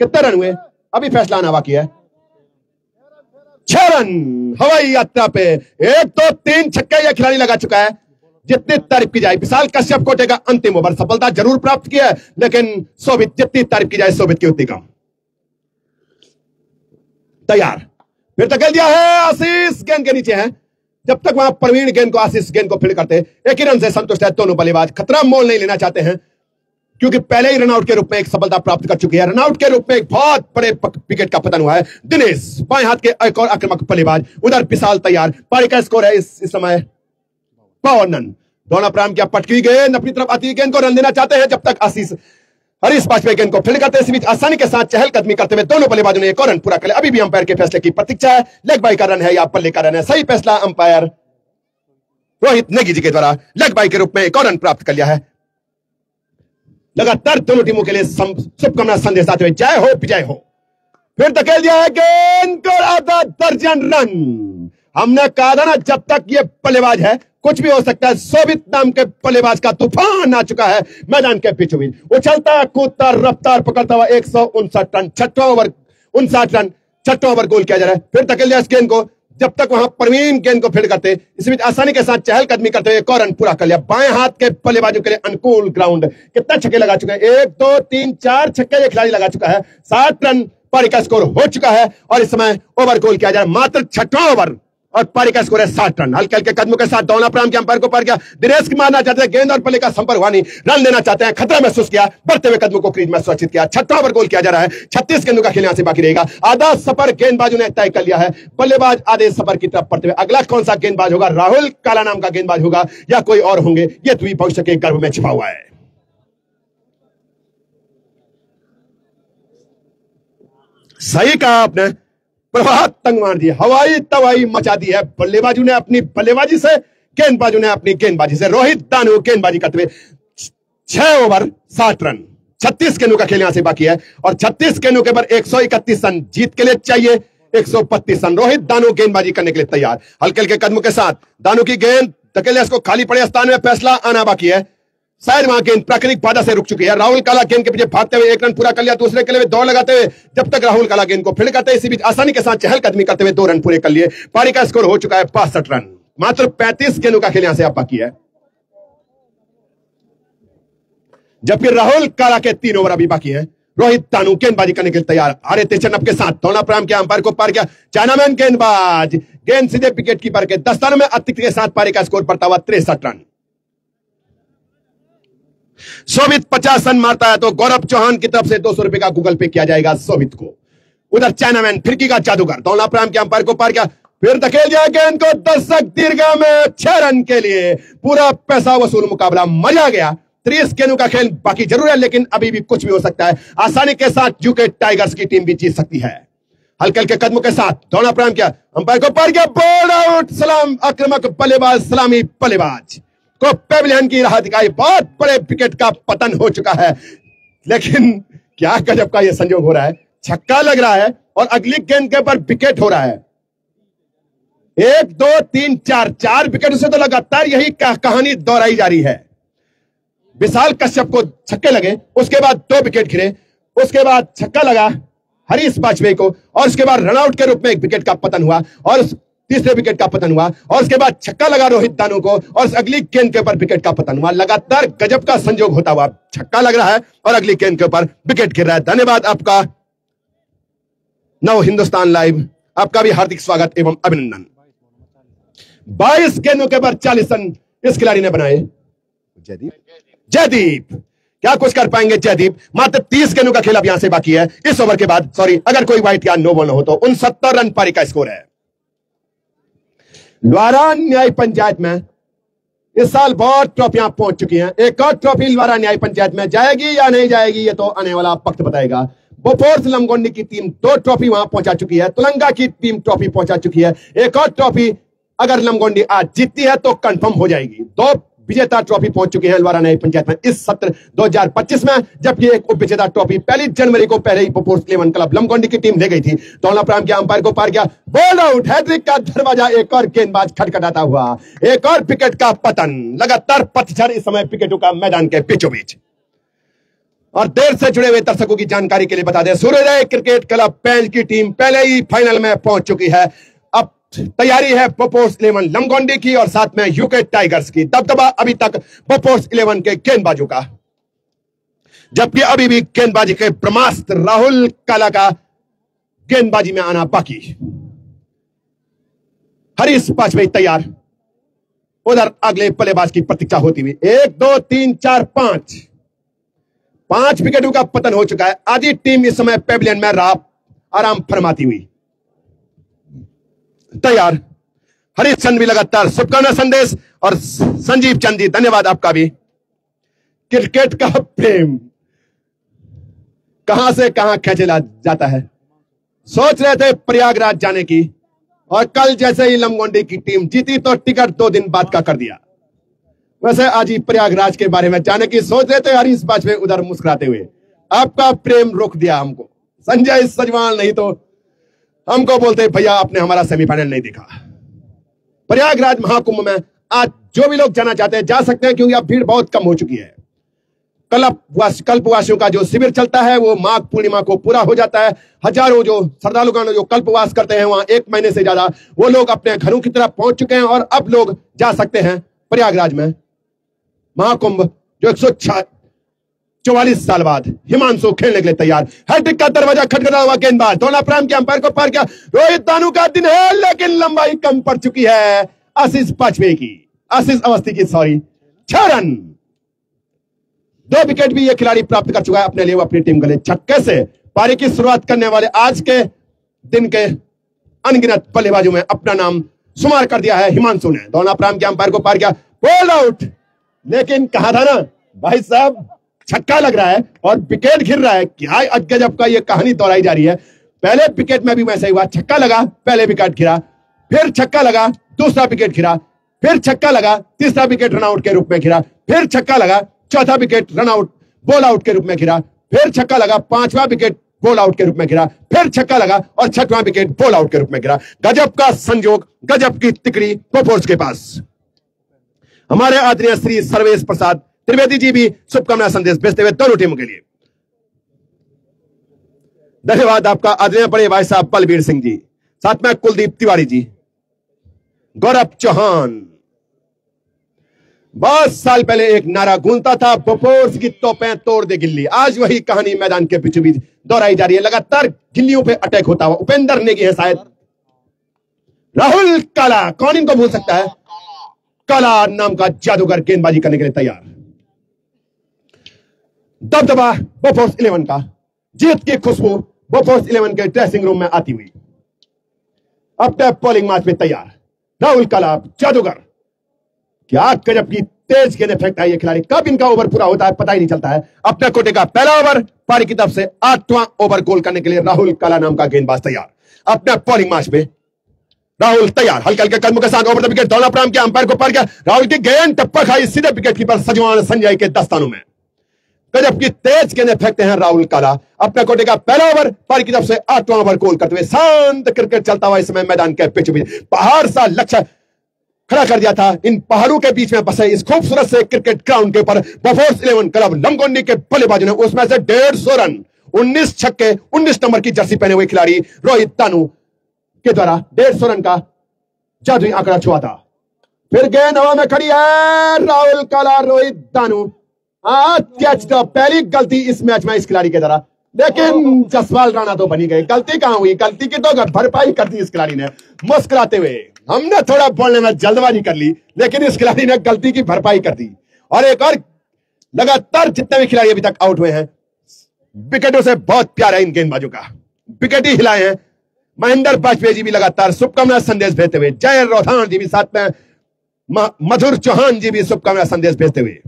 कितने रन हुए? अभी फैसला आना बाकी है। 6 रन हवाई यात्रा पे 1 2 3 छक्के यह खिलाड़ी लगा चुका है। जितनी तारीफ की जाए, विशाल कश्यप कोटे का अंतिम ओवर सफलता जरूर प्राप्त किया है, लेकिन शोभित जितनी तारीफ की जाए शोभित की उतनी कम। तैयार, फिर धकेल दिया है। आशीष गेंद के नीचे है। जब तक वहां प्रवीण गेंद को, आशीष गेंद को फील्ड करते, एक ही रन से संतुष्ट है दोनों बल्लेबाज। खतरा मोल नहीं लेना चाहते हैं क्योंकि पहले ही रनआउट के रूप में एक सफलता प्राप्त कर चुकी है। रनआउट के रूप में एक बहुत बड़े विकेट का पतन हुआ है। दिनेश बाएं हाथ के एक और आक्रामक बल्लेबाज, उधर विशाल तैयार। पारी का स्कोर है इस समय 52 रन। दोनों प्रारंभ किया, पटकी गेंद अपनी तरफ आती गेंद को रन देना चाहते हैं। जब तक आशीष हरीश वाजपेयी गेंद को फील्ड करते हैं, इस बीच आसानी के साथ चहलकदमी करते हुए दोनों बल्लेबाजों ने एक और रन पूरा कर लिया। अभी भी अंपायर के फैसले की प्रतीक्षा है। लेग बाई का रन है या बल्ले का रन है? सही फैसला अंपायर रोहित नेगी जी के द्वारा लेग बाई के रूप में एक और रन प्राप्त कर लिया है। लगातार दोनों टीमों के लिए शुभकामना संदेश आते हुए जय हो विजय हो। फिर धकेल दिया है गेंद को, आधा दर्जन रन। हमने कहा था ना, जब तक ये बल्लेबाज है कुछ भी हो सकता है। शोभित नाम के बल्लेबाज का तूफान आ चुका है मैदान के बीचों बीच। उछलता कूदता रफ्तार पकड़ता हुआ 159 रन। 6वां ओवर 59 रन। 6वां ओवर गोल किया जा रहा है। फिर धकेल दिया इस गेंद को। जब तक वहां प्रवीण गेंद को फील्ड करते, इस बीच आसानी के साथ चहलकदमी करते हुए एक और रन पूरा कर लिया। बाएं हाथ के बल्लेबाजों के लिए अनुकूल ग्राउंड। कितना छक्के लगा चुके हैं? 1 2 3 4 छक्के ये खिलाड़ी लगा चुका है। 7 रन पारी का स्कोर हो चुका है और इस समय ओवर गोल किया जा रहा है। मात्र 6वां ओवर और पारी का स्कोर है 60 रन। हल्के हल्के कदमों के साथ दौड़ना प्रारंभ किया। अंपायर को पार किया। दिनेश की मारना चाहते हैं, गेंद और बल्ले का संपर्क हुआ नहीं। रन लेना चाहते हैं, खतरा महसूस किया, बढ़ते हुए कदमों को क्रीज में सुरक्षित किया। 6वां ओवर गोल किया जा रहा है। 36 गेंदों का खेल यहां से बाकी रहेगा। आधा सफर गेंदबाजों ने तय कर लिया है। बल्लेबाज आधे सफर की तरफ बढ़ते हुए। अगला कौन सा गेंदबाज होगा? राहुल काला नाम का गेंदबाज होगा या कोई और होंगे? यह द्वीप भविष्य के गर्भ में छिपा हुआ है। सही कहा आपने, प्रभात तंगवार जी हवाई तवाई मचा दी है। बल्लेबाजों ने अपनी बल्लेबाजी से, गेंदबाजों ने अपनी गेंदबाजी से। रोहित दानव गेंदबाजी करते हुए 6 ओवर 60 रन। 36 गेंदों का खेल यहां से बाकी है और 36 गेंदों के पर 131 रन जीत के लिए चाहिए। 132 रन। रोहित दानव गेंदबाजी करने के लिए तैयार। हल्के हल्के कदमों के साथ दानव की गेंद धकेल दिया, इसको खाली पड़े स्थान में फैसला आना बाकी है। शायद वहां गेंद प्राकृतिक बाधा से रुक चुकी है। राहुल काला गेंद के पीछे भागते हुए 1 रन पूरा कर लिया। दूसरे के लिए दौड़ लगाते हुए जब तक राहुल काला गेंद को फील्ड करते हैं, इसी बीच आसानी के साथ चहलकदमी करते हुए 2 रन पूरे कर लिए। पारी का स्कोर हो चुका है 65 रन। मात्र 35 गेंदों का खेल यहां से अब बाकी है, जबकि राहुल काला के 3 ओवर अभी बाकी है। रोहित दानव गेंदबाजी करने के लिए तैयार। आरे तेचनब के साथ दौड़ना प्रारंभ किया। अंपायर को पार किया। चाइनामैन गेंदबाज, गेंद सीधे विकेट कीपर के 10 रनों में अतिरिक्त के साथ पारी का स्कोर बढ़ता हुआ 63 रन। शोभित 50 रन मारता है तो गौरव चौहान की तरफ से 200 रुपए का गूगल पे किया जाएगा शोभित को। उधर चाइनामैन फिरकी का जादूगर दौड़ना प्रारंभ किया। अंपायर को पार किया, फिर धकेल दिया गेंद को। दर्शक दीर्घा में 6 रन के लिए पूरा पैसा वसूल मुकाबला मजा गया। 30 गेंदों का खेल बाकी जरूर है, लेकिन अभी भी कुछ भी हो सकता है। आसानी के साथ यूके टाइगर्स की टीम भी जीत सकती है। हल्के हल्के कदमों के साथ दौड़ना प्रारंभ किया। अंपायर को पार किया। Ball out. सलाम आक्रामक बल्लेबाज, सलामी बल्लेबाज को पेविलियन की राह दिखाई। बहुत बड़े विकेट का पतन हो चुका है, लेकिन क्या गजब का यह संयोग हो रहा है। छक्का लग रहा है और अगली गेंद के ऊपर विकेट हो रहा है। 1 2 3 4 विकेट से तो लगातार यही कहानी दोहराई जा रही है। विशाल कश्यप को छक्के लगे, उसके बाद 2 विकेट गिरे, उसके बाद छक्का लगा हरीश वाजपेयी को और उसके बाद रनआउट के रूप में 1 विकेट का पतन हुआ और तीसरे विकेट का पतन हुआ और उसके बाद छक्का लगा रोहित दानव को और अगली गेंद के ऊपर विकेट का पतन हुआ। लगातार गजब का संयोग होता हुआ छक्का लग रहा है और अगली गेंद के ऊपर विकेट गिर रहा है। धन्यवाद आपका नव हिंदुस्तान लाइव, आपका भी हार्दिक स्वागत एवं अभिनंदन। 22 गेंदों के ऊपर 40 रन इस खिलाड़ी ने बनाए। जयदीप क्या कुछ कर पाएंगे? जयदीप मात्र 30 गेंदों का खेल अब यहां से बाकी है इस ओवर के बाद। सॉरी, अगर कोई व्हाइट या नो बॉल हो तो 69 रन पारी का स्कोर है। द्वारा न्याय पंचायत में इस साल बहुत ट्रॉफियां पहुंच चुकी हैं। एक और ट्रॉफी इलवारा न्याय पंचायत में जाएगी या नहीं जाएगी, ये तो आने वाला वक्त बताएगा। बोफोर्स लमगोंडी की टीम 2 ट्रॉफी वहां पहुंचा चुकी है। तुलंगा की टीम ट्रॉफी पहुंचा चुकी है। एक और ट्रॉफी अगर लमगोंडी आज जीतती है तो कंफर्म हो जाएगी। 2 विजेता ट्रॉफी पहुंच चुकी है इलवारा न्याय पंचायत में इस सत्र 2025 में, जबकि एक उप विजेता ट्रॉफी 1 जनवरी को पहले ही बोफोर्स 11 क्लब लमगोंडी की टीम ले गई थी। दोनों प्राम के अंपायर को पार किया, बॉल आउट, हैट्रिक का दरवाजा एक और गेंदबाज खटखटाता हुआ, एक और विकेट का पतन। लगातार पतझड़ इस समय विकेटों का मैदान के बीचों बीच। और देर से जुड़े हुए दर्शकों की जानकारी के लिए बता दें, सूर्योदय क्रिकेट क्लब पेंच की टीम पहले ही फाइनल में पहुंच चुकी है। अब तैयारी है बोफोर्स 11 लमगोंडी की और साथ में यूके टाइगर्स की। दबदबा अभी तक बोफोर्स 11 के गेंदबाजों का, जबकि अभी भी गेंदबाजी के ब्रह्मास्त्र राहुल काला का गेंदबाजी में आना बाकी। हरीश वाजपेयी तैयार, उधर अगले बल्लेबाज की प्रतीक्षा होती हुई। 1 2 3 4 5 विकेटों का पतन हो चुका है। आधी टीम इस समय पेविलियन में आराम फरमाती हुई तैयार। हरीश चंद भी लगातार शुभकामना संदेश, और संजीव चंद जी धन्यवाद आपका भी। क्रिकेट का प्रेम कहां से कहां खींचे जाता है। सोच रहे थे प्रयागराज जाने की, और कल जैसे ही लमगोंडी की टीम जीती तो टिकट 2 दिन बाद का कर दिया। वैसे आज ही प्रयागराज के बारे में जाने की सोच रहे थे हरीश वाजपेयी उधर मुस्कुराते हुए। आपका प्रेम रोक दिया हमको। संजय सजवाल नहीं तो हमको बोलते भैया आपने हमारा सेमीफाइनल नहीं देखा। प्रयागराज महाकुंभ में आज जो भी लोग जाना चाहते हैं जा सकते हैं, क्योंकि अब भीड़ बहुत कम हो चुकी है। कल्पवासियों का जो शिविर चलता है वो माघ पूर्णिमा को पूरा हो जाता है। हजारों जो श्रद्धालुगण जो कल्पवास करते हैं वहां 1 महीने से ज्यादा, वो लोग अपने घरों की तरफ पहुंच चुके हैं और अब लोग जा सकते हैं प्रयागराज में। महाकुंभ जो 144 साल बाद हिमांशु खेलने के लिए तैयार। हैट्रिक का दरवाजा खटखटा हुआ गेंदबाज दोनों प्राइम के अंपायर को पार किया। रोहित दानू का दिन है, लेकिन लंबाई कम पड़ चुकी है आशीष वाजपेयी की, आशीष अवस्थी की, सॉरी। 6 रन, 2 विकेट भी ये खिलाड़ी प्राप्त कर चुका है अपने लिए, वो अपनी टीम के लिए। छक्के से पारी की शुरुआत करने वाले आज के दिन के अनगिनत बल्लेबाजों में अपना नाम शुमार कर दिया है हिमांशु ने। दोनों प्राइम के अंपायर को पार किया, बॉल आउट। लेकिन कहा था ना भाई साहब, छक्का लग रहा है और विकेट गिर रहा है। क्या गजब का ये कहानी दोहराई जा रही है। पहले विकेट में भी वैसा ही हुआ, छक्का लगा, पहले विकेट गिरा, फिर छक्का लगा, दूसरा विकेट गिरा, फिर छक्का लगा, तीसरा विकेट रनआउट के रूप में गिरा, फिर छक्का लगा, चौथा विकेट रनआउट बॉल आउट के रूप में गिरा, फिर छक्का लगा, 5वां विकेट बॉल आउट के रूप में गिरा, फिर छक्का लगा और 6वां विकेट बॉल आउट के रूप में गिरा। गजब का संयोग, गजब की तिकड़ी बोफोर्स के पास। हमारे आदरणीय श्री सर्वेश प्रसाद त्रिवेदी जी भी शुभकामना संदेश भेजते हुए दोनों टीमों के लिए धन्यवाद आपका। आदरणीय बड़े भाई साहब बलबीर सिंह जी, साथ में कुलदीप तिवारी जी, गौरव चौहान। बहुत साल पहले एक नारा गूंजता था, बोफोर्स की तोपें तोड़ दे गिल्ली। आज वही कहानी मैदान के बीचों बीच दोहराई जा रही है। लगातार गिल्लियों पे अटैक होता हुआ उपेंद्र नेगी है शायद, राहुल काला, कौन इनको भूल सकता है। काला नाम का जादूगर गेंदबाजी करने के लिए तैयार। दबदबा बोफोर्स 11 का, जीत की खुशबू बोफोर्स 11 के ड्रेसिंग रूम में आती हुई। अब तक बॉलिंग मैच में तैयार राहुल काला, जादूगर। क्या गजब की तेज गेंद फेंकता है ये खिलाड़ी। कब इनका ओवर पूरा होता है पता ही नहीं चलता है। अपने कोटे का पहला ओवर पारी की तरफ से 8वां ओवर गोल करने के लिए राहुल काला नाम का गेंदबाज तैयार। अपने बॉलिंग मैच में राहुल तैयार, हल्के हल्के कदमों के साथ ओवर द विकेट दोनों प्राइम के अंपायर को पार किया। राहुल की गेंद टप्पा खाई सीधे विकेट कीपर सजवान संजय के दस्तानों में। गजब की तेज गेंदें फेंकते हैं राहुल काला। अपने कोटे का पहला ओवर पारी की तरफ से 8वां ओवर गोल करते हुए शांत क्रिकेट चलता हुआ इस समय मैदान के बीचों बीच पहाड़ सा लक्ष्य खड़ा कर दिया था। इन पहाड़ों के बीच में बसे इस खूबसूरत से क्रिकेट ग्राउंड के ऊपर बोफोर्स 11 क्लब लमगोंडी के बल्लेबाजों ने उसमें से 150 रन, 19 छक्के, 19 नंबर की जर्सी पहने हुए खिलाड़ी रोहित दानू के द्वारा 150 रन का जादुई आंकड़ा छुआ था। फिर गेंद हवा में खड़ी है, राहुल काला, रोहित दानू कैच द। पहली गलती इस मैच में इस खिलाड़ी के द्वारा, लेकिन जसवाल राणा तो बनी गए। गलती कहां हुई, गलती की तो भरपाई कर दी इस खिलाड़ी ने मुस्कुराते हुए। हमने थोड़ा बोलने में जल्दबाजी कर ली, लेकिन इस खिलाड़ी ने गलती की भरपाई कर दी। और एक और लगातार जितने भी खिलाड़ी अभी तक आउट हुए हैं, विकेटों से बहुत प्यार है इन गेंदबाजों का, विकेट ही हिलाए हैं। महेंद्र वाजपेयी जी भी लगातार शुभकामना संदेश भेजते हुए, जय रोधान जी भी साथ में मधुर चौहान जी भी शुभकामना संदेश भेजते हुए,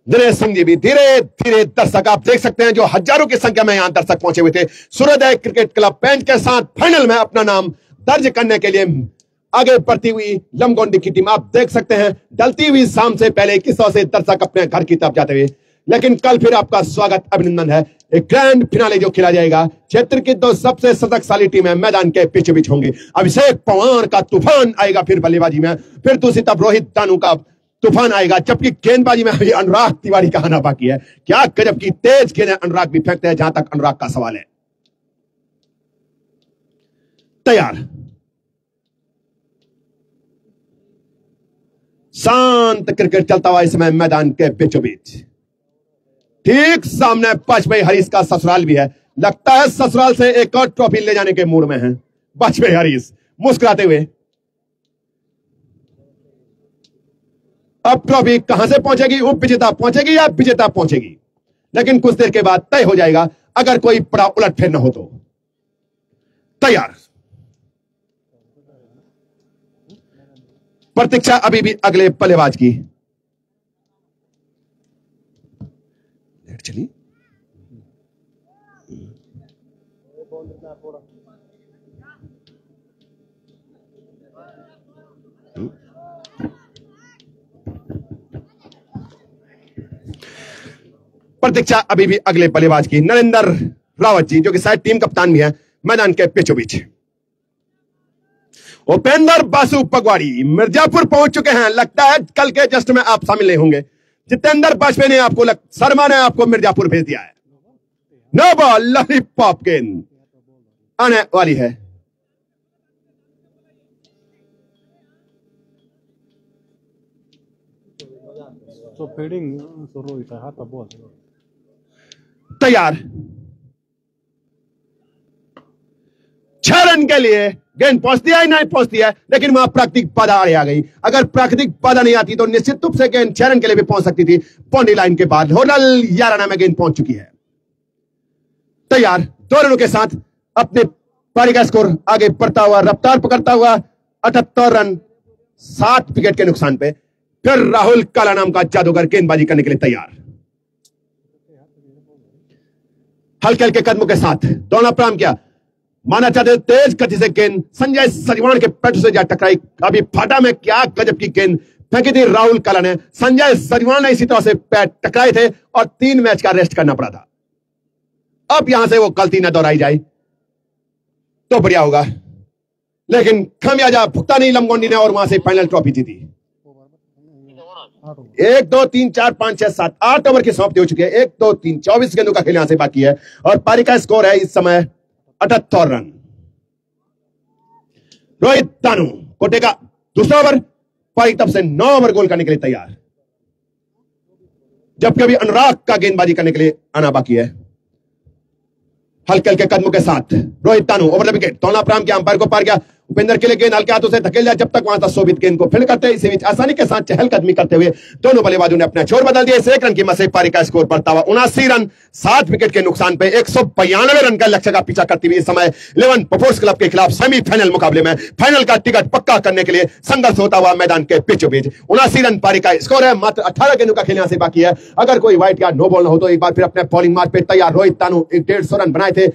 दिनेश सिंह जी भी। धीरे धीरे दर्शक आप देख सकते हैं जो हजारों की संख्या में यहां दर्शक पहुंचे हुए थे। सूर्योदय क्रिकेट क्लब पेंच के साथ फाइनल में अपना नाम दर्ज करने के लिए आगे बढ़ती हुई लमगोंडी की टीम आप देख सकते हैं। ढलती हुई शाम से पहले 2100 से दर्शक अपने घर की तरफ जाते हुए, लेकिन कल फिर आपका स्वागत अभिनंदन है। एक ग्रैंड फिनाले जो खेला जाएगा, क्षेत्र की दो सबसे शतकशाली टीमें मैदान के बीचों बीच होंगे। अभिषेक पवार का तूफान आएगा फिर बल्लेबाजी में, फिर दूसरी तरफ रोहित दानू का तूफान आएगा, जबकि गेंदबाजी में अभी अनुराग तिवारी का आना बाकी है। क्या गजब की तेज गेंदें अनुराग भी फेंकते हैं, जहां तक अनुराग का सवाल है। तैयार, शांत क्रिकेट चलता हुआ इस समय मैदान के बीचों बीच। ठीक सामने वाजपेयी हरीश का ससुराल भी है। लगता है ससुराल से एक और ट्रॉफी ले जाने के मूड में है वाजपेयी हरीश मुस्कुराते हुए। अब ट्रॉफी कहां से पहुंचेगी, उप विजेता पहुंचेगी या विजेता पहुंचेगी, लेकिन कुछ देर के बाद तय हो जाएगा, अगर कोई बड़ा उलटफेर न हो तो। तैयार, प्रतीक्षा अभी भी अगले बल्लेबाज की। चलिए, प्रतीक्षा अभी भी अगले बल्लेबाज की। नरेंद्र रावत जी जो कि शायद टीम कप्तान भी है, मैदान के बीचों बीच। उपेंद्र बासु पगवाड़ी मिर्जापुर पहुंच चुके हैं। लगता है कल के जस्ट में आप शामिल नहीं होंगे। जितेंद्र बाजपेयी ने आपको शर्मा ने आपको मिर्जापुर भेज दिया है। नो बॉल, लॉलीपॉप गेंद आने वाली है। तैयार, 6 रन के लिए गेंद पहुंचती है नहीं पहुंचती है, लेकिन वहां प्राकृतिक बाधा आ गई। अगर प्राकृतिक बाधा नहीं आती तो निश्चित रूप से गेंद 6 रन के लिए भी पहुंच सकती थी। बाउंड्री लाइन के बाद होनल 11 रन में गेंद पहुंच चुकी है। तैयार, 2 रनों के साथ अपने पारी का स्कोर आगे बढ़ता हुआ, रफ्तार पकड़ता हुआ 78 रन 7 विकेट के नुकसान पे। फिर राहुल काला नाम का जादूगर गेंदबाजी करने के लिए तैयार। हल्के हल्के कदमों के साथ दौड़ना प्रारंभ किया। माना चाहते तेज गति से गेंद संजय सरिवाण के पैर से जा टकराई। अभी फाटा में क्या गजब की गेंद फेंकी थी राहुल काला ने। संजय सरिवाण ने इसी तरह से पैर टकराए थे और 3 मैच का रेस्ट करना पड़ा था। अब यहां से वो गलती न दोहराई जाए तो बढ़िया होगा, लेकिन खामियाजा भुगता नहीं लमगोंडी ने और वहां से फाइनल ट्रॉफी जीती। 1 2 3 4 5 6 7 8 ओवर की समाप्ति हो चुकी है। 1 2 3 24 गेंदों का खेल यहां से बाकी है और पारी का स्कोर है इस समय 78 रन। रोहित दानू कोटे का दूसरा ओवर, पारी तब से 9 ओवर गोल करने के लिए तैयार, जबकि अभी अनुराग का गेंदबाजी करने के लिए आना बाकी है। हल्के हल्के कदमों के साथ Rohit Danu over the wicket तोड़ना प्रारंभ किया, अंपायर को पार किया। उपेंद्र के लिए गेंद हल्के हाथों से धकेल दिया, जब तक वहां तक शोभित गेंद को फील्ड करते इसी बीच आसानी के साथ चहलकदमी करते हुए दोनों बल्लेबाजों ने अपना छोर बदल दिया। इस 1 रन की मद से पारी का स्कोर बढ़ता हुआ 79 रन 7 विकेट के नुकसान पे 192 रन का लक्ष्य का पीछा करती हुई इस समय 11 पफोर्स क्लब के खिलाफ सेमीफाइनल मुकाबले में फाइनल का टिकट पक्का करने के लिए संघर्ष होता हुआ मैदान के बीचों बीच। 79 रन पारी का स्कोर है। मात्र 18 गेंदों का खेल यहां से बाकी है। अगर कोई व्हाइट या नो बॉल न हो तो एक बार फिर अपने बॉलिंग मार्क पे तैयार। रोहित दानू 150 रन बनाए थे,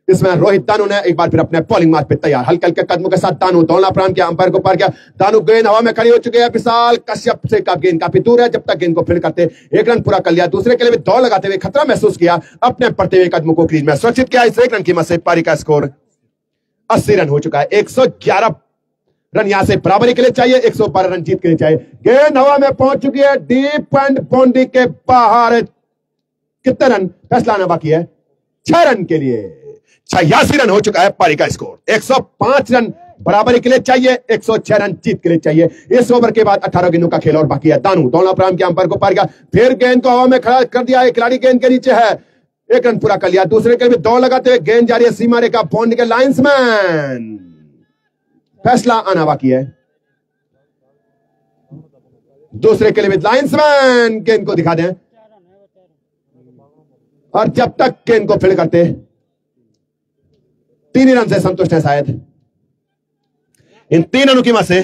इसमें रोहित दानू ने एक बार फिर अपने बॉलिंग मार्क पे तैयार। हल्के हल्के कदमों के साथ दानू दौड़ना प्रारंभ किया, अंपायर को पार किया। दानू गेंद हवा में खड़ी हो चुके हैं। विशाल कश्यप से गेंद काफी दूर है, जब तक गेंद को फील्ड करते 1 रन पूरा कर लिया। दूसरे के लिए भी दौड़ लगाते हुए खतरा महसूस किया, अपने बढ़ते हुए कदमों को क्रीज में सुरक्षित किया। इस 1 रन की मद से पारी का स्कोर 80 रन हो चुका है। 111 रन यहां से बराबरी के लिए चाहिए, 112 रन जीत के लिए चाहिए। गेंद हवा में पहुंच चुकी है, डीप एंड बाउंड्री के बाहर। कितने रन फैसला आना बाकी है? 6 रन के लिए 86 रन हो चुका है पारी का स्कोर। 105 रन बराबरी के लिए चाहिए, 106 रन जीत के लिए चाहिए। इस ओवर के बाद 18 गेंदों का खेल और बाकी है। दानू दौड़ना प्रारंभ किया, अंपायर को पार किया, फिर गेंद को हवा में खड़ा कर दिया। एक खिलाड़ी गेंद के नीचे है, 1 रन पूरा कर लिया। दूसरे के लिए दौड़ लगाते हुए गेंद जारी है सीमा रेखा बाउंड्री के लाइन्समैन। फैसला आना बाकी है। दूसरे के लिए भी लाइन्समैन गेंद को दिखा दें और जब तक गेंद को फील्ड करते 3 रन से संतुष्ट है शायद। इन 3 रनों की मद से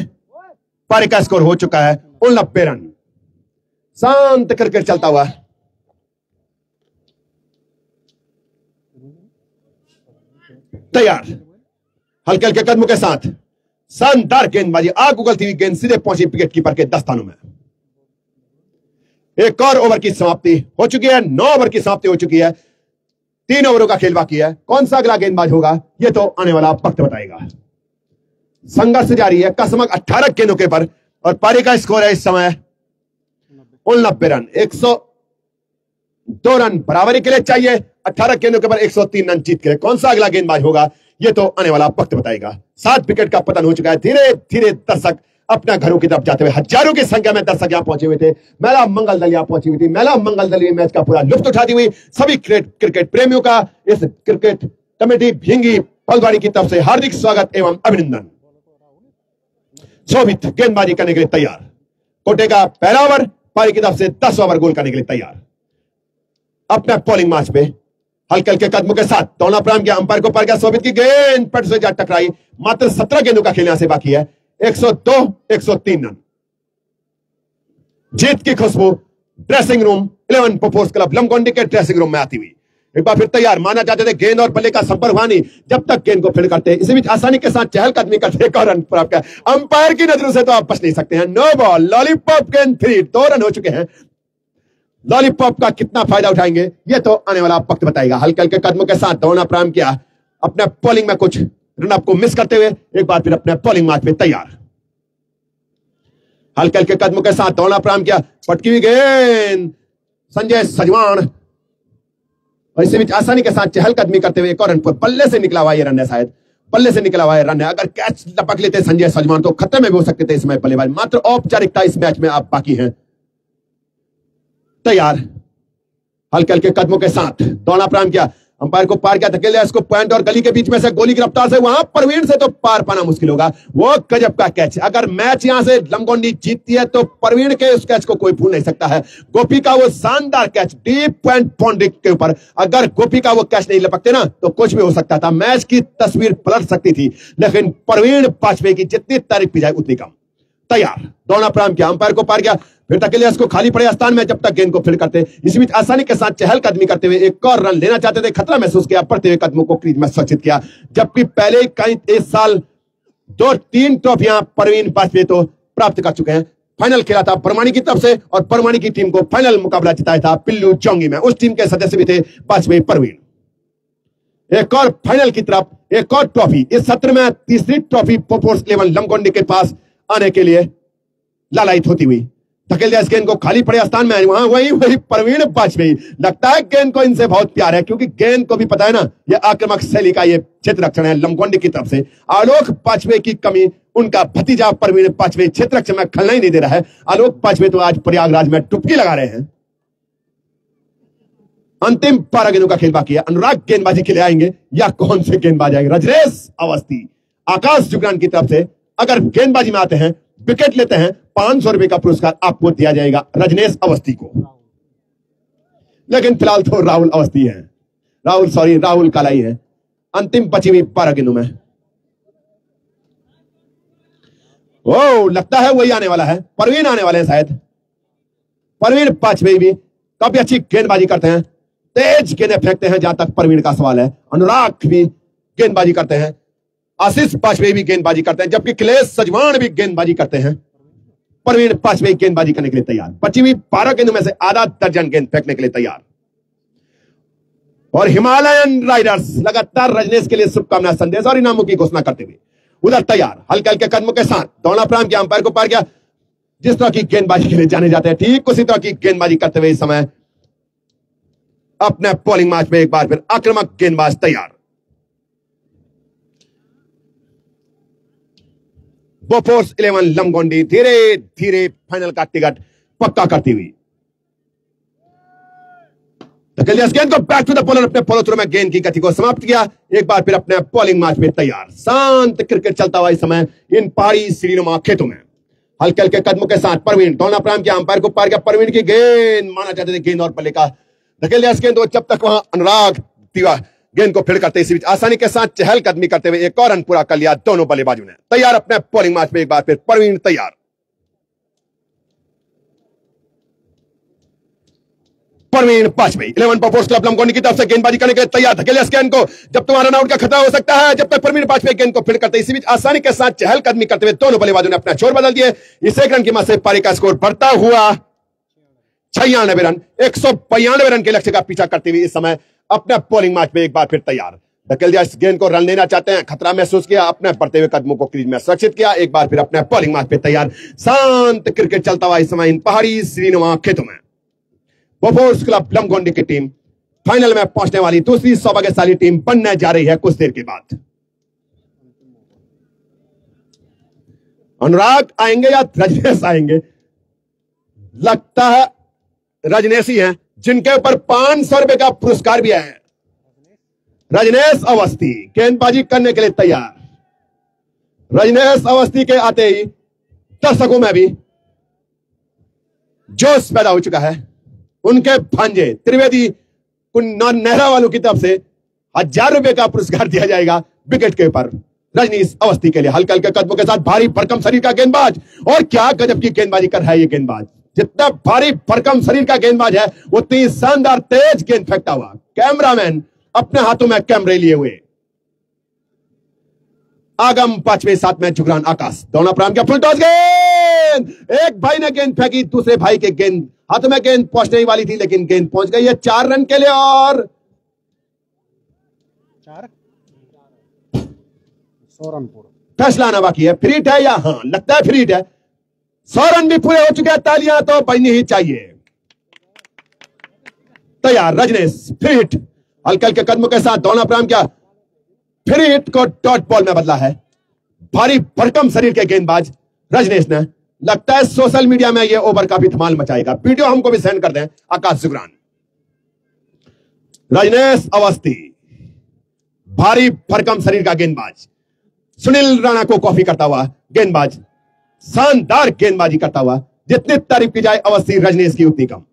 पारी का स्कोर हो चुका है 89 रन। शांत क्रिकेट चलता हुआ तैयार, हल्के हल्के कदमों के साथ शानदार गेंदबाजी, आग उगलती हुई गेंद सीधे पहुंची विकेट कीपर के दस्तानों में। एक और ओवर की समाप्ति हो चुकी है, 9 ओवर की समाप्ति हो चुकी है, 3 ओवरों का खेल बाकी है। कौन सा अगला गेंदबाज होगा यह तो आने वाला वक्त बताएगा। संघर्ष जारी है, कसमक 18 गेंदों के पर और पारी का स्कोर है इस समय 89 रन। 102 रन बराबरी के लिए चाहिए, 18 गेंदों के पर 103 रन जीत के लिए। कौन सा अगला गेंदबाज होगा यह तो आने वाला वक्त बताएगा। 7 विकेट का पतन हो चुका है। धीरे धीरे दर्शक अपना घरों की तरफ जाते हुए, हजारों की संख्या में दर्शक यहां पहुंचे हुए थे। महिला मंगल दल यहां पहुंची हुई थी। महिला मंगल दल मैच का पूरा लुत्फ उठाती हुई सभी क्रिकेट प्रेमियों का इस क्रिकेट कमेटी भिंगी पलवाड़ी की तरफ से हार्दिक स्वागत एवं अभिनंदन। शोभित गेंदबाजी करने के लिए तैयार, कोटे का पहला ओवर, पारी की तरफ से 10 ओवर गोल करने के लिए तैयार। अपना बॉलिंग मार्च पे हल्के हल्के कदमों के साथ दौड़ना प्रारंभ किया। अंपायर को पर गया, शोभित की गेंद पट से जा टकराई। मात्र 17 गेंदों का खेल यहां से बाकी है। 102 103 रन। जीत की खुशबू ड्रेसिंग रूम 11 पोपोर्स क्लब लमगोंडी के ड्रेसिंग रूम में आती हुई। एक बार फिर तैयार, माना जाते थे गेंद और बल्ले का संपर्क हुआ नहीं जब तक गेंद को फील्ड करते। इसी बीच आसानी के साथ चहलकदमी करते, एक और रन प्राप्त किया। अंपायर की नजरों से तो आप बच नहीं सकते हैं। नो बॉल, लॉलीपॉप गेंद 3, 2 रन हो चुके हैं। लॉलीपॉप का कितना फायदा उठाएंगे यह तो आने वाला वक्त बताएगा। हल्के हल्के कदमों के साथ दौड़ना प्रारंभ किया, अपने बॉलिंग में कुछ रनअप को मिस करते हुए एक बार फिर अपने बॉलिंग मार्च में तैयार। हल्के हल्के कदमों के साथ दौड़ना प्रारंभ किया, पटकी हुई गेंद संजय सजवान और इसी बीच आसानी के साथ चहलकदमी करते हुए एक और रन पर बल्ले से निकला हुआ यह रन है, शायद बल्ले से निकला हुआ यह रन है। अगर कैच लपक लेते संजय सजवान तो खतरे में भी हो सकते थे इस समय बल्लेबाज। मात्र औपचारिकता इस मैच में आप बाकी हैं। तैयार, हल्के हल्के कदमों के साथ दौड़ना प्रारंभ किया, अंपायर को पार किया, धकेल दिया इसको पॉइंट और गली के बीच में से गोली की रफ्तार से वहां परवीन से तो पार पाना मुश्किल होगा। वो गजब का कैच, अगर मैच यहां से लमगोंडी जीतती है तो परवीन के उस कैच को कोई भूल नहीं सकता है। गोपी का वो शानदार कैच डीप पॉइंट बाउंड्री के ऊपर, अगर गोपी का वो कैच नहीं लपकते ना तो कुछ भी हो सकता था, मैच की तस्वीर पलट सकती थी। लेकिन परवीन वाजपेयी की जितनी तारीफ की जाए उतनी कम। तैयार, दौड़ना प्रारंभ किया, अंपायर को पार किया, फिर धकेलिया इसको खाली पड़े स्थान में जब तक गेंद को फील्ड करते। इसी बीच आसानी के साथ चहलकदमी करते हुए एक और रन लेना चाहते थे, खतरा महसूस किया, बढ़ते हुए कदमों को क्रीज में सुरक्षित किया। जबकि पहले कई इस साल 2-3 ट्रॉफियां परवीन वाजपेयी तो प्राप्त कर चुके हैं। फाइनल खेला था परमाणी की तरफ से और परमाणी की टीम को फाइनल मुकाबला जिताया था पिल्लू चौंगी में। उस टीम के सदस्य भी थे वाजपेयी परवीन। एक और फाइनल की तरफ एक और ट्रॉफी, इस सत्र में तीसरी ट्रॉफी पोपोर्स 11 लमगोंडी के पास आने के लिए लालायित होती हुई। धकेल दिया इस गेंद को खाली पड़े स्थान में, वहां वही परवीन वाजपेयी। लगता है गेंद को इनसे बहुत प्यार है क्योंकि गेंद को भी पता है ना ये आक्रामक शैली का ये क्षेत्र रक्षण है लमगोंडी की तरफ से। आलोक वाजपेयी की कमी उनका भतीजा परवीन वाजपेयी क्षेत्र रक्षण में खेलना ही नहीं दे रहा है। आलोक वाजपेयी तो आज प्रयागराज में टुपकी लगा रहे हैं। अंतिम 12 गेंदों का खेल बाकी है। अनुराग गेंदबाजी के लिए आएंगे या कौन से गेंदबाज आएंगे? रजनीश अवस्थी आकाश जुगरान की तरफ से अगर गेंदबाजी में आते हैं, विकेट लेते हैं, 500 रुपए का पुरस्कार आपको दिया जाएगा रजनीश अवस्थी को। लेकिन फिलहाल तो राहुल अवस्थी है, राहुल कालाई है। अंतिम बची हुई 12 गेंदों में ओ लगता है वही आने वाला है, परवीन आने वाले हैं शायद। परवीन वाजपेयी भी काफी अच्छी गेंदबाजी करते हैं, तेज गेंदें फेंकते हैं जहां तक परवीन का सवाल है। अनुराग भी गेंदबाजी करते हैं, आशीष वाजपेयी भी गेंदबाजी करते हैं, जबकि अखिलेश सजवान भी गेंदबाजी करते हैं। परवीन वाजपेयी गेंदबाजी करने के लिए तैयार। बची हुई 12 गेंदों में से आधा दर्जन गेंद फेंकने के लिए तैयार। और हिमालयन राइडर्स लगातार रजनीश के लिए शुभकामना संदेश और इनामों की घोषणा करते हुए उधर तैयार। हल्के हल्के कदमों के साथ दौड़ना प्रारंभ किया, अंपायर को पार किया। जिस तरह की गेंदबाजी के लिए जाने जाते हैं ठीक उसी तरह की गेंदबाजी करते हुए इस समय अपने बॉलिंग मैच में एक बार फिर आक्रामक गेंदबाज तैयार। बोफोर्स 11 लमगोंडी धीरे धीरे फाइनल का टिकट पक्का करती हुई। गेंद को बैक टू द बॉलर, अपने फॉलो थ्रू में गेंद की गति को समाप्त किया। एक बार फिर अपने बॉलिंग मैच में तैयार। शांत क्रिकेट चलता हुआ इस समय इन पहाड़ी श्रीनुमा खेतों में। हल्के हल्के कदमों के साथ परवीन दौड़ना प्रारंभ किया, अंपायर को पार किया। परवीन की गेंद माना चाहते थे गेंद और बल्ले का धकेल दिया इस गेंद को जब तक वहां अनुराग तिवारी गेंद को फील्ड करते, इसी बीच आसानी के साथ चहलकदमी करते हुए एक और रन पूरा कर लिया दोनों बल्लेबाजों ने। तैयार अपने बॉलिंग मैच में एक बार फिर परवीन तैयार। परवीन वाजपेयी 11 पर क्लब लमगोंडी की तरफ से गेंदबाजी करने के लिए तैयार, धकेले इस गेंद को, जब तुम्हारा रन आउट का खतरा हो सकता है, जब तक परवीन वाजपेयी गेंद को फील्ड करते, इसी बीच आसानी के साथ चहलकदमी करते हुए दोनों बल्लेबाजों ने अपना छोर बदल दिए। इस एक रन की मदद से पारी का स्कोर बढ़ता हुआ 96 रन, 192 रन के लक्ष्य का पीछा करते हुए इस समय अपने बॉलिंग मैच में एक बार फिर तैयार, धकेल दिया इस गेंद को, रन लेना चाहते हैं, खतरा महसूस किया, अपने बढ़ते हुए कदमों को क्रीज में सुरक्षित किया, एक बार फिर अपने बॉलिंग मैच पे तैयार। शांत क्रिकेट चलता हुआ इस समय इन पहाड़ी श्रीनुमा खेतों में बोफोर्स क्लब लमगोंडी की टीम फाइनल में पहुंचने वाली दूसरी सौभाग्यशाली टीम बनने जा रही है कुछ देर के बाद। अनुराग आएंगे या रजनीश आएंगे? लगता है रजनीश ही हैं, जिनके ऊपर 500 रुपए का पुरस्कार भी है। रजनीश अवस्थी गेंदबाजी करने के लिए तैयार। रजनीश अवस्थी के आते ही दर्शकों में भी जोश पैदा हो चुका है। उनके भांजे त्रिवेदी नेहरा वालों की तरफ से 1000 रुपए का पुरस्कार दिया जाएगा विकेट के ऊपर रजनीश अवस्थी के लिए। हल्के हल्के कदमों के साथ भारी भरकम शरीर का गेंदबाज, और क्या गजब की गेंदबाजी कर रहा है ये गेंदबाज। जितना भारी भरकम शरीर का गेंदबाज है उतनी शानदार तेज गेंद फेंकता हुआ कैमरामैन अपने हाथों में कैमरे लिए हुए आगम 5वें 7वें जुगरान आकाश दोनों प्राम के फुल टॉस गेंद, एक भाई ने गेंद फेंकी, दूसरे भाई के गेंद हाथों में गेंद पहुंचने ही वाली थी, लेकिन गेंद पहुंच गई है 4 रन के लिए। और 100 रन फैसला आना बाकी है। फ्रीट है या हाँ लगता है फ्रीट है। 100 रन भी पूरे हो चुके हैं, तालियां तो बजनी ही चाहिए। तैयार रजनीश फ्रीट, हल्के हल्के कदमों के साथ दोनों प्राम क्या फ्रीट को डॉट बॉल में बदला है। भारी भरकम शरीर के गेंदबाज रजनीश ने, लगता है सोशल मीडिया में यह ओवर काफी धमाल मचाएगा। वीडियो हमको भी सेंड कर दें आकाश जुगरान। रजनीश अवस्थी भारी भरकम शरीर का गेंदबाज, सुनील राणा को कॉफी करता हुआ गेंदबाज, शानदार गेंदबाजी करता हुआ। जितनी तारीफ की जाए अवस्थी रजनीश की उतनी कम।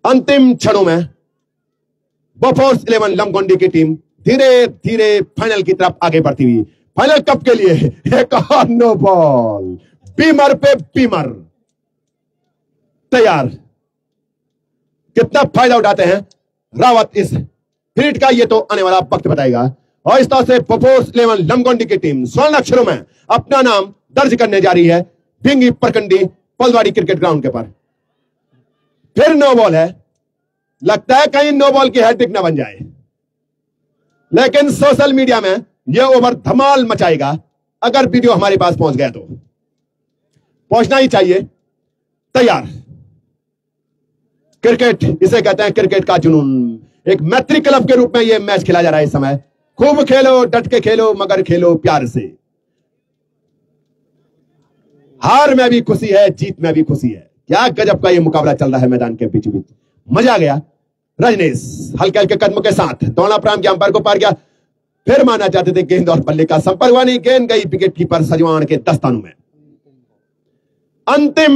अंतिम क्षणों में बोफोर्स 11 लमगोंडी की टीम धीरे धीरे फाइनल की तरफ आगे बढ़ती हुई फाइनल कप के लिए एक और नो बॉल, बीमर पे बीमर तैयार। कितना फायदा उठाते हैं रावत इस फ्रीट का, ये तो आने वाला वक्त बताएगा। और इस तरह से बोफोर्स 11 लमगोंडी की टीम स्वर्ण अक्षरों में अपना नाम दर्ज करने जा रही है भिंगी परकंडी पलवाड़ी क्रिकेट ग्राउंड के पर। फिर नो बॉल है, लगता है कहीं नो बॉल की हैट्रिक ना बन जाए, लेकिन सोशल मीडिया में यह ओवर धमाल मचाएगा। अगर वीडियो हमारे पास पहुंच गया तो पहुंचना ही चाहिए। तैयार क्रिकेट इसे कहते हैं, क्रिकेट का जुनून। एक मैत्री क्लब के रूप में यह मैच खेला जा रहा है इस समय। खूब खेलो, डट के खेलो, मगर खेलो प्यार से। हार में भी खुशी है, जीत में भी खुशी है। क्या गजब का यह मुकाबला चल रहा है मैदान के बीच बीच, मजा आ गया। रजनीश हल्के हल्के कदमों के साथ दौड़ा प्राम के अंपायर को पार किया, फिर माना चाहते थे गेंद और बल्ले का संपर्क हुआ नहीं, गेंद गई विकेट कीपर सजवान के दस्तानों में। अंतिम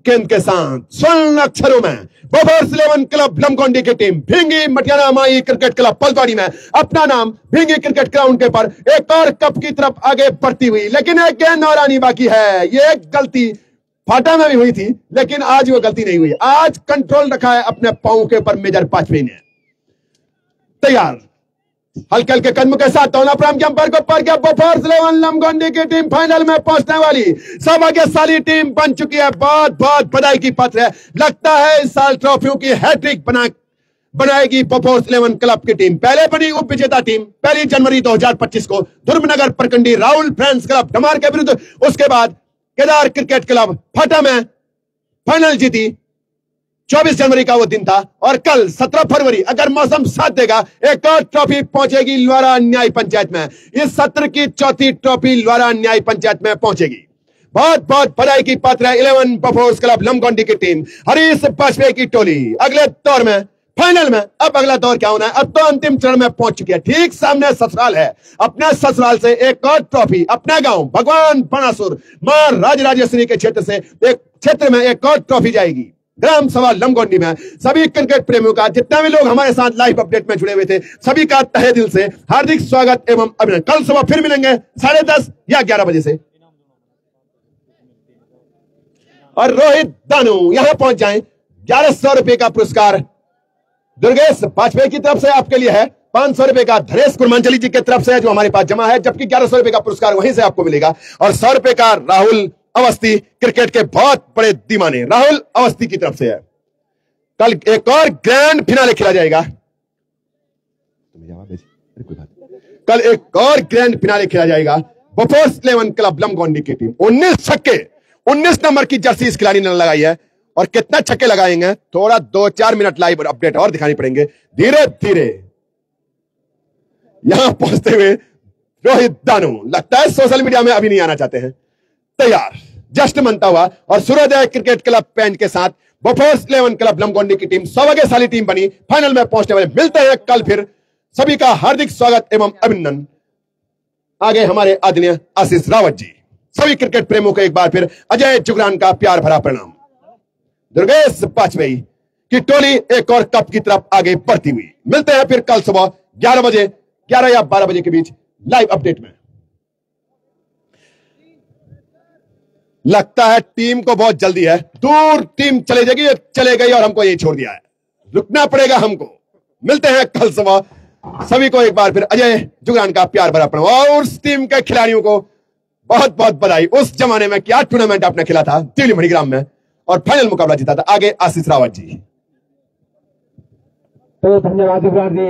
गेंद के साथ स्वर्ण अक्षरों में बोफोर्स 11 क्लब लमगोंडी की team Bhingi मटियाना Mai cricket club पलवाड़ी में अपना नाम भिंगी क्रिकेट ग्राउंड के पर एक और कप की तरफ आगे बढ़ती हुई। लेकिन एक गेंद और आनी बाकी है। ये गलती फाटा में भी हुई थी, लेकिन आज वो गलती नहीं हुई। आज कंट्रोल रखा है अपने पांव के ऊपर मेजर वाजपेयी ने। तैयार हल्के हल्के कदमों के साथ दौड़ा प्राम के अंपायर को पार किया। बोफोर्स 11 लमगोंडी की टीम फाइनल में पहुंचने वाली सौभाग्यशाली टीम बन चुकी है। बहुत बहुत बधाई की पात्र है। लगता है इस साल ट्रॉफियों की हैट्रिक बनाएगी बोफोर्स 11 क्लब की टीम। पहले बनी उप विजेता टीम 1 जनवरी 2025 को धर्मनगर प्रखंडी राहुल फ्रेंड्स क्लब डमार के विरुद्ध। उसके बाद केदार क्रिकेट क्लब फाटा में फाइनल जीती। 24 जनवरी का वो दिन था, और कल 17 फरवरी अगर मौसम साथ देगा एक और ट्रॉफी पहुंचेगी लवारा न्याय पंचायत में। इस सत्र की चौथी ट्रॉफी लवारा न्याय पंचायत में पहुंचेगी। बहुत बहुत बधाई की पात्र है 11 बोफोर्स क्लब लमगोंडी की टीम। हरीश वाजपेयी की टोली अगले दौर में फाइनल में, अब अगला दौर क्या होना है, अब तो अंतिम चरण में पहुंच चुकी है। ठीक सामने ससुराल है, अपने ससुराल से एक और ट्रॉफी अपने गांव भगवान बनासुर मां राजराजेश्वरी के क्षेत्र से एक क्षेत्र में एक और ट्रॉफी जाएगी ग्राम सभा लमगोंडी में। सभी क्रिकेट प्रेमियों का, जितने भी लोग हमारे साथ लाइव अपडेट में जुड़े हुए थे, सभी का तहे दिल से हार्दिक स्वागत एवं अभिनंदन। कल सुबह फिर मिलेंगे 10:30 या 11 बजे से। और रोहित दानू यहां पहुंच जाएं 1100 रुपए का पुरस्कार दुर्गेश वाजपेयी की तरफ से आपके लिए है। 500 रुपए का धरेश कुरमांचली जी की तरफ से है जो हमारे पास जमा है, जबकि 1100 रुपए का पुरस्कार वहीं से आपको मिलेगा। और 100 रुपए का राहुल अवस्थी, क्रिकेट के बहुत बड़े दीवाने राहुल अवस्थी की तरफ से है। कल एक और ग्रैंड फिनाले खेला जाएगा। कल एक और ग्रैंड फिनाले खेला जाएगा। बोफोर्स 11 क्लब लमगोंडी की टीम 19 छक्के, 19 नंबर की जर्सी इस खिलाड़ी ने लगाई है। और कितना छक्के लगाएंगे थोड़ा 2-4 मिनट लाइव अपडेट और दिखानी पड़ेंगे। धीरे धीरे यहां पहुंचते हुए रोहित दानू लगता है सोशल मीडिया में अभी नहीं आना चाहते हैं। तैयार जस्ट मनता हुआ और सूर्योदय क्रिकेट क्लब पेंच के साथ बोफोर्स 11 क्लब लमगोंडी की टीम सौभाग्यशाली टीम बनी, फाइनल में पहुंचने वाले। मिलते हैं कल फिर। सभी का हार्दिक स्वागत एवं अभिनंदन। आगे हमारे आदरणीय आशीष रावत जी। सभी क्रिकेट प्रेमियों को एक बार फिर अजय जुगरान का प्यार भरा प्रणाम। दुर्गेश वाजपेयी की टोली एक और कप की तरफ आगे बढ़ती हुई। मिलते हैं फिर कल सुबह 11 बजे, 11 या 12 बजे के बीच लाइव अपडेट में। लगता है टीम को बहुत जल्दी है, दूर टीम चले जाएगी, चले गई और हमको यही छोड़ दिया है। रुकना पड़ेगा हमको। मिलते हैं कल सुबह। सभी को एक बार फिर अजय जुगरान का प्यार भरा प्रणाम और उस टीम के खिलाड़ियों को बहुत बहुत बधाई। उस जमाने में क्या टूर्नामेंट आपने खेला था टिवली मणिग्राम में और फाइनल मुकाबला जीता था। आगे आशीष रावत जी। तो धन्यवाद जुगरान जी।